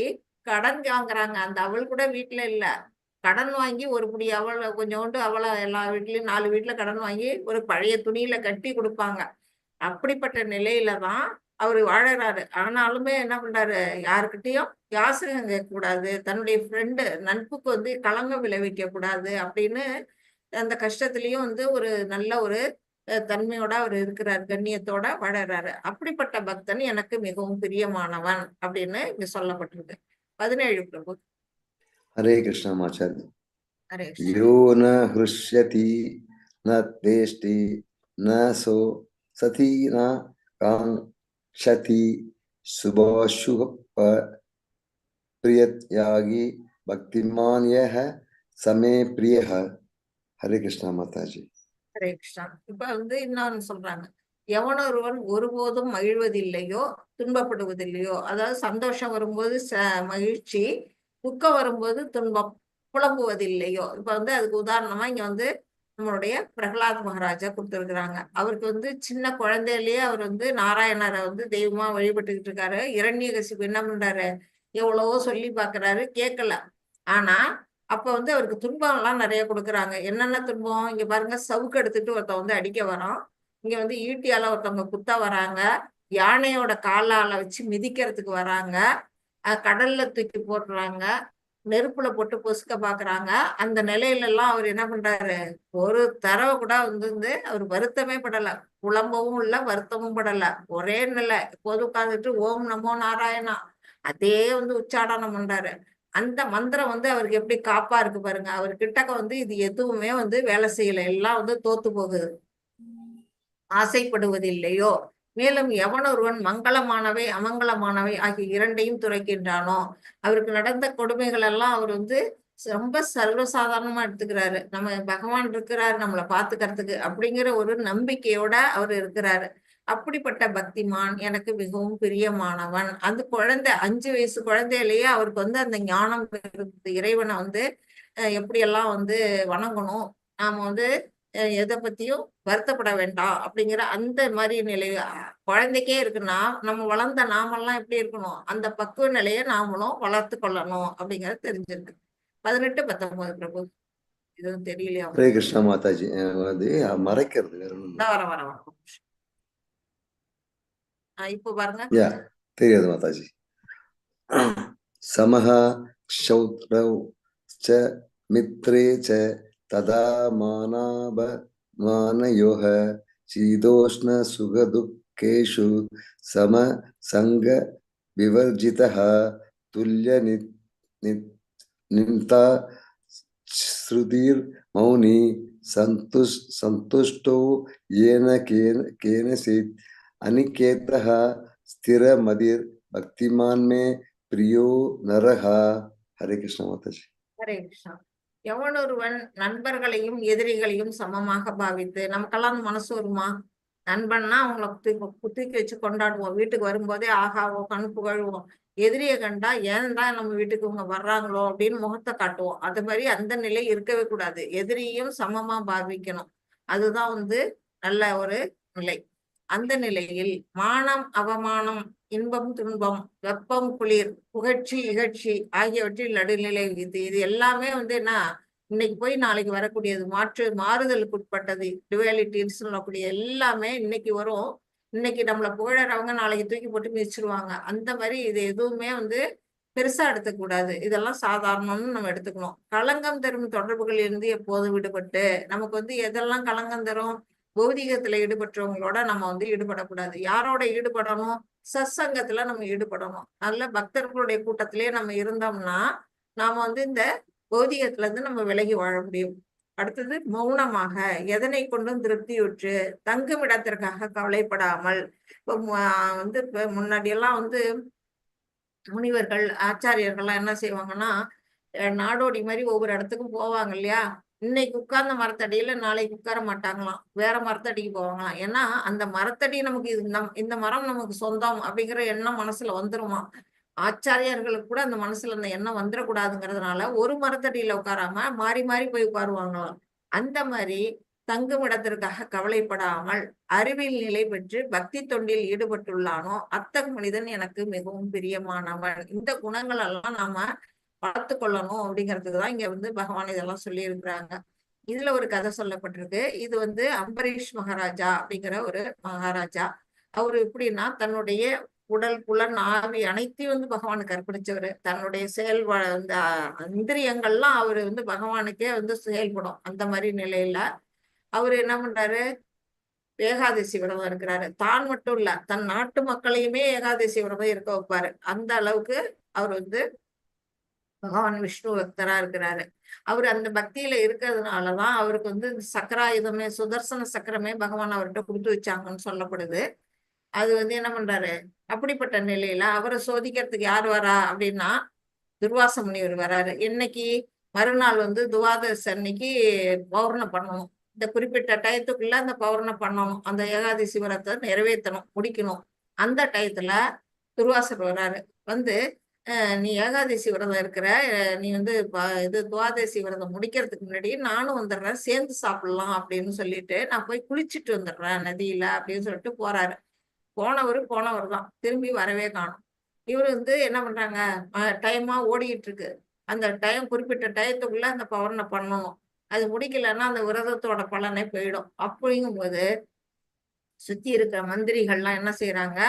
கடன் வாங்குறாங்க. அந்த அவள் கூட வீட்டுல இல்ல. கடன் வாங்கி ஒரு புடி அவளை கொஞ்சோண்டு அவளை எல்லா வீட்லயும் 4 வீட்டுல கடன் வாங்கி ஒரு பழைய துணியில கட்டி கொடுப்பாங்க. அப்படிப்பட்ட நிலையில தான் அவரு வாழறாரு. ஆனாலுமே என்ன பண்றாரு? யாருக்கிட்டையும் யாசகம் கேட்க கூடாது, தன்னுடைய ஃப்ரெண்டு நட்புக்கு வந்து களங்கம் விளைவிக்க கூடாது அப்படின்னு அந்த கஷ்டத்திலயும் வந்து ஒரு நல்ல ஒரு தன்மையோட அவர் இருக்கிறார், கண்ணியத்தோட வாழறாரு. அப்படிப்பட்ட பக்தன் எனக்கு மிகவும் பிரியமானவன் அப்படின்னு இங்க சொல்லப்பட்டிருக்கு. 17 பிரபு. हरे कृष्ण माचार्य. ஹரே यो न हृष्यति न द्वेष्टि न सो सती न कांक्षति शुभाशुभ प्रियत्यागी भक्तिमान यह समे प्रियः. हरे कृष्ण माता जी. ஹரே கிருஷ்ணா. இப்ப வந்து இன்னொன்னு சொல்றாங்க. எவனொருவன் ஒருபோதும் மகிழ்வதில்லையோ, துன்பப்படுவதில்லையோ, அதாவது சந்தோஷம் வரும்போது மகிழ்ச்சி, துக்கம் வரும்போது துன்பம், புலம்புவதில்லையோ. இப்ப வந்து அதுக்கு உதாரணமா இங்க வந்து நம்மளுடைய பிரகலாத் மகாராஜா கொடுத்துருக்குறாங்க. அவருக்கு வந்து சின்ன குழந்தையிலேயே அவர் வந்து நாராயணரை வந்து தெய்வமா வழிபட்டுக்கிட்டு இருக்காரு. இரண்யகசிபு என்ன பண்றாரு? எவ்வளவோ சொல்லி பாக்குறாரு, கேட்கல. ஆனா அப்ப வந்து அவருக்கு துன்பம் எல்லாம் நிறைய கொடுக்குறாங்க. என்னென்ன துன்பம்? இங்க பாருங்க, சவுக்கு எடுத்துட்டு ஒருத்தன் வந்து அடிக்க வரான். இங்க வந்து ஈட்டியால ஒருத்தவங்க குத்த வராங்க. யானையோட காலால வச்சு மிதிக்கிறதுக்கு வராங்க. கடல்ல தூக்கி போட்டுறாங்க. நெருப்புல போட்டு பொசுக்க பாக்குறாங்க. அந்த நிலையில எல்லாம் அவர் என்ன பண்றாரு? ஒரு தடவை கூட வந்து அவர் வருத்தமே படல, புலம்பவும் இல்ல, வருத்தமும் படல. ஒரே நிலை, எப்போது உட்கார்ந்துட்டு ஓம் நமோ நாராயணா அதே வந்து உச்சாடனம் பண்றாரு. அந்த மந்திரம் வந்து அவருக்கு எப்படி காப்பா இருக்கு பாருங்க. அவர் கிட்டக்க வந்து இது எதுவுமே வந்து வேலை செய்யல, எல்லாம் வந்து தோத்து போகுது. ஆசைப்படுவதில்லையோ, மேலும் எவனொருவன் மங்களமானவை அமங்கலமானவை ஆகிய இரண்டையும் துரைக்கின்றானோ, அவருக்கு நடந்த கொடுமைகள் எல்லாம் அவர் வந்து ரொம்ப சர்வசாதாரணமா எடுத்துக்கிறாரு. நம்ம பகவான் இருக்கிறாரு நம்மளை பாத்துக்கிறதுக்கு அப்படிங்கிற ஒரு நம்பிக்கையோட அவர் இருக்கிறாரு. அப்படிப்பட்ட பக்திமான் எனக்கு மிகவும் பிரியமானவன். அந்த குழந்தை 5 வயசு குழந்தையிலேயே அவருக்கு வந்து அந்த ஞானம் இறைவனை வந்து எப்படியெல்லாம் வந்து வணங்கணும், நாம வந்து எதை பத்தியும் வருத்தப்பட வேண்டாம் அப்படிங்கிற அந்த மாதிரி நிலை குழந்தைக்கே இருக்குன்னா, நம்ம வளர்ந்த நாமெல்லாம் எப்படி இருக்கணும்? அந்த பக்குவ நிலையை நாமளும் வளர்த்து கொள்ளணும் அப்படிங்கறது தெரிஞ்சிருக்கு. 18, 19 பிரபு. இதுவும் தெரியலையா? हरे कृष्ण माता जी. அது மறைக்கிறது வேற ஒண்ணும் இல்ல. வர இப்போ பாருங்க. யா தெரியாது மாதாஜி. समः क्षौत्रौ च मित्रे च तदा मानयोः शीतोष्ण सुखदुःखेषु समसङ्ग विवर्जितः तुल्यनिता श्रुतिर्मौनी संतुष्टो येन केनचित् अनिकेतः स्थिरमतिर् भक्तिमान में प्रियो नरहा. हरे कृष्ण माताजी. ஹரே கிருஷ்ணா. எவனொருவன் நண்பர்களையும் எதிரிகளையும் சமமாக பாவித்து, நமக்கெல்லாம் மனசு வருமா? நண்பன்னா அவங்கள குத்திக்கு வச்சு கொண்டாடுவோம். வீட்டுக்கு வரும்போதே ஆகாவோ கண் புகழ்வோம். எதிரியை கண்டா ஏன்டா நம்ம வீட்டுக்கு இவங்க வர்றாங்களோ அப்படின்னு முகத்தை காட்டுவோம். அது மாதிரி அந்த நிலை இருக்கவே கூடாது. எதிரியையும் சமமா பாவிக்கணும். அதுதான் வந்து நல்ல ஒரு நிலை. அந்த நிலையில் மானம் அவமானம், இன்பம் துன்பம், வெப்பம் குளிர், புகழ்ச்சி இகழ்ச்சி ஆகியவற்றில் நடுநிலை இது எல்லாமே வந்து என்ன, இன்னைக்கு போய் நாளைக்கு வரக்கூடியது, மாறுதலுக்கு உட்பட்டது, டுவாலிட்டின்னு சொல்லக்கூடிய எல்லாமே இன்னைக்கு வரும். இன்னைக்கு நம்மளை புகழறவங்க நாளைக்கு தூக்கி போட்டு மிதிச்சிருவாங்க. அந்த மாதிரி இது எதுவுமே வந்து பெருசா எடுத்துக்கூடாது. இதெல்லாம் சாதாரணம்னு நம்ம எடுத்துக்கணும். களங்கம் தரும் தொடர்புகள் இருந்து எப்போதும் விடுபட்டு, நமக்கு வந்து எதெல்லாம் களங்கம் தரும், பௌதிகத்துல ஈடுபட்டவங்களோட நம்ம வந்து ஈடுபடக்கூடாது. யாரோட ஈடுபடணும், சத்சங்கத்துல நம்ம ஈடுபடணும். நல்ல பக்தர்களுடைய கூட்டத்திலேயே நம்ம இருந்தோம்னா நாம வந்து இந்த பௌதிகத்துல இருந்து நம்ம விலகி வாழ முடியும். அடுத்தது மௌனமாக எதனை கொண்டும் திருப்தியுற்று தங்கும் இடத்திற்காக கவலைப்படாமல். இப்போ வந்து இப்ப முன்னாடியெல்லாம் வந்து முனிவர்கள் ஆச்சாரியர்கள்லாம் என்ன செய்வாங்கன்னா நாடோடி மாதிரி ஒவ்வொரு இடத்துக்கும் போவாங்க இல்லையா. இன்னைக்கு உட்கார்ந்த மரத்தடியில நாளைக்கு உட்கார மாட்டாங்களாம், வேற மரத்தடிக்கு போவாங்களாம். ஏன்னா அந்த மரத்தடி நமக்கு இந்த மரம் நமக்கு சொந்தம் அப்படிங்கிற எண்ணம் மனசுல வந்துருமா. ஆச்சாரியர்களுக்கு கூட அந்த மனசுல அந்த எண்ணம் வந்துடக்கூடாதுங்கிறதுனால ஒரு மரத்தடியில உட்காராம மாறி மாறி போய் உட்காருவாங்களாம். அந்த மாதிரி தங்கும் இடத்திற்காக கவலைப்படாமல் அறிவில் நிலை பெற்று பக்தி தொண்டில் ஈடுபட்டுள்ளானோ அத்தகு மனிதன் எனக்கு மிகவும் பிரியமானவன். இந்த குணங்கள் எல்லாம் நாம வளர்த்து கொள்ளணும் அப்படிங்கிறதுக்கு தான் இங்க வந்து பகவான் இதெல்லாம் சொல்லி இருக்கிறாங்க. இதுல ஒரு கதை சொல்லப்பட்டிருக்கு. இது வந்து அம்பரீஷ் மகாராஜா அப்படிங்கிற ஒரு மகாராஜா. அவரு எப்படின்னா தன்னுடைய உடல் புலன் ஆவி அனைத்தையும் வந்து பகவானுக்கு அர்ப்பணிச்சவரு. தன்னுடைய இந்த இந்திரியங்கள்லாம் அவரு வந்து பகவானுக்கே வந்து செயல்படும். அந்த மாதிரி நிலையில அவரு என்ன பண்றாரு, ஏகாதசி விரதம் இருக்கிறாரு. தான் மட்டும் இல்ல, தன் நாட்டு மக்களையுமே ஏகாதசி விரதம் இருக்க வைப்பாரு. அந்த அளவுக்கு அவர் வந்து பகவான் விஷ்ணு பக்தரா இருக்கிறாரு. அவர் அந்த பக்தியில இருக்கிறதுனாலதான் அவருக்கு வந்து சக்கராயுதமே, சுதர்சன சக்கரமே பகவான் அவர்கிட்ட கொடுத்து வச்சாங்கன்னு சொல்லப்படுது. அது வந்து என்ன பண்றாரு, அப்படிப்பட்ட நிலையில அவரை சோதிக்கிறதுக்கு யார் வரா அப்படின்னா துர்வாச முனிவர் வராரு. என்னைக்கு, மறுநாள் வந்து துவாதசி அன்னைக்கு பௌர்ணம் பண்ணணும். இந்த குறிப்பிட்ட டயத்துக்குள்ள அந்த பௌர்ணம் பண்ணணும், அந்த ஏகாதசி விரதத்தை நிறைவேற்றணும், முடிக்கணும். அந்த டயத்துல துர்வாசர் வராரு. வந்து நீ ஏகாதசி விரதம் இருக்கிற, நீ வந்து இது துவாதசி விரதம் முடிக்கிறதுக்கு முன்னாடி நானும் வந்துடுறேன், சேர்ந்து சாப்பிடலாம் அப்படின்னு சொல்லிட்டு நான் போய் குளிச்சுட்டு வந்துடுறேன் நதியில அப்படின்னு சொல்லிட்டு போறாரு. போனவர் தான், திரும்பி வரவே காணும். இவரு வந்து என்ன பண்றாங்க, டைமா ஓடிட்டு இருக்கு. அந்த டைம் குறிப்பிட்ட டயத்துக்குள்ள அந்த பௌர்ணம் பண்ணணும். அது முடிக்கலன்னா அந்த விரதத்தோட பலனே போயிடும். அப்படிங்கும்போது சுத்தி இருக்கிற மந்திரிகள்லாம் என்ன செய்யறாங்க,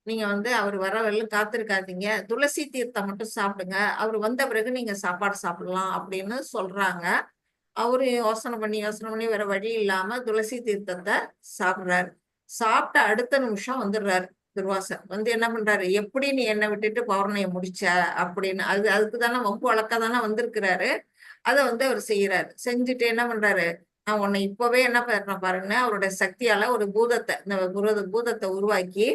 நீங்க வந்து அவர் வர வரலும் காத்திருக்காதீங்க, துளசி தீர்த்தம் மட்டும் சாப்பிடுங்க, அவர் வந்த பிறகு நீங்க சாப்பாடு சாப்பிடலாம் அப்படின்னு சொல்றாங்க. அவரு யோசனை பண்ணி வேற வழி இல்லாம துளசி தீர்த்தத்தை சாப்பிடுறாரு. சாப்பிட்ட அடுத்த நிமிஷம் வந்துடுறாரு துர்வாசர். வந்து என்ன பண்றாரு, எப்படி நீ என்னை விட்டுட்டு பௌர்ணமியை முடிச்ச அப்படின்னு. அதுக்கு தானே வம்பு வழக்க தானே வந்திருக்கிறாரு. அதை வந்து அவர் செய்யறாரு. செஞ்சுட்டு என்ன பண்றாரு, நான் உன்னை இப்பவே என்ன பண்ண பாருன்னு அவருடைய சக்தியால ஒரு பூதத்தை, இந்த பூதத்தை உருவாக்கி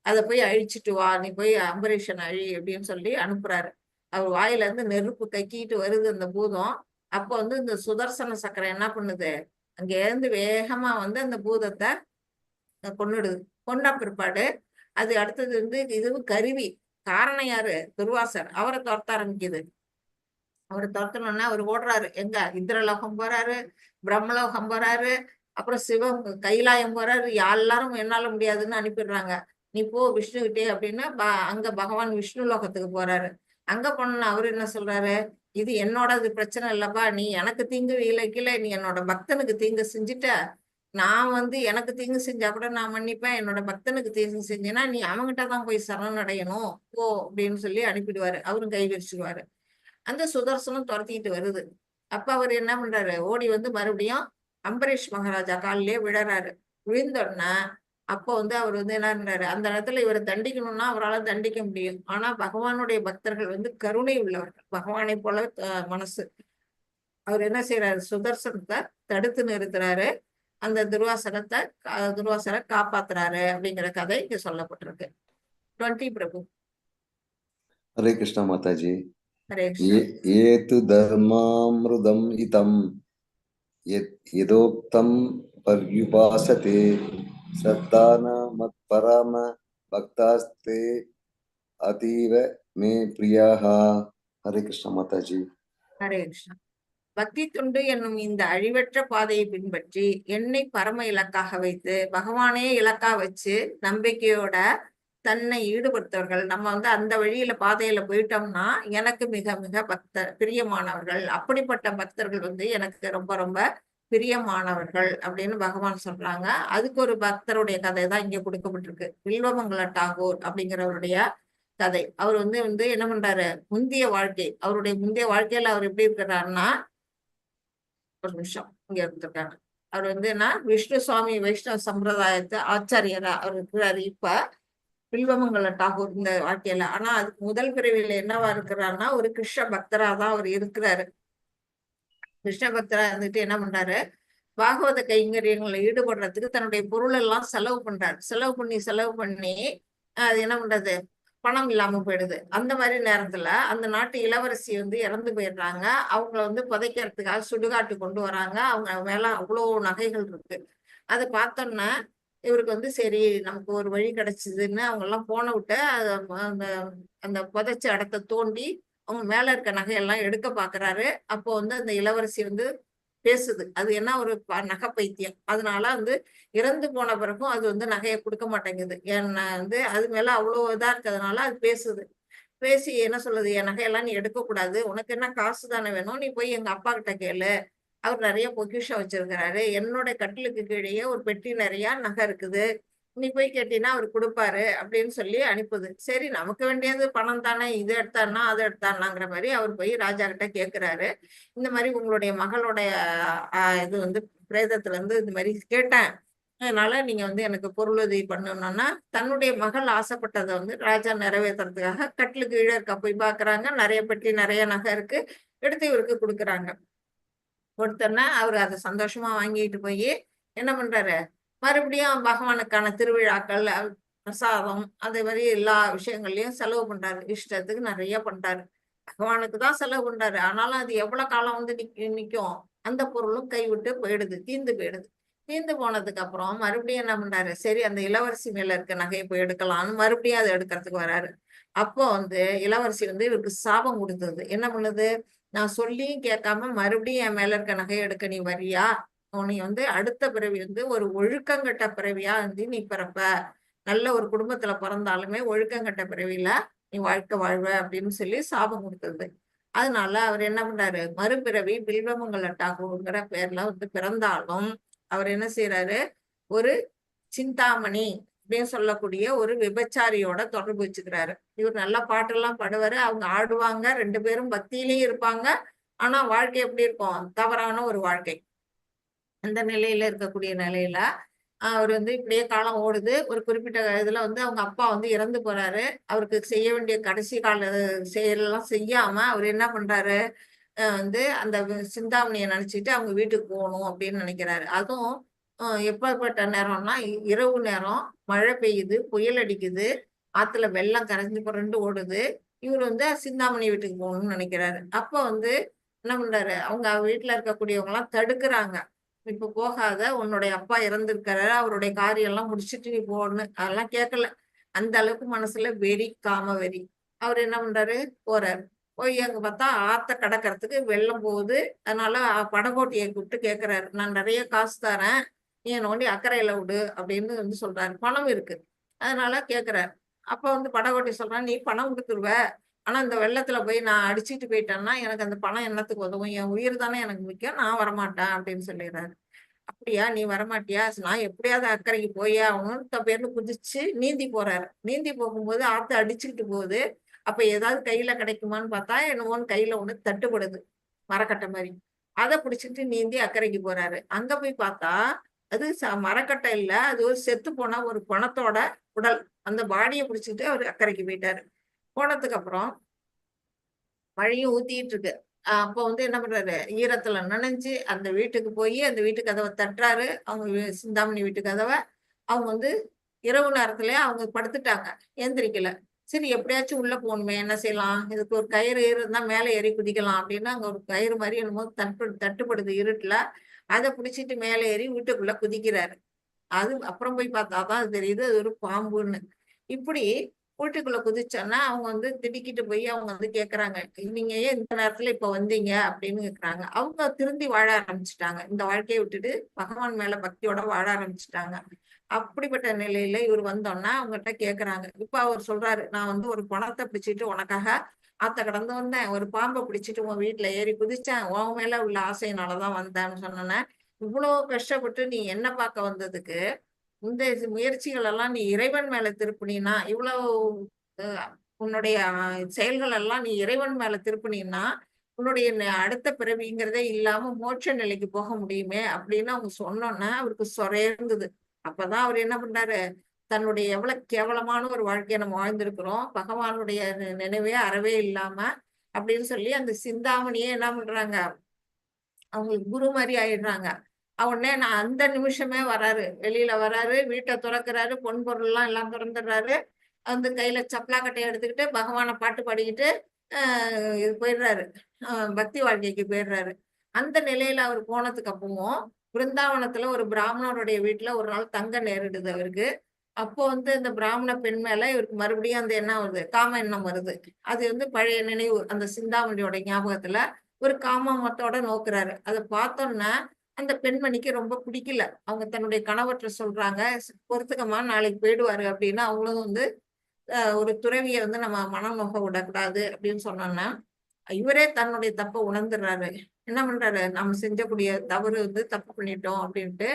அதை போய் அழிச்சிட்டு வா, நீ போய் அம்பரீஷன் அழி அப்படின்னு சொல்லி அனுப்புறாரு. அவர் வாயில இருந்து நெருப்பு கக்கிட்டு வருது அந்த பூதம். அப்போ வந்து இந்த சுதர்சன சக்கரம் என்ன பண்ணுது, அங்க இருந்து வேகமா வந்து அந்த பூதத்தை கொன்னுடுது. கொன்ன பிற்பாடு அது அடுத்தது வந்து இதுவும் கருவி. காரணம் யாரு, துர்வாசர். அவரை துரத்த ஆரம்பிக்குது. அவரை துரத்தணும்னா அவர் ஓடுறாரு. எங்க, இந்திரலோகம் போறாரு, பிரம்மலோகம் போறாரு, அப்புறம் சிவம் கைலாயம் போறாரு. எல்லாரும் என்னால முடியாதுன்னு அனுப்பிடுறாங்க. நீ போ விஷ்ணுகிட்டே அப்படின்னு அங்க பகவான் விஷ்ணு லோகத்துக்கு போறாரு. அங்க போனா அவரு என்ன சொல்றாரு, இது என்னோட பிரச்சனை இல்லப்பா, நீ எனக்கு தீங்கு இழைக்கல, நீ என்னோட பக்தனுக்கு தீங்கு செஞ்சுட்ட. நான் வந்து எனக்கு தீங்கு செஞ்சா கூட நான் மன்னிப்பேன், என்னோட பக்தனுக்கு தீங்கு செஞ்சேன்னா நீ அவங்ககிட்ட தான் போய் சரணடையணும் போ அப்படின்னு சொல்லி அனுப்பிடுவாரு. அவரும் கை விரிச்சுடுவாரு. அந்த சுதர்சனம் துரத்திட்டு வருது. அப்ப அவர் என்ன பண்றாரு, ஓடி வந்து மறுபடியும் அம்பரீஷ் மகாராஜா காலிலே விழறாரு. விழுந்தோடனே அப்போ வந்து அவர் வந்து என்ன பண்றாரு, அந்த இடத்துல இவரை தண்டிக்கணும்னா அவரால் தண்டிக்க முடியும். ஆனா பகவானுடைய பக்தர்கள் வந்து கருணை உள்ளவர்கள், பகவானை போல மனசு. அவர் என்ன செய்யறாரு, சுதர்சனத்தை தடுத்து நிறுத்துறாரு. அந்த துர்வாசரை காப்பாத்துறாரு அப்படிங்கிற கதை இங்க சொல்லப்பட்டிருக்கு. 20 பிரபு. हरे कृष्णा माता जी. हरे कृष्णा. ये तु धर्मामृतम इतम यदोक्तम पर्युपासते श्रद्धाना मत्पराम भक्तास्ते अतीव मे प्रियाः. हरे कृष्ण माता जी. ஹரே கிருஷ்ணா. பக்தி துண்டு என்னும் இந்த அழிவற்ற பாதையை பின்பற்றி என்னை பரம இலக்காக வைத்து பகவானே இலக்கா வச்சு நம்பிக்கையோட தன்னை ஈடுபடுத்தவர்கள், நம்ம வந்து அந்த வழியில பாதையில போயிட்டோம்னா எனக்கு மிக மிக பிரியமானவர்கள். அப்படிப்பட்ட பக்தர்கள் வந்து எனக்கு ரொம்ப ரொம்ப பிரியமானவர்கள் அப்படின்னு பகவான் சொல்றாங்க. அதுக்கு ஒரு பக்தருடைய கதை தான் இங்க கொடுக்கப்பட்டிருக்கு. வில்வமங்கல டாகூர் அப்படிங்கிறவருடைய கதை. அவர் வந்து வந்து என்ன பண்றாரு, அவருடைய முந்தைய வாழ்க்கையில அவர் எப்படி இருக்கிறாருன்னா, ஒரு நிமிஷம் இங்க இருந்திருக்காங்க. அவர் வந்து என்ன, விஷ்ணு சுவாமி வைஷ்ணவ சம்பிரதாயத்தை ஆச்சாரியரா அவர் இருக்கிறாரு இப்ப வில்வமங்கல டாகூர் இந்த வாழ்க்கையில. ஆனா அதுக்கு முதல் பிரிவில என்னவா இருக்கிறாருன்னா, ஒரு கிருஷ்ண பக்தரா தான் அவர் இருக்கிறாரு. கிருஷ்ண பக்தரா இருந்துட்டு என்ன பண்றாரு, பாகவத கைங்கரியங்களை ஈடுபடுறதுக்கு தன்னுடைய பொருள் எல்லாம் செலவு பண்றாரு. செலவு பண்ணி அது என்ன பண்றது, பணம் இல்லாம போயிடுது. அந்த மாதிரி நேரத்துல அந்த நாட்டு இளவரசி வந்து இறந்து போயிடுறாங்க. அவங்கள வந்து புதைக்கிறதுக்காக சுடுகாட்டு கொண்டு வராங்க. அவங்க மேல அவ்வளோ நகைகள் இருக்கு. அதை பார்த்தோம்னா இவருக்கு வந்து சரி நமக்கு ஒரு வழி கிடைச்சதுன்னு அவங்க எல்லாம் போன விட்டு அந்த அந்த புதைச்ச இடத்த தோண்டி அவங்க மேல இருக்க நகையெல்லாம் எடுக்க பாக்குறாரு. அப்போ வந்து அந்த இளவரசி வந்து பேசுது. அது என்ன ஒரு நகை பைத்தியம். அதனால வந்து இறந்து போன பிறகும் அது வந்து நகையை கொடுக்க மாட்டேங்குது. ஏன்னா வந்து அது மேல அவ்வளவு இதா இருக்கிறதுனால அது பேசுது. பேசி என்ன சொல்லுது, என் நகையெல்லாம் நீ எடுக்கக்கூடாது, உனக்கு என்ன காசு தானே வேணும், நீ போய் எங்க அப்பா கிட்ட கேளு, அவர் நிறைய பொக்கிஷம் வச்சிருக்கிறாரு, என்னோட கட்டிலுக்கு கீழேயே ஒரு பெட்டி நிறைய நகை இருக்குது, நீ போய் கேட்டீங்கன்னா அவர் கொடுப்பாரு அப்படின்னு சொல்லி அனுப்புது. சரி நமக்கு வேண்டியது பணம் தானே, இது எடுத்தான்னா அது எடுத்தான்னாங்கிற மாதிரி அவர் போய் ராஜா கிட்ட கேட்கிறாரு. இந்த மாதிரி உங்களுடைய மகளுடைய இது வந்து பிரேதத்துல இருந்து இந்த மாதிரி கேட்டேன், அதனால நீங்க வந்து எனக்கு பொருளுதவி பண்ணணும்னா, தன்னுடைய மகள் ஆசைப்பட்டதை வந்து ராஜா நிறைவேற்றுறதுக்காக கட்டிலுக்கு கீழே இருக்க போய் பாக்குறாங்க. நிறைய பெட்டி நிறைய நகை இருக்கு, எடுத்து இவருக்கு கொடுக்குறாங்க. கொடுத்தோன்னா அவர் அதை சந்தோஷமா வாங்கிட்டு போய் என்ன பண்றாரு, மறுபடியும் பகவானுக்கான திருவிழாக்கள், பிரசாதம், அதே மாதிரி எல்லா விஷயங்கள்லயும் செலவு பண்றாரு. இஷ்டத்துக்கு நிறைய பண்றாரு. பகவானுக்கு தான் செலவு பண்றாரு. ஆனாலும் அது எவ்வளவு காலம் வந்து நிக்கும், அந்த பொருளும் கைவிட்டு போயிடுது, தீந்து போயிடுது. தீந்து போனதுக்கு அப்புறம் மறுபடியும் என்ன பண்றாரு, சரி அந்த இளவரசி மேல இருக்க நகையை போய் எடுக்கலாம்னு மறுபடியும் அதை எடுக்கிறதுக்கு வராரு. அப்போ வந்து இளவரசி வந்து இவருக்கு சாபம் கொடுத்தது. என்ன பண்ணுது, நான் சொல்லியும் கேட்காம மறுபடியும் என் மேல இருக்க நகையை எடுக்க நீ வரியா, உன்னை வந்து அடுத்த பிறவி வந்து ஒரு ஒழுக்கங்கட்ட பிறவியா வந்து நீ பிறப்ப, நல்ல ஒரு குடும்பத்துல பிறந்தாலுமே ஒழுக்கங்கட்ட பிறவியில நீ வாழ்க்கை வாழ்வ அப்படின்னு சொல்லி சாபம் கொடுத்தது. அதனால அவர் என்ன பண்றாரு, மறுபிறவி பில்வமங்கல டாகூர்ங்கிற பேர்ல வந்து பிறந்தாலும் அவர் என்ன செய்யறாரு, ஒரு சிந்தாமணி அப்படின்னு சொல்லக்கூடிய ஒரு விபச்சாரியோட தொடர்பு வச்சுக்கிறாரு. இவர் நல்லா பாட்டெல்லாம் பாடுவாரு, அவங்க ஆடுவாங்க, 2 பேரும் பக்தியிலயும் இருப்பாங்க. ஆனா வாழ்க்கை எப்படி இருக்கும், தவறான ஒரு வாழ்க்கை. அந்த நிலையில இருக்கக்கூடிய நிலையில அவர் வந்து இப்படியே காலம் ஓடுது. ஒரு குறிப்பிட்ட இதுல வந்து அவங்க அப்பா வந்து இறந்து போறாரு. அவருக்கு செய்ய வேண்டிய கடைசி கால செயலெல்லாம் செய்யாம அவர் என்ன பண்றாரு, வந்து அந்த சிந்தாமணியை நினைச்சிட்டு அவங்க வீட்டுக்கு போகணும் அப்படின்னு நினைக்கிறாரு. அதுவும் எப்பேற்பட்ட நேரம்னா இரவு நேரம், மழை பெய்யுது, புயல் அடிக்குது, ஆத்துல வெள்ளம் கரைஞ்சு புரண்டு ஓடுது. இவர் வந்து சிந்தாமணி வீட்டுக்கு போகணும்னு நினைக்கிறாரு. அப்போ வந்து என்ன பண்றாரு, அவங்க வீட்டுல இருக்கக்கூடியவங்க எல்லாம் தடுக்கிறாங்க. இப்ப போகாத, உன்னுடைய அப்பா இறந்திருக்கிறாரு, அவருடைய காரியம் எல்லாம் முடிச்சிட்டு நீ போகணும். அதெல்லாம் கேட்கல. அந்த அளவுக்கு மனசுல வெறி, காம வெறி. அவர் என்ன பண்றாரு, போறாரு. போய் அங்க பார்த்தா ஆத்த கடக்கிறதுக்கு வெள்ளம் போகுது. அதனால படகோட்டியை கூப்பிட்டு கேட்கிறாரு, நான் நிறைய காசு தரேன், நீ என்னை கொண்டு அக்கறையில விடு அப்படின்னு வந்து சொல்றாரு. பணம் இருக்கு, அதனால கேட்கிறாரு. அப்ப வந்து படகோட்டி சொல்றான், நீ பணம் கொடுத்துருவ, ஆனா இந்த வெள்ளத்துல போய் நான் அடிச்சுட்டு போயிட்டேன்னா எனக்கு அந்த பணம் என்னத்துக்கு உதவும், என் உயிர் தானே எனக்கு முக்கியம், நான் வரமாட்டேன் அப்படின்னு சொல்லிடுறாரு. அப்படியா, நீ வரமாட்டியா, நான் எப்படியாவது அக்கறைக்கு போயே ஆகணும்னு பேர்னு குதிச்சு நீந்தி போறாரு. நீந்தி போகும்போது ஆத்து அடிச்சுக்கிட்டு போகுது. அப்ப ஏதாவது கையில கிடைக்குமான்னு பார்த்தா என்னமோன்னு கையில ஒண்ணு தட்டுப்படுது, மரக்கட்டை மாதிரி. அதை பிடிச்சிட்டு நீந்தி அக்கறைக்கு போறாரு. அங்க போய் பார்த்தா அது மரக்கட்டை இல்ல, அது ஒரு செத்து போன ஒரு பணத்தோட உடல். அந்த பாடியை பிடிச்சிட்டு அவர் அக்கறைக்கு போயிட்டாரு. போனதுக்கு அப்புறம் மழையும் ஊத்திட்டு இருக்கு. அப்போ வந்து என்ன பண்றாரு, ஈரத்துல நனைஞ்சு அந்த வீட்டுக்கு போய் அந்த வீட்டு கதவை தட்டுறாரு. அவங்க சிந்தாமணி வீட்டு கதவை. அவங்க வந்து இரவு நேரத்துல அவங்க படுத்துட்டாங்க, எந்திரிக்கல. சரி எப்படியாச்சும் உள்ள போகணுமே, என்ன செய்யலாம், இதுக்கு ஒரு கயிறு இருந்தா மேலே ஏறி குதிக்கலாம் அப்படின்னு அங்க ஒரு கயிறு மாதிரி என்னமோ தட்டுப்படுது இருட்டுல. அதை பிடிச்சிட்டு மேலே ஏறி வீட்டுக்குள்ள குதிக்கிறாரு. அது அப்புறம் போய் பார்த்தாதான் அது தெரியுது அது ஒரு பாம்புன்னு. இப்படி வீட்டுக்குள்ள குதிச்சோன்னா அவங்க வந்து திடுக்கிட்டு போய் அவங்க வந்து கேக்குறாங்க, நீங்க ஏன் இந்த நேரத்துல இப்ப வந்தீங்க அப்படின்னு கேக்குறாங்க. அவங்க திருந்தி வாழ ஆரம்பிச்சுட்டாங்க. இந்த வாழ்க்கையை விட்டுட்டு பகவான் மேல பக்தியோட வாழ ஆரம்பிச்சுட்டாங்க. அப்படிப்பட்ட நிலையில இவர் வந்தோன்னா அவங்ககிட்ட கேக்குறாங்க. இப்ப அவர் சொல்றாரு, நான் வந்து ஒரு பணத்தை பிடிச்சிட்டு உனக்காக ஆத்த கடந்து வந்தேன், ஒரு பாம்பை பிடிச்சிட்டு உன் வீட்டுல ஏறி குதிச்சேன், உன் மேல உள்ள ஆசையினாலதான் வந்தேன்னு சொன்னேன். இவ்வளவு கஷ்டப்பட்டு நீ என்ன பார்க்க வந்ததுக்கு இந்த முயற்சிகள் எல்லாம் நீ இறைவன் மேல திருப்பினா, இவ்வளவு அஹ், உன்னுடைய செயல்கள் எல்லாம் நீ இறைவன் மேல திருப்பினா உன்னுடைய அடுத்த பிறவிங்கிறதே இல்லாம மோட்ச நிலைக்கு போக முடியுமே அப்படின்னு அவங்க சொன்னோன்னா அவருக்கு சொரேர்ந்தது. அப்பதான் அவர் என்ன பண்ணாரு, தன்னுடைய எவ்வளவு கேவலமான ஒரு வாழ்க்கையை நம்ம வாழ்ந்திருக்கிறோம், பகவானுடைய நினைவே அறவே இல்லாம அப்படின்னு சொல்லி அந்த சிந்தாமணியே என்ன பண்றாங்க, அவங்களுக்கு குரு மாதிரி ஆயிடுறாங்க. உடனே நான் அந்த நிமிஷமே வராரு, வெளியில வராரு, வீட்டை துறக்கிறாரு, பொன் பொருள் எல்லாம் திறந்துடுறாரு, வந்து கையில சப்பலா கட்டையை எடுத்துக்கிட்டு பகவானை பாட்டு பாடிக்கிட்டு இது போயிடுறாரு, பக்தி வாழ்க்கைக்கு போயிடுறாரு. அந்த நிலையில அவர் போனதுக்கு அப்புறமும் பிருந்தாவனத்துல ஒரு பிராமணருடைய வீட்டுல ஒரு நாள் தங்க நேரிடுது அவருக்கு. அப்போ வந்து இந்த பிராமண பெண் மேல இவருக்கு மறுபடியும் அந்த எண்ணம் வருது, காம எண்ணம் வருது. அது வந்து பழைய நினைவு, அந்த சிந்தாமணியோட ஞாபகத்துல ஒரு காமத்தோட நோக்குறாரு. அதை பார்த்தோன்னா அந்த பெண்மணிக்கு ரொம்ப பிடிக்கல. அவங்க தன்னுடைய கணவற்ற சொல்றாங்க, பொறுத்துக்கமா நாளைக்கு போயிடுவாரு அப்படின்னு. அவங்களும் வந்து ஒரு துறவியை வந்து நம்ம மனம் நோக விடக்கூடாது அப்படின்னு சொன்னோம்னா இவரே தன்னுடைய தப்பை உணர்ந்துடுறாரு. என்ன பண்றாரு, நம்ம செஞ்சக்கூடிய தவறு வந்து தப்பு பண்ணிட்டோம் அப்படின்ட்டு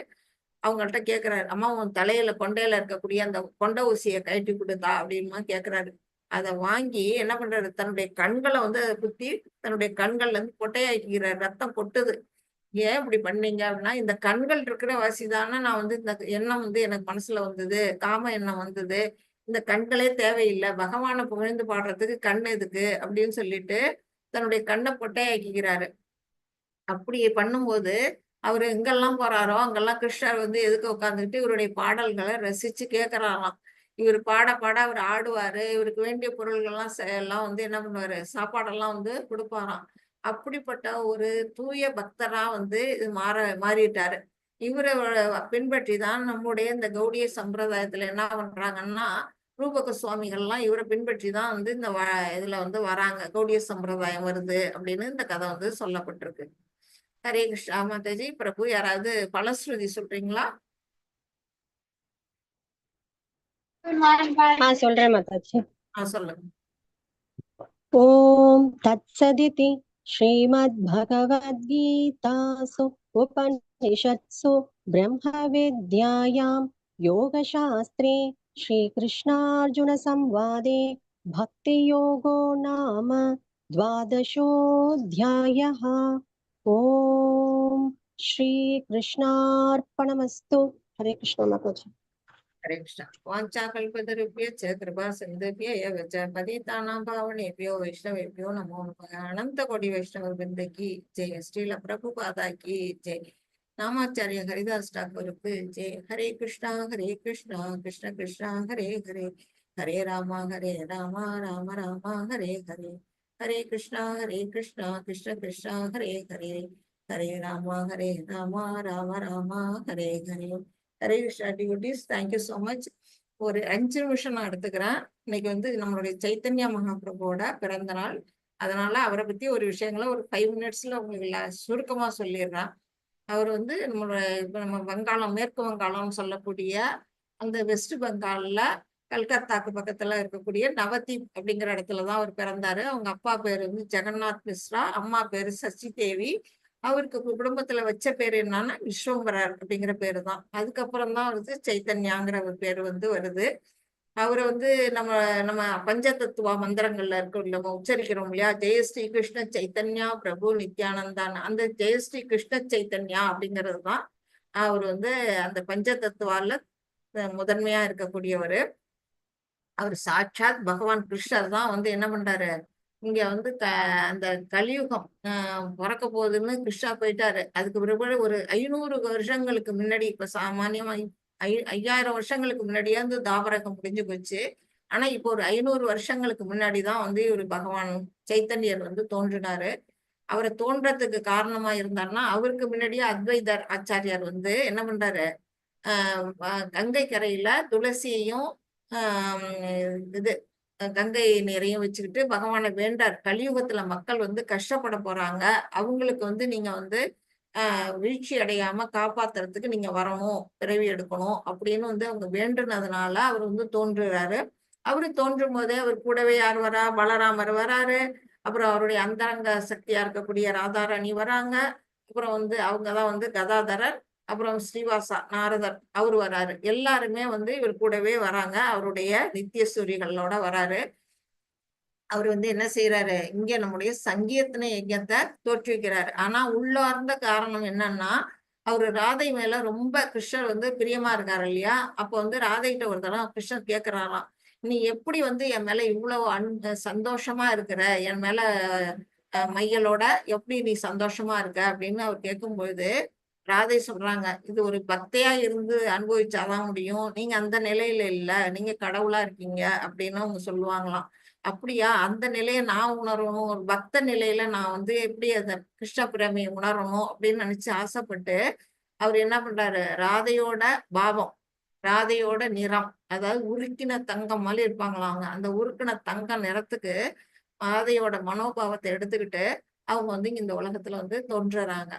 அவங்கள்ட்ட கேட்கிறாரு, அம்மா உன் தலையில கொண்டையில இருக்கக்கூடிய அந்த கொண்டை ஊசியை கழட்டி கொடுத்தா அப்படின்னு கேட்கிறாரு. அதை வாங்கி என்ன பண்றாரு, தன்னுடைய கண்களை வந்து அதை குத்தி தன்னுடைய கண்கள்ல இருந்து கொட்டையாக்கிறார், ரத்தம் கொட்டுது. ஏன் இப்படி பண்ணீங்க அப்படின்னா, இந்த கண்கள் இருக்கிற வாசிதானே நான் வந்து இந்த எண்ணம் வந்து எனக்கு மனசுல வந்தது, காம எண்ணம் வந்தது, இந்த கண்களே தேவையில்லை, பகவானை புகழ்ந்து பாடுறதுக்கு கண் எதுக்கு அப்படின்னு சொல்லிட்டு தன்னுடைய கண்ணை பொட்டையாக்கிக்கிறாரு. அப்படி பண்ணும்போது அவர் எங்கெல்லாம் போறாரோ அங்கெல்லாம் கிருஷ்ணர் வந்து எதுக்கு உட்காந்துக்கிட்டு இவருடைய பாடல்களை ரசிச்சு கேட்கறாராம். இவர் பாட பாட அவர் ஆடுவாரு, இவருக்கு வேண்டிய பொருள்கள்லாம் எல்லாம் வந்து என்ன பண்ணுவாரு, சாப்பாடெல்லாம் வந்து கொடுப்பாராம். அப்படிப்பட்ட ஒரு தூய பக்தரா வந்து இது மாறிட்டாரு. இவரை பின்பற்றி தான் நம்முடைய இந்த கௌடிய சம்பிரதாயத்துல என்ன பண்றாங்கன்னா, ரூபக சுவாமிகள்லாம் இவரை பின்பற்றி தான் வந்து இந்த இதுல வந்து வராங்க, கௌடிய சம்பிரதாயம் வருது அப்படின்னு இந்த கதை வந்து சொல்லப்பட்டிருக்கு. ஹரே கிருஷ்ணா மாதாஜி. பிரபு யாராவது பலஸ்ருதி சொல்றீங்களா? சொல்றேன் மாதாஜி. சொல்லுங்க. ஓம் தத்சதிதி ஸ்ரீமத்பகவத்கீதாசு உபநிஷத்சு பிரம்ம வித்யாயாம் யோகசாஸ்திரே ஸ்ரீகிருஷ்ணார்ஜுன சம்வாதே பக்தி யோகோ நாம द्वादशोऽध्यायः। ஓம் ஸ்ரீகிருஷ்ணார்ப்பணமஸ்து. ஹரே கிருஷ்ணா மாதாஜி. हरे कृष्ण। वाञ्छाकल्पतरुभ्यश्च कृपा सिन्धुभ्य एव च पतितानां पावनेभ्यो वैष्णवेभ्यो नमो नमः। अनंत कोटि वैष्णव वृंद की जय। श्रील प्रभुपादा की जय। नामाचार्य हरिदास ठाकुर की जय। Hare Krishna Krishna Krishna Hare Hare, Hare Ram Ram Ram Hare Hare, Hare Krishna Krishna Krishna Hare Hare, Hare Ram Ram Ram Hare Hare. Hare Krishna devotees, thank you so much. ஒரு 5 நிமிஷம் நான் எடுத்துக்கிறேன். இன்னைக்கு வந்து நம்மளுடைய சைத்தன்யா மகாபிரபுவோட பிறந்த நாள். அதனால அவரை பத்தி ஒரு விஷயங்களை ஒரு 5 மினிட்ஸ்ல உங்களுக்கு சுருக்கமா சொல்லிடுறேன். அவர் வந்து நம்மளோட இப்ப நம்ம வங்காளம், மேற்கு வங்காளம்னு சொல்லக்கூடிய அந்த வெஸ்ட் பெங்கால்ல கல்கத்தாக்கு பக்கத்துல இருக்கக்கூடிய நவதீப் அப்படிங்கிற இடத்துலதான் அவர் பிறந்தாரு. அவங்க அப்பா பேரு வந்து ஜெகநாத் மிஸ்ரா, அம்மா பேரு சசி தேவி. அவருக்கு குடும்பத்துல வச்ச பேரு என்னன்னா விஸ்வம்பரர் அப்படிங்கிற பேரு தான். அதுக்கப்புறம் தான் வந்து சைத்தன்யாங்கிற ஒரு பேரு வந்து வருது. அவரை வந்து நம்ம நம்ம பஞ்சதத்துவ மந்திரங்கள்ல இருக்க நம்ம உச்சரிக்கிறோம் இல்லையா, ஜெயஸ்ரீ கிருஷ்ண சைத்தன்யா பிரபு நித்யானந்தான். அந்த ஜெயஸ்ரீ கிருஷ்ண சைத்தன்யா அப்படிங்கிறது தான் அவர் வந்து அந்த பஞ்சதத்துவால முதன்மையா இருக்கக்கூடியவர். அவர் சாட்சாத் பகவான் கிருஷ்ணர் தான் வந்து என்ன பண்றாரு, இங்க வந்து அந்த கலியுகம் பிறக்க போகுதுன்னு கிருஷ்ணா போயிட்டாரு. அதுக்கு பிறகு ஒரு 500 வருஷங்களுக்கு முன்னாடி, இப்ப சாமானியமா 5000 வருஷங்களுக்கு முன்னாடியே வந்து தாபரகம் முடிஞ்சு போச்சு. ஆனா இப்போ ஒரு 500 வருஷங்களுக்கு முன்னாடிதான் வந்து இவர் பகவான் சைத்தன்யர் வந்து தோன்றினாரு. அவரை தோன்றதுக்கு காரணமா இருந்தாருன்னா, அவருக்கு முன்னாடியே அத்வைதர் ஆச்சாரியார் வந்து என்ன பண்றாரு, கங்கை கரையில துளசியையும் இது கங்கை நீரையும் வச்சுக்கிட்டு பகவானை வேண்டார். கலியுகத்துல மக்கள் வந்து கஷ்டப்பட போறாங்க, அவங்களுக்கு வந்து நீங்க வந்து வீழ்ச்சி அடையாம காப்பாத்துறதுக்கு நீங்க வரணும், பிறவி எடுக்கணும் அப்படின்னு வந்து அவங்க வேண்டுனதுனால அவர் வந்து தோன்றுறாரு. அவரு தோன்றும் போதே அவர் கூடவே யார் வரா? பலராமர் வராரு. அப்புறம் அவருடைய அந்தரங்க சக்தியா இருக்கக்கூடிய ராதாராணி வராங்க. அப்புறம் வந்து அவங்கதான் வந்து கதாதரர், அப்புறம் ஸ்ரீவாசா நாரதர் அவரு வராரு. எல்லாருமே வந்து இவர் கூடவே வராங்க. அவருடைய நித்தியசூரிகளோட வராரு. அவர் வந்து என்ன செய்யறாரு? இங்க நம்முடைய சங்கீர்த்தன யஜ்ஞத்தை தோற்றுவிக்கிறாரு. ஆனா உள்ளார்ந்த காரணம் என்னன்னா, அவரு ராதை மேல ரொம்ப கிருஷ்ணர் வந்து பிரியமா இருக்காரு இல்லையா? அப்ப வந்து ராதைகிட்ட ஒரு தடவை கிருஷ்ணர் கேட்கிறாராம், நீ எப்படி வந்து என் மேல இவ்வளவு சந்தோஷமா இருக்கிற? என் மேல மையலோட எப்படி நீ சந்தோஷமா இருக்க? அப்படின்னு அவர் கேட்கும்பொழுது ராதை சொல்றாங்க, இது ஒரு பக்தையா இருந்து அனுபவிச்சாதான் முடியும். நீங்க அந்த நிலையில இல்ல, நீங்க கடவுளா இருக்கீங்க அப்படின்னு அவங்க சொல்லுவாங்களாம். அப்படியா? அந்த நிலையை நான் உணரணும், ஒரு பக்த நிலையில நான் வந்து எப்படி அந்த கிருஷ்ண பிரேமையை உணரணும் அப்படின்னு நினைச்சு ஆசைப்பட்டு அவர் என்ன பண்றாரு? ராதையோட பாவம், ராதையோட நிறம், அதாவது உருக்கின தங்கம் மாதிரி இருப்பாங்களாம் அவங்க. அந்த உருக்கின தங்க நிறத்துக்கு ராதையோட மனோபாவத்தை எடுத்துக்கிட்டு அவங்க வந்து இந்த உலகத்துல வந்து தோன்றுறாங்க.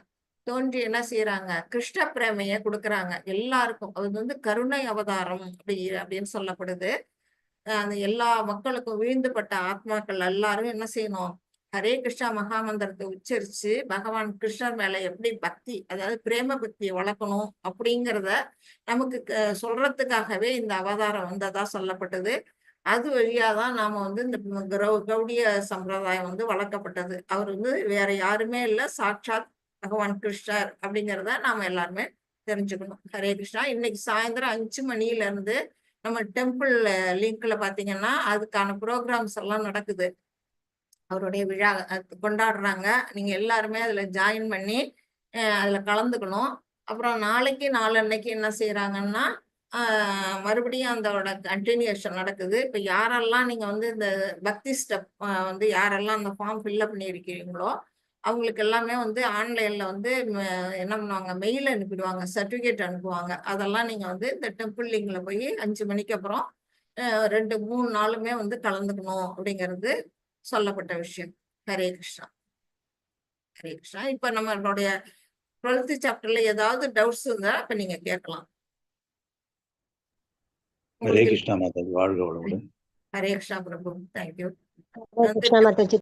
தோன்றி என்ன செய்யறாங்க? கிருஷ்ண பிரேமையை கொடுக்குறாங்க எல்லாருக்கும். அது வந்து கருணை அவதாரம் அப்படின்னு சொல்லப்படுது. அந்த எல்லா மக்களுக்கும் வீழ்ந்துபட்ட ஆத்மாக்கள் எல்லாரும் என்ன செய்யணும்? ஹரே கிருஷ்ணா மகாமந்திரத்தை உச்சரிச்சு பகவான் கிருஷ்ணர் மேல எப்படி பக்தி, அதாவது பிரேம பக்தியை வளர்க்கணும் அப்படிங்கிறத நமக்கு சொல்றதுக்காகவே இந்த அவதாரம் வந்ததா சொல்லப்பட்டது. அது வழியாதான் நாம வந்து இந்த கௌடிய சம்பிரதாயம் வந்து வளர்க்கப்பட்டது. அவர் வந்து வேற யாருமே இல்லை, சாட்சாத் பகவான் கிருஷ்ணர் அப்படிங்கிறத நாம எல்லாருமே தெரிஞ்சுக்கணும். ஹரே கிருஷ்ணா. இன்னைக்கு சாயந்தரம் 5 மணில இருந்து நம்ம டெம்பிள் லிங்க்ல பாத்தீங்கன்னா அதுக்கான ப்ரோக்ராம்ஸ் எல்லாம் நடக்குது. அவருடைய விழா கொண்டாடுறாங்க. நீங்க எல்லாருமே அதுல ஜாயின் பண்ணி அதுல கலந்துக்கணும். அப்புறம் நாளைக்கு நாளன்னைக்கு என்ன செய்யறாங்கன்னா மறுபடியும் அதோட கண்டினியூஷன் நடக்குது. இப்ப யாரெல்லாம் நீங்க வந்து இந்த பக்தி ஸ்டெப் வந்து யாரெல்லாம் அந்த ஃபார்ம் ஃபில்அப் பண்ணியிருக்கீங்களோ அவங்களுக்கு எல்லாமே வந்து ஆன்லைன்ல வந்து என்ன பண்ணுவாங்க, மெயில் அனுப்பிடுவாங்க, சர்டிபிகேட் அனுப்புவாங்க. அதெல்லாம் நீங்க வந்து இந்த டெம்பிள் லிங்க்ல போய் 5 மணிக்கு அப்புறம் 2-3 நாளுமே வந்து கலந்துக்கணும் அப்படிங்கிறது சொல்லப்பட்ட விஷயம். ஹரே கிருஷ்ணா. ஹரே கிருஷ்ணா. இப்ப நம்மளுடைய 12th சாப்டர்ல ஏதாவது டவுட்ஸ் இருந்தா இப்ப நீங்க கேட்கலாம். ஹரே கிருஷ்ணா மாதாஜி, வாழ்க வளமுடன். ஹரே கிருஷ்ணா பிரபு. தேங்க்யூ. ஹரே கிருஷ்ணா மாதாஜி.